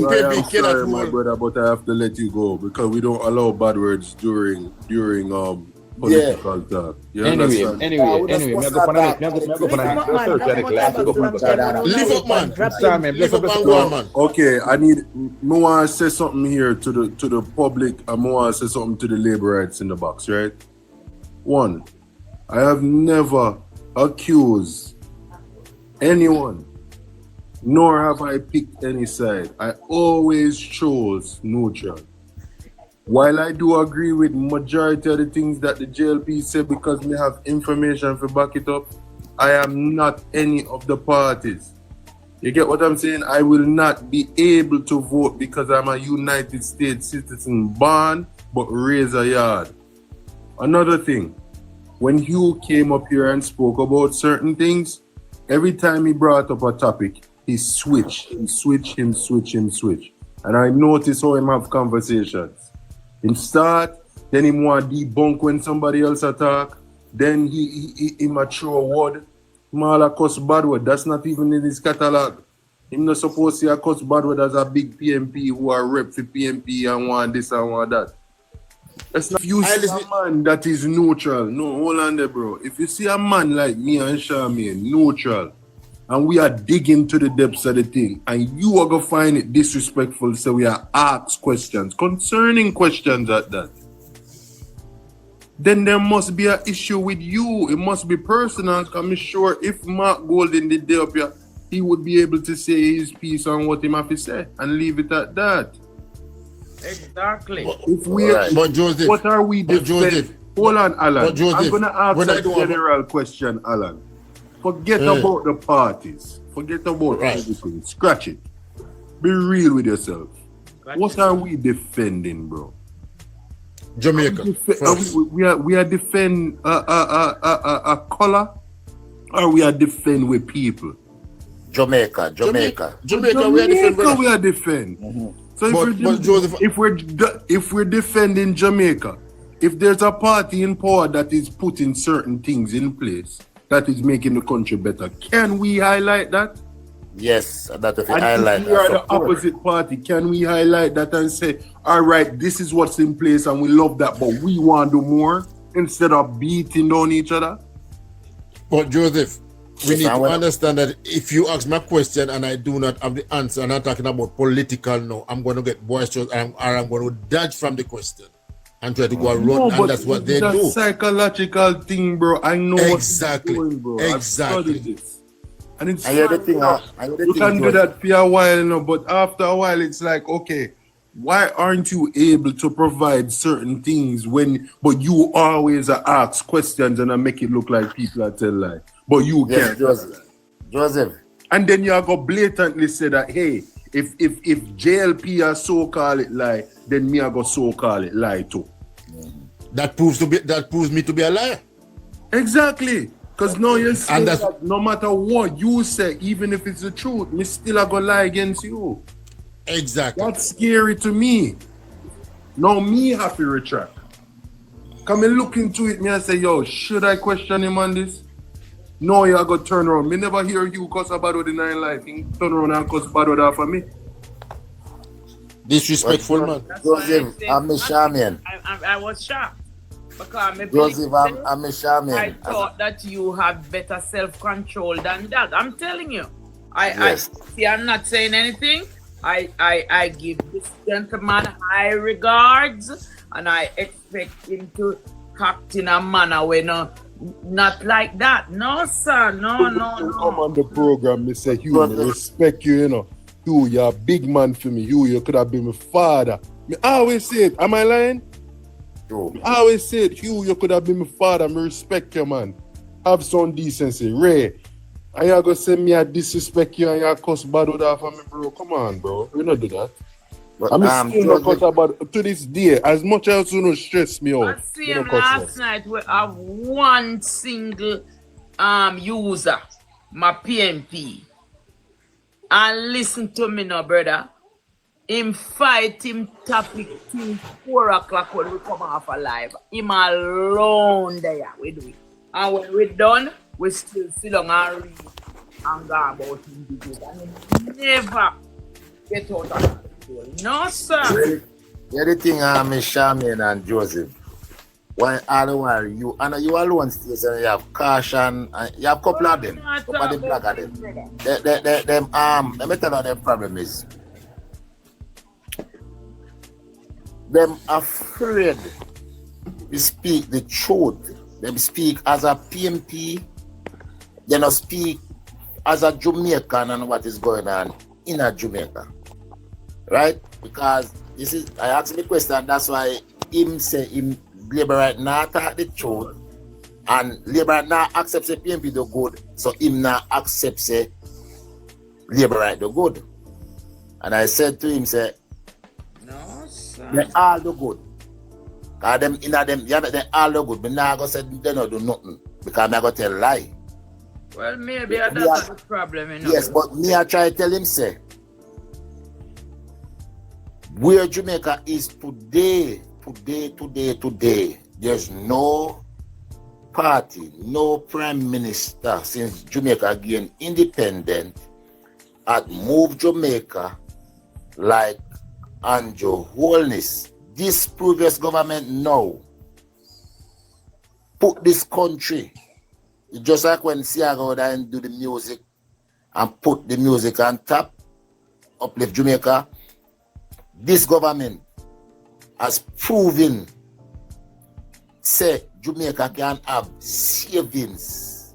PNP cannot my brother, but I have to let you go because we don't allow bad words during political talk. Anyway, I'm going to go Live up, man. Okay, I want to say something here to the public. I want to say something to the laborites in the box, right? 1, I have never accused anyone nor have I picked any side. I always chose neutral. While I do agree with majority of the things that the JLP said because we have information to back it up, I am not any of the parties. You get what I'm saying? I will not be able to vote because I'm a United States citizen born but raised a yard. Another thing, when Hugh came up here and spoke about certain things, every time he brought up a topic, he switch. And I notice how him have conversations. Him start, then him want debunk when somebody else attack, then he throw a word. Him all a cuss bad word. That's not even in his catalog. Him not supposed to cuss bad word as a big PMP who are rep for PMP and want this and want that. That's not. If you see a man that is neutral, no, hold on there, bro. If you see a man like me and Charmaine, neutral, and we are digging to the depths of the thing, and you are going to find it disrespectful, so we are asked questions, concerning questions at that, then there must be an issue with you. It must be personal. I'm sure if Mark Golden did there up here, he would be able to say his piece on what he have to say and leave it at that. Exactly. If we, but Joseph, what are we defending? Hold on, Alan. Joseph, I'm going to ask a general question, Alan. Forget about the parties. Forget about everything. Scratch it. Be real with yourself. What are we defending, bro? Jamaica. We are defending a color, or we are defending with people? Jamaica. We are defending. So if we're defending Jamaica, if there's a party in power that is putting certain things in place that is making the country better, can we highlight that? Yes, that if we and highlight if we are the opposite party, can we highlight that and say, all right, this is what's in place and we love that, but we want to do more instead of beating down each other? But Joseph, we need to understand that if you ask my question and I do not have the answer, I'm not talking about political now, I'm going to get boisterous or I'm going to dodge from the question and try to go and run, and that's what they do. Psychological thing, bro. I know exactly. What you're doing, bro. Exactly. And it's you can do that for a while, you know, but after a while it's like, okay, why aren't you able to provide certain things but you always ask questions and I make it look like people are telling lies, but you can't. Joseph. And then you are going to blatantly say that, hey, if JLP are so call it lie, then me I go so call it lie too. That proves me to be a liar. Exactly. Because now you're saying that no matter what you say, even if it's the truth, me still are gonna lie against you. Exactly. That's scary to me. Now me have to retract. Come and look into it, me and say, yo, should I question him on this? No, you are gonna turn around. Me never hear you cuss about it in our life. You turn around and cuss bad with that for me. Disrespectful, man. Joseph, I'm a shaman. I was shocked. Because Joseph, I'm a shaman. I thought that you have better self-control than that. I'm telling you. I'm not saying anything. I give this gentleman high regards and I expect him to act in a manner where not like that. No, sir. No. Come on the program, me say, Hugh, I respect you, you know. Hugh, you're a big man for me. Hugh, you could have been my father. I always say it. Am I lying? I always say it, Hugh, you could have been my father. I respect you, man. Have some decency. Ray, and you're going to say me I disrespect you and you cuss bad with that for me, bro. Come on, bro. We not do that. But, I'm still not cuss about to this day. As much as you know stress me out. I see him last night we have one single user, my PMP. And listen to me now, brother. Him fight him topic till 4 o'clock when we come off alive. Him alone there. We do it. And when we're done, we still sit down and read and go about him. And he never get out of control. No, sir. The other thing is Charmaine and Joseph. Why are you alone still saying you have Caution, you have a couple of them. Couple of them black of them. Let me tell you the problem is. Them afraid to speak the truth. Them speak as a PMP. They don't speak as a Jamaican and what is going on in a Jamaica, right? Because this is, I asked the question, that's why him say him Labour right now talk the truth, and Labour now accepts the PMP the good, so him now accepts say Labour right the good. And I said to him, say, no, sir. They all do good. Cause them in them, yeah, they all do good. But now I go say they don't do nothing because I go tell lie. Well, maybe that's the problem, you know. Yes, but me I try to tell him, say, where Jamaica is today, there's no party, no prime minister since Jamaica gained independent had moved Jamaica like Andrew Holness. This previous government now put this country, just like when Siago and do the music and put the music on top, uplift Jamaica. This government has proven, say Jamaica can have savings,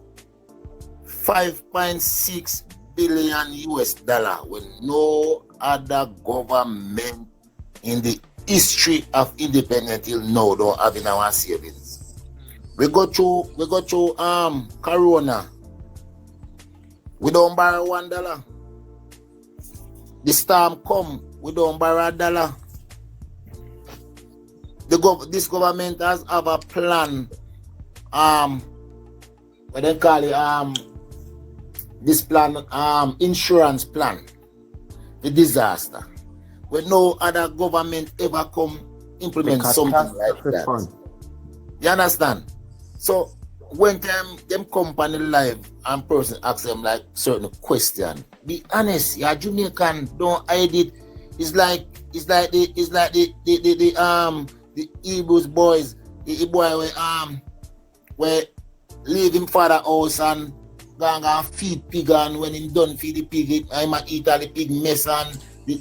5.6 billion US dollar when no other government in the history of independence till now don't have in our savings. We go through Corona. We don't borrow $1. The storm come, we don't borrow $1. This government has have a plan. What they call it? This plan, insurance plan, the disaster. When no other government ever come implement something like that. You understand? So when them company live and person ask them like certain question, be honest, you're Jamaican, don't hide it. It's like the Hebrews boys, the boy where leave him father house and go feed pig, and when him done feed the pig, I might eat all the pig mess and the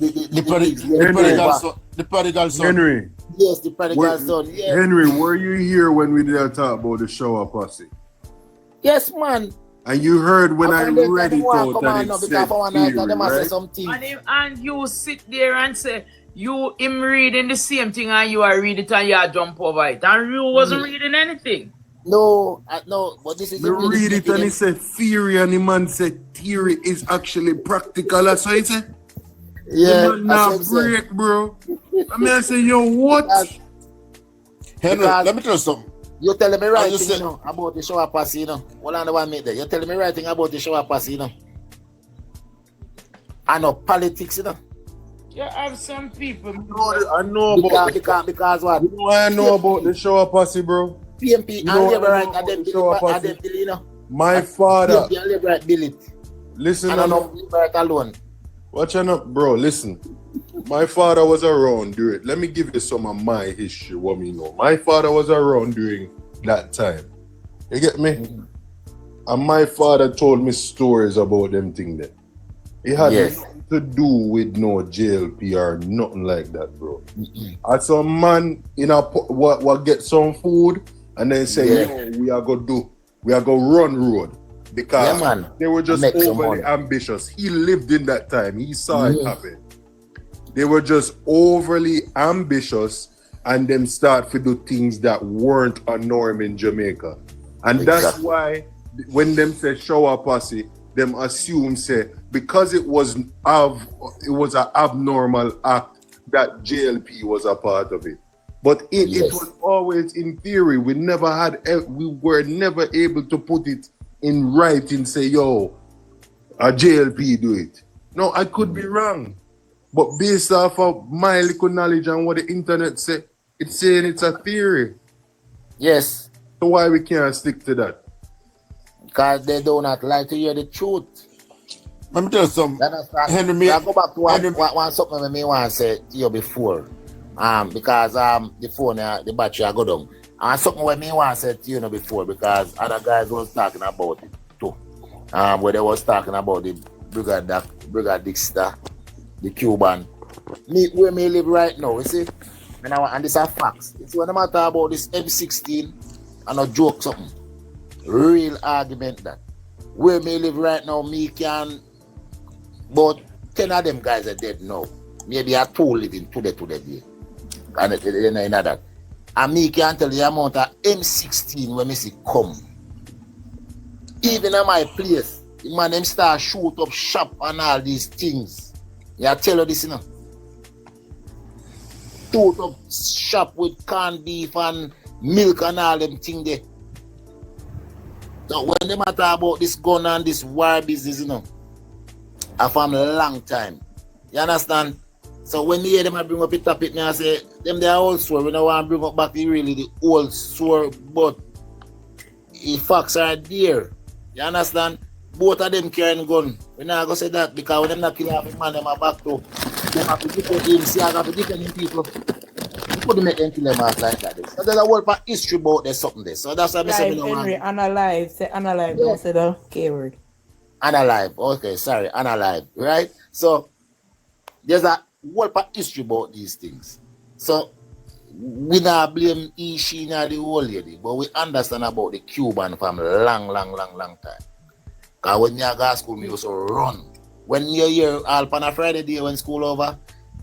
prodigal son. Henry. Yes, the prodigal son. Yeah. Henry, were you here when we did talk about the shower posse? Yes, man. And you heard when I read it out that it said theory, right? And you sit there and say, him reading the same thing and you are reading it and you jump over it. And you wasn't reading anything. No, but this is me read it and he said theory, and the man said theory is actually practical. That's what he said. Yeah, the man now break, bro. I mean, I say, yo, what? Henry, let me tell you something. You're telling me right thing, you know, about the shower pass, you know. What I want make there. You're telling me right thing about the shower pass, you know. I know politics, you know. You have some people. I know about because what? You know I know about the shower posse, bro. PMP and Labour right and them bill, you know. My father. PMP and Labour right bill it. Listen, I don't know Labour right alone. Watch out, bro. Listen. My father was around during. Let me give you some of my history. What me know. My father was around during that time. You get me? Mm-hmm. And my father told me stories about them things there. It had nothing to do with no JLP or nothing like that, bro. Mm-hmm. As some man in a what get some food and then say, yo, we are gonna run road. Because they were just overly ambitious. He lived in that time. He saw it happen. They were just overly ambitious and them start to do things that weren't a norm in Jamaica. And that's why when them say shower posse, them assume say because it was an abnormal act that JLP was a part of it. But it was always in theory. We were never able to put it in writing, say, yo, a JLP do it. No, I could be wrong. But based off of my little knowledge and what the internet say, it's saying it's a theory. Yes. So why we can't stick to that? Because they do not like to hear the truth. Let me tell you something. Henry, I go back to one something I may want to say to you before. Because the phone, the battery I go down. And something what me want to say to you before, because other guys was talking about it too. Where they was talking about the Brigadier Dixter, the Cuban. Where me live right now, you see? And this are facts. It's when I talk about this M16 and a joke something. Real argument that. Where me live right now, me can, but 10 of them guys are dead now. Maybe a 2 living today. And in that. And me can tell the amount of M16 when me see come. Even in my place, the man them start shoot up shop and all these things. Yeah, I tell you this, you know. Shoot up shop with canned beef and milk and all them things there. So when they matter about this gun and this war business, you know, I found a long time. You understand? So when they hear them I bring up a topic, me I say, them they are old sore. We don't want to bring up back the old sore, but the facts are there. You understand? Both of them carrying gun. We're not going to say that because when them not kill half a man, them are back to. Them have to defend him, see, I have to defend him people. You couldn't make them kill them off like that. So there's a whole part history about there's something there. So that's why I say Henry, unalive. Say unalive, don't say the K word. Unalive. Okay, sorry, unalive. Right? So there's a whole part history about these things. So we not blame she nor the old lady, but we understand about the Cuban from long time. Because when you go to school, we used to run. When you're here, all on a Friday day when school over,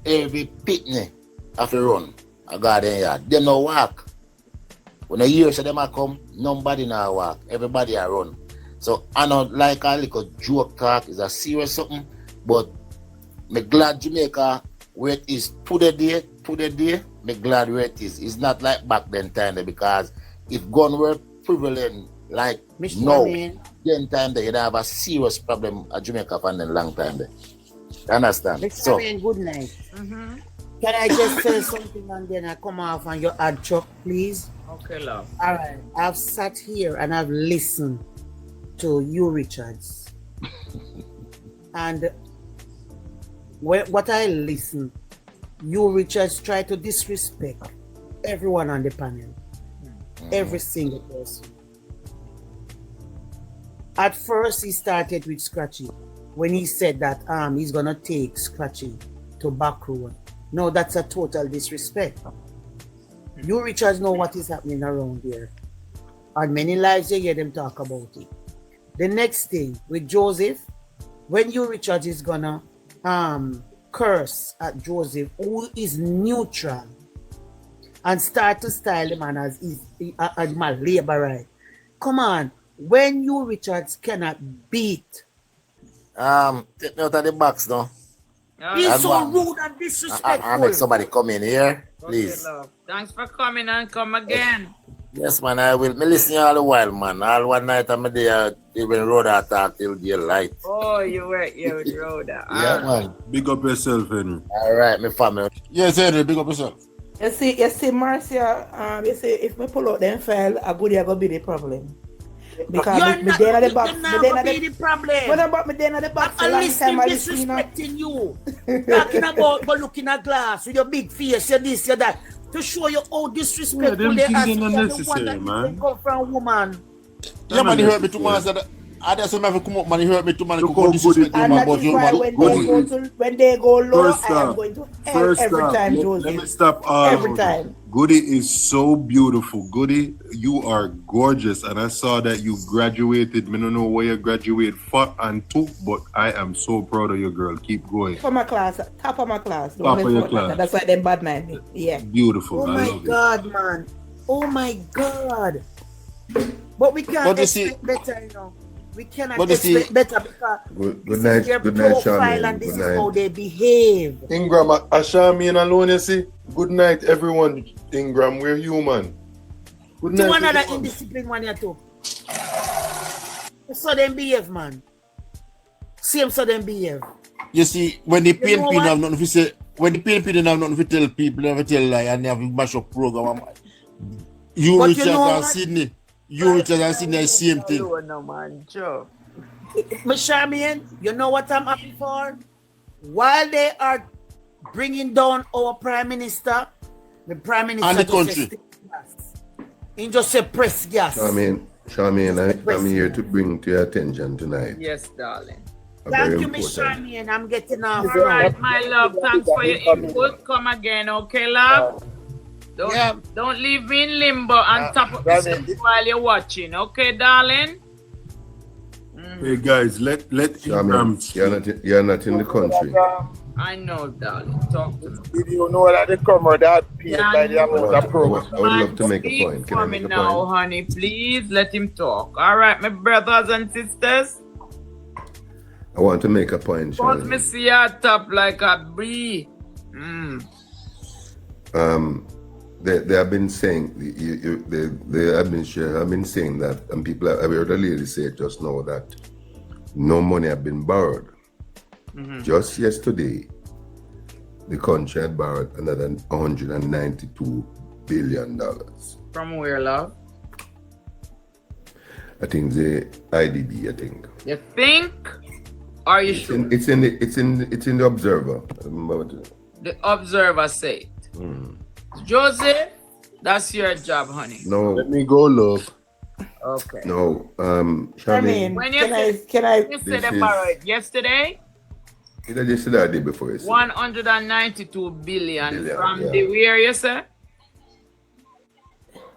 every picnic have to run. I got in here. They no walk. When a year so them a come, nobody now walk. Everybody a run. So I know like a little joke talk is a serious something, but me glad Jamaica where it is today, me glad where it is. It's not like back then time there, because if gun were prevalent like now, then time there you'd have a serious problem at Jamaica for a long time there. You understand? Mr. So Man, good night. Can I just say something and then I come off on your ad truck, please? Okay, love. All right. I've sat here and I've listened to you, Richards. And what I listen, you, Richards, try to disrespect everyone on the panel. Every single person. At first, he started with Scratchy when he said that he's gonna take Scratchy to back road. No, that's a total disrespect. You, Richards, know what is happening around here. And many lives you hear them talk about it. The next thing with Joseph, when you, Richards, is gonna curse at Joseph, who is neutral, and start to style the man as my labor right. Come on, when you, Richards, cannot beat. take me out of the box now. He's so rude and disrespectful. I make somebody come in here, please. Okay, love. Thanks for coming and come again. Yes, man, I will. Me listen you all the while, man. All one night I'm there, even Rhoda talk till daylight. Oh, you were here with Rhoda. Yeah, man. Big up yourself, Henry. All right, my family. Yes, Henry, big up yourself. You see, Marcia, you see, if we pull out them file, a good year gonna be the problem. Because me then at the box, me then at the problem. What about me then at the box? I'm listening, disrespecting you. Talking about but looking at glass with your big face, your this, your that, to show you how disrespectful they are. Them unnecessary, man. Come from woman. Yeah, man, he hurt me too much. I just have come up, man. He hurt me too much. And that is why when they go low, I am going to hell every time, Joseph. Let me stop. Every time. Goody is so beautiful. Goody, you are gorgeous. And I saw that you graduated. I don't know where you graduated for and to, but I am so proud of you, girl. Keep going. Top of my class. Top of my class. Top of your class. That's why them bad mind me. Yeah. Beautiful. Oh my God, man. Oh my God. But we can't expect better, you know. We cannot expect better because good night, their good night, profile Charmaine. and this is how they behave. Ingram, Charmaine alone, you see. Good night, everyone. Ingram, we're human. Good night. To another indisciplined one here too. So them behave, man. Same so them behave. You see, when the PNP have nothing to say, when the PNP don't have nothing to tell people, never tell lie, and they have a mash up program. You, Richard, and Sydney. You, Richard, and Sydney, the same thing. No, man, Joe. Charmaine, you know what I'm happy for? While they are bringing down our Prime Minister, the Prime Minister and the country. He just said press gas. Charmaine, I'm here to bring to your attention tonight. Yes, darling. Thank you, Miss Charmaine. I'm getting off. All right, my love. Thanks for your input. Come again, okay, love? Don't leave me in limbo and top of the while you're watching, okay, darling? Hey guys, let Ingram. You're not in the country. I know, darling. Talk to me. Did you know that the comrade had paid by the amount of program? I would love to make a point. Can I make a now, point? honey, please let him talk. All right, my brothers and sisters. I want to make a point, Cause Charlie. me see her top like a bee. They have been saying the administration have been saying that, and people have, I heard a lady say it just now that no money have been borrowed. Just yesterday, the country had borrowed another $192 billion. From where, love? I think the IDB. I think. You think? Are you sure? It's in the Observer. The Observer said. Joseph, that's your job, honey. No. Let me go look. Okay. No. Charmaine, When you can I? You said they borrowed yesterday. Either yesterday or the day before. 192 billion from yeah. the where you say?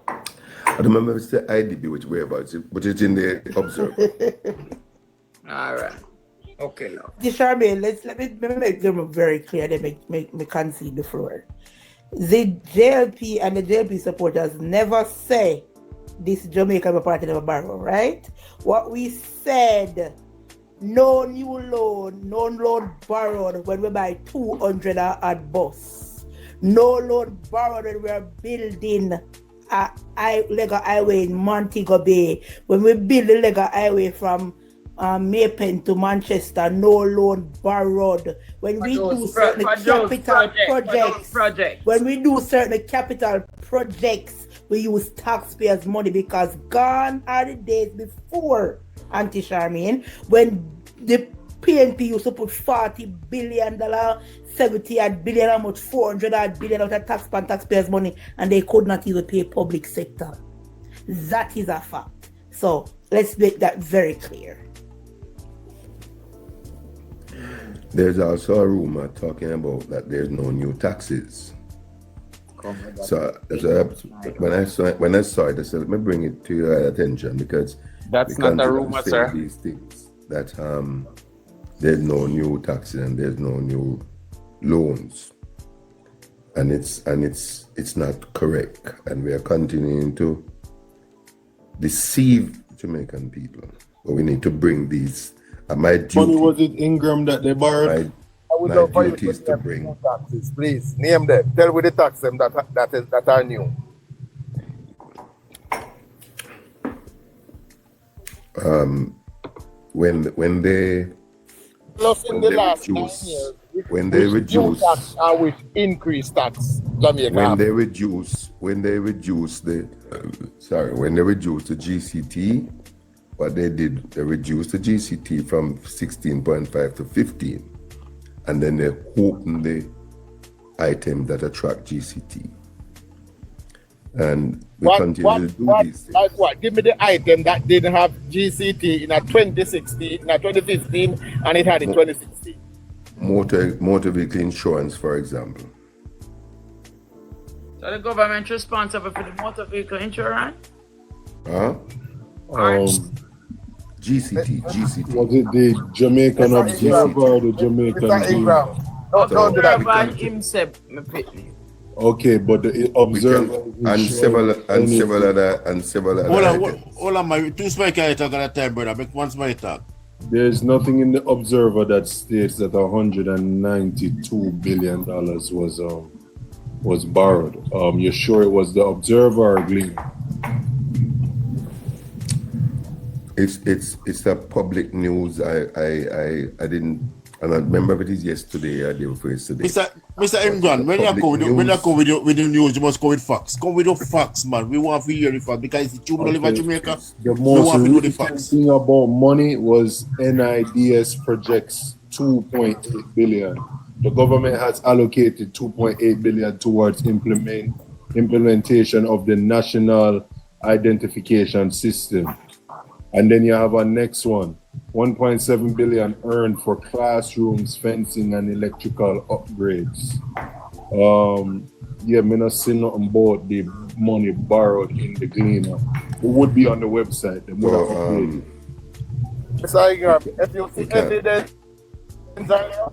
I don't remember if it's the IDB, which way about it, but it's in the Observer. All right. Okay, love. Charmaine, let me make them very clear. They make concede the floor. The JLP and the JLP supporters never say this Jamaica party never borrow, right? What we said, no new loan, no loan borrowed when we buy 200 at bus. No loan borrowed when we're building a Lego highway in Montego Bay. When we build the Lego highway from Maypen to Manchester, no loan borrowed. When we do certain capital projects, when we do certain capital projects, we use taxpayers' money because gone are the days before, Auntie Charmaine, when the PNP used to put $40 billion, 70 billion, how much 400 billion out of taxpayers' money, and they could not even pay public sector. That is a fact. So let's make that very clear. There's also a rumor talking about that there's no new taxes. So when I saw it, I said, let me bring it to your attention because that's not a rumor, sir. These things that there's no new taxes and there's no new loans, and it's not correct, and we are continuing to deceive Jamaican people. But we need to bring these. My duty. Money was it Ingram that they borrowed? My duty is to bring. Taxes, please name them. Tell me the tax them that are new. When they plus in the last 9 years, when they reduce tax and with increased tax, Jamaica. when they reduce the GCT, what they did, they reduced the GCT from 16.5 to 15, and then they opened the item that attract GCT. And we continue to do these things. Like what? Give me the item that didn't have GCT in a 2016, in a 2015, and it had in 2016. Motor vehicle insurance, for example. So the government responsible for the motor vehicle insurance? Huh? GCT. Was it the Jamaican Observer or the Jamaican team? Observer himself, my pitney. Okay, but the Observer and several other. Hold on, my two spike I talk at a time, brother. Make one spike talk. There's nothing in the Observer that states that $192 billion was borrowed. You're sure it was the Observer or Glean? It's a public news. I didn't. And I remember it is yesterday or the day before yesterday. Mr. Imran, when you go with the news, you must go with facts. Come with the facts, man. We want to hear the facts because it's true. We live in Jamaica. The most recent thing about money was NIDS projects 2.8 billion. The government has allocated 2.8 billion towards implementation of the national identification system. And then you have a next one. 1.7 billion earned for classrooms, fencing, and electrical upgrades. Me not see nothing about the money borrowed in the cleaner. It would be on the website. Mr. Ingram, if you see evidence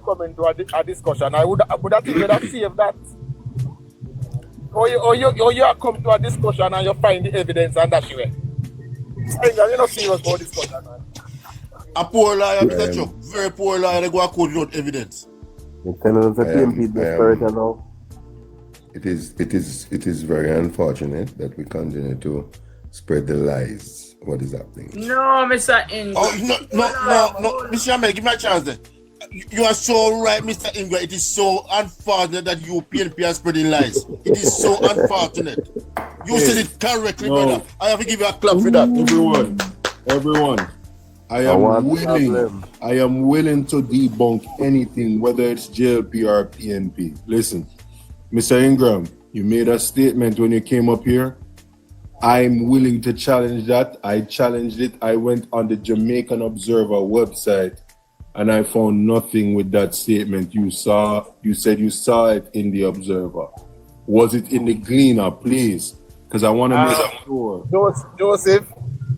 coming to a discussion, I would have think you'd have saved that. Or you have come to a discussion and you find the evidence and that's way. Mr. Ingram, you're not serious about discussion, man. A poor liar, Mr. Chuck. Very poor liar, they go and quote without evidence. You're telling us that PMP the spirit now. It is very unfortunate that we continue to spread the lies. What is happening? No, Mr. Ingram. Oh, no. Mr. Ahmed, give me a chance there. You are so right, Mr. Ingram. It is so unfortunate that you PNP are spreading lies. It is so unfortunate. You said it correctly, brother. I have to give you a clap for that. Everyone. I am willing to debunk anything, whether it's JLP or PNP. Listen, Mr. Ingram, you made a statement when you came up here. I'm willing to challenge that. I challenged it. I went on the Jamaican Observer website and I found nothing with that statement. You said you saw it in the Observer. Was it in the Gleaner, please? Because I want to make sure. Joseph,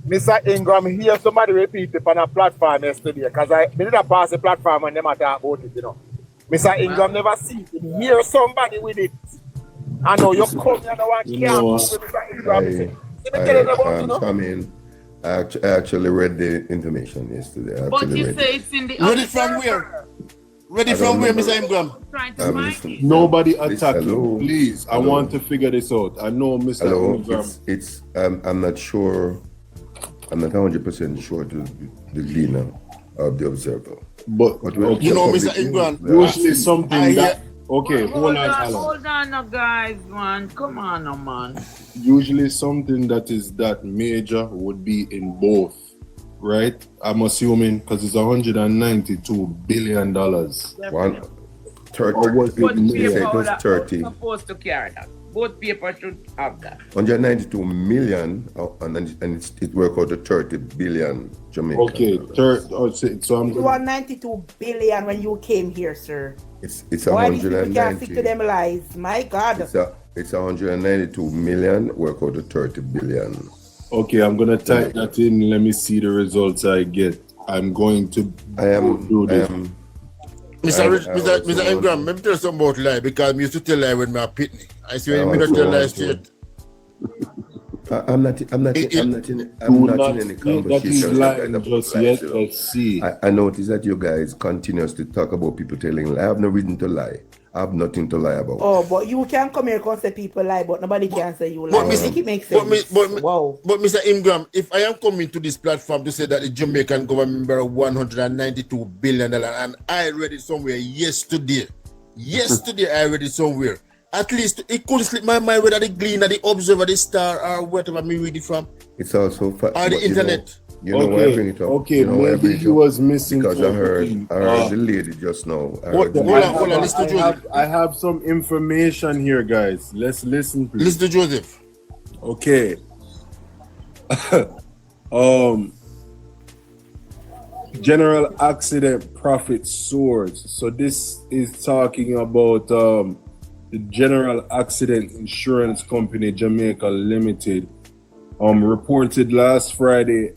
Mr. Ingram, hear somebody repeat it on a platform yesterday because I did not pass the platform and them talk about it, you know. Mr. Ingram never see it. Hear somebody with it. I know you come here now and can't with Mr. Ingram. I mean, I actually read the information yesterday. But you say it's in the read it from where? Read it from where, Mr. Ingram? Nobody attack you, please. I want to figure this out. I know, Mr. Ingram. I'm not sure. I'm not 100% sure to the Gleaner of the Observer. But you know, Mr. Ingram, usually something that. Okay, hold on now, guys, man. Come on now, man. Usually something that is that major would be in both, right? I'm assuming because it's $192 billion. 30. Or was it 30? Supposed to carry that. Both people should have that. 192 million, and it worked out to 30 billion Jamaican. Okay, so I'm. You were 92 billion when you came here, sir. It's Why 190. these people can't stick to them lies? My God. It's 192 million, work out to 30 billion. Okay, I'm gonna type that in. Let me see the results I get. I'm going to. Do this. Mr. Ingram, let me tell you something about lie because I used to tell lie when I pitney. I say when I tell lie straight. I'm not in any conversation. Let's see. I notice that you guys continuously talk about people telling lie. I have no reason to lie. I have nothing to lie about. Oh, but you can come here and say people lie, but nobody can say you lie. I think it makes sense. But Mr. Ingram, if I am coming to this platform to say that the Jamaican government borrowed $192 billion, and I read it somewhere yesterday. I read it somewhere. At least it could slip my mind whether the Gleaner, the Observer, the Star, or whatever me read it from. It's also or the internet. You know why I bring it up? Okay, maybe he was missing because I heard the lady just now. Hold on, listen to Joseph. I have some information here, guys. Let's listen, please. Listen to Joseph. Okay. General accident profit soars. So this is talking about the General Accident Insurance Company Jamaica Limited reported last Friday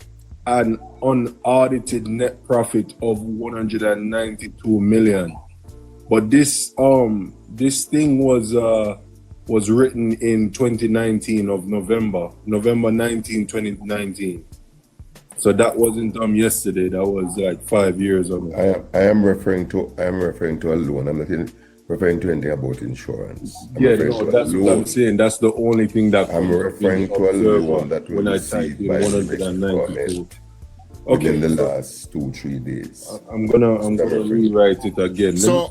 an unaudited net profit of 192 million. But this thing was written in 2019 of November 19, 2019. So that wasn't yesterday. That was like 5 years ago. I am referring to a loan. I'm not referring to anything about insurance. That's what I'm saying. That's the only thing that I'm referring to a loan that was received by 192. Okay, in the last 2-3 days. I'm gonna rewrite it again. I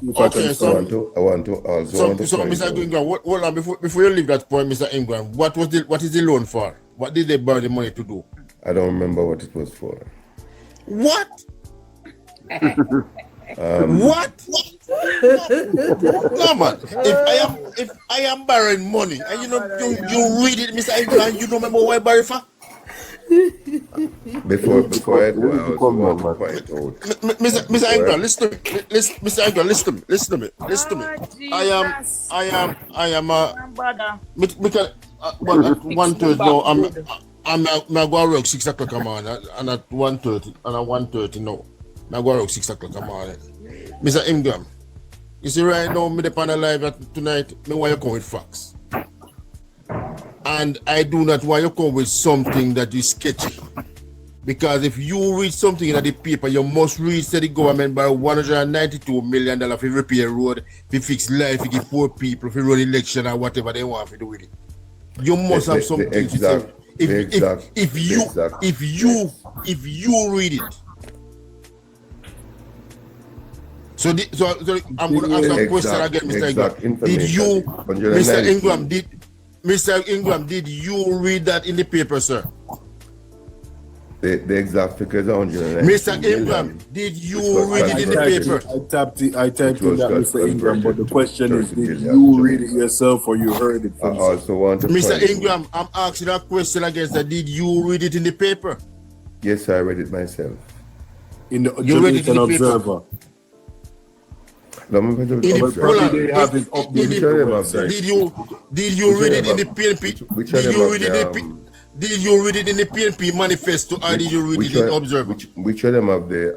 want to also. So Mr. Ingram, hold on before you leave that point, Mr. Ingram. What is the loan for? What did they borrow the money to do? I don't remember what it was for. What? What? No man. If I am borrowing money and you read it, Mr. Ingram, you don't remember why I borrow for? Before I do, I also want to point out. Mr. Ingram, listen to me. Listen to me. I am because 1/3 now. I'm going to work 6 o'clock in the morning and at 1:30 and at 1:30 now. I'm going to work 6 o'clock in the morning. Mr. Ingram, you see right now, me on the live tonight, me want you come with facts. And I do not want you come with something that is sketchy. Because if you read something in the paper, you must read that the government borrow $192 million for repair road, to fix life, to give poor people, for run election or whatever they want to do with it. You must have something to say. If you read it. So I'm going to ask a question again, Mr. Ingram. Mr. Ingram, did you read that in the paper, sir? The exact figures are 190 Mr. Ingram, did you read it in the paper? I typed in that, Mr. Ingram, but the question is, did you read it yourself or you heard it from Mr. Ingram, I'm asking that question again, sir. Did you read it in the paper? Yes, I read it myself. In the Jamaican Observer. Did you read it in the PNP? Did you read it in the PNP manifesto or did you read it in Observer? Which of them have the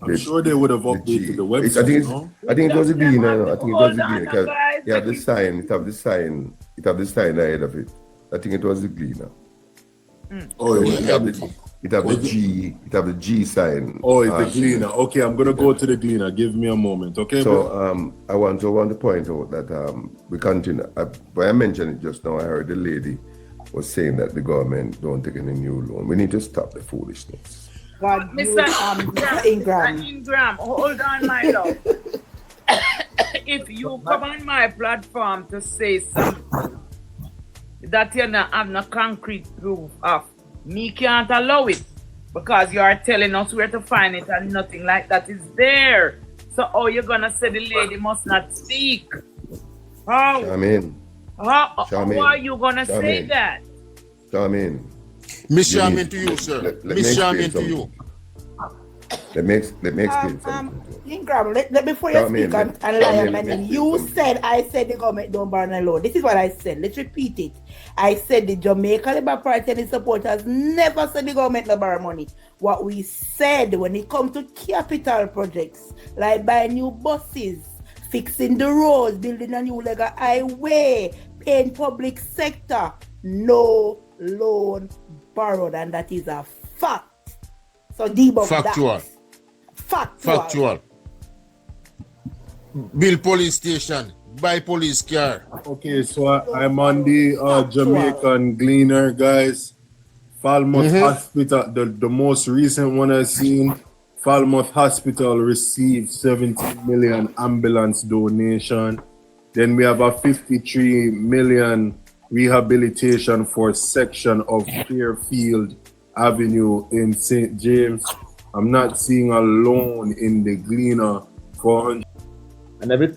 I'm sure they would have updated the website. I think it was a Gleaner. I think it was a Gleaner. You have the sign. It have the sign. It have the sign ahead of it. I think it was the Gleaner. Oh, it have the G. It have the G sign. Oh, it's the Gleaner. Okay, I'm gonna go to the Gleaner. Give me a moment, okay? So I want to point out that we continue. When I mentioned it just now, I heard the lady was saying that the government don't take any new loan. We need to stop the foolishness. God, Mr. Ingram, hold on, my love. If you come on my platform to say something that you not have no concrete proof of, me can't allow it because you are telling us where to find it and nothing like that is there. So how you gonna say the lady must not speak? How? How are you gonna say that? Miss Charmin to you, sir. Miss Charmin to you. Let me explain something. Ingram, before you speak and lie, you said, I said the government don't borrow no loan. This is what I said. Let's repeat it. I said the Jamaica Labour Party and its supporters never said the government no borrow money. What we said when it comes to capital projects, like buying new buses, fixing the roads, building a new legal highway, paying public sector, no loan borrowed, and that is a fact. So debunk that. Factual. Build police station, buy police car. Okay, so I'm on the Jamaican Gleaner, guys. Falmouth Hospital, the most recent one I've seen, Falmouth Hospital received 17 million ambulance donation. Then we have a 53 million rehabilitation for section of Fairfield Avenue in St. James. I'm not seeing a loan in the Gleaner for 100. And every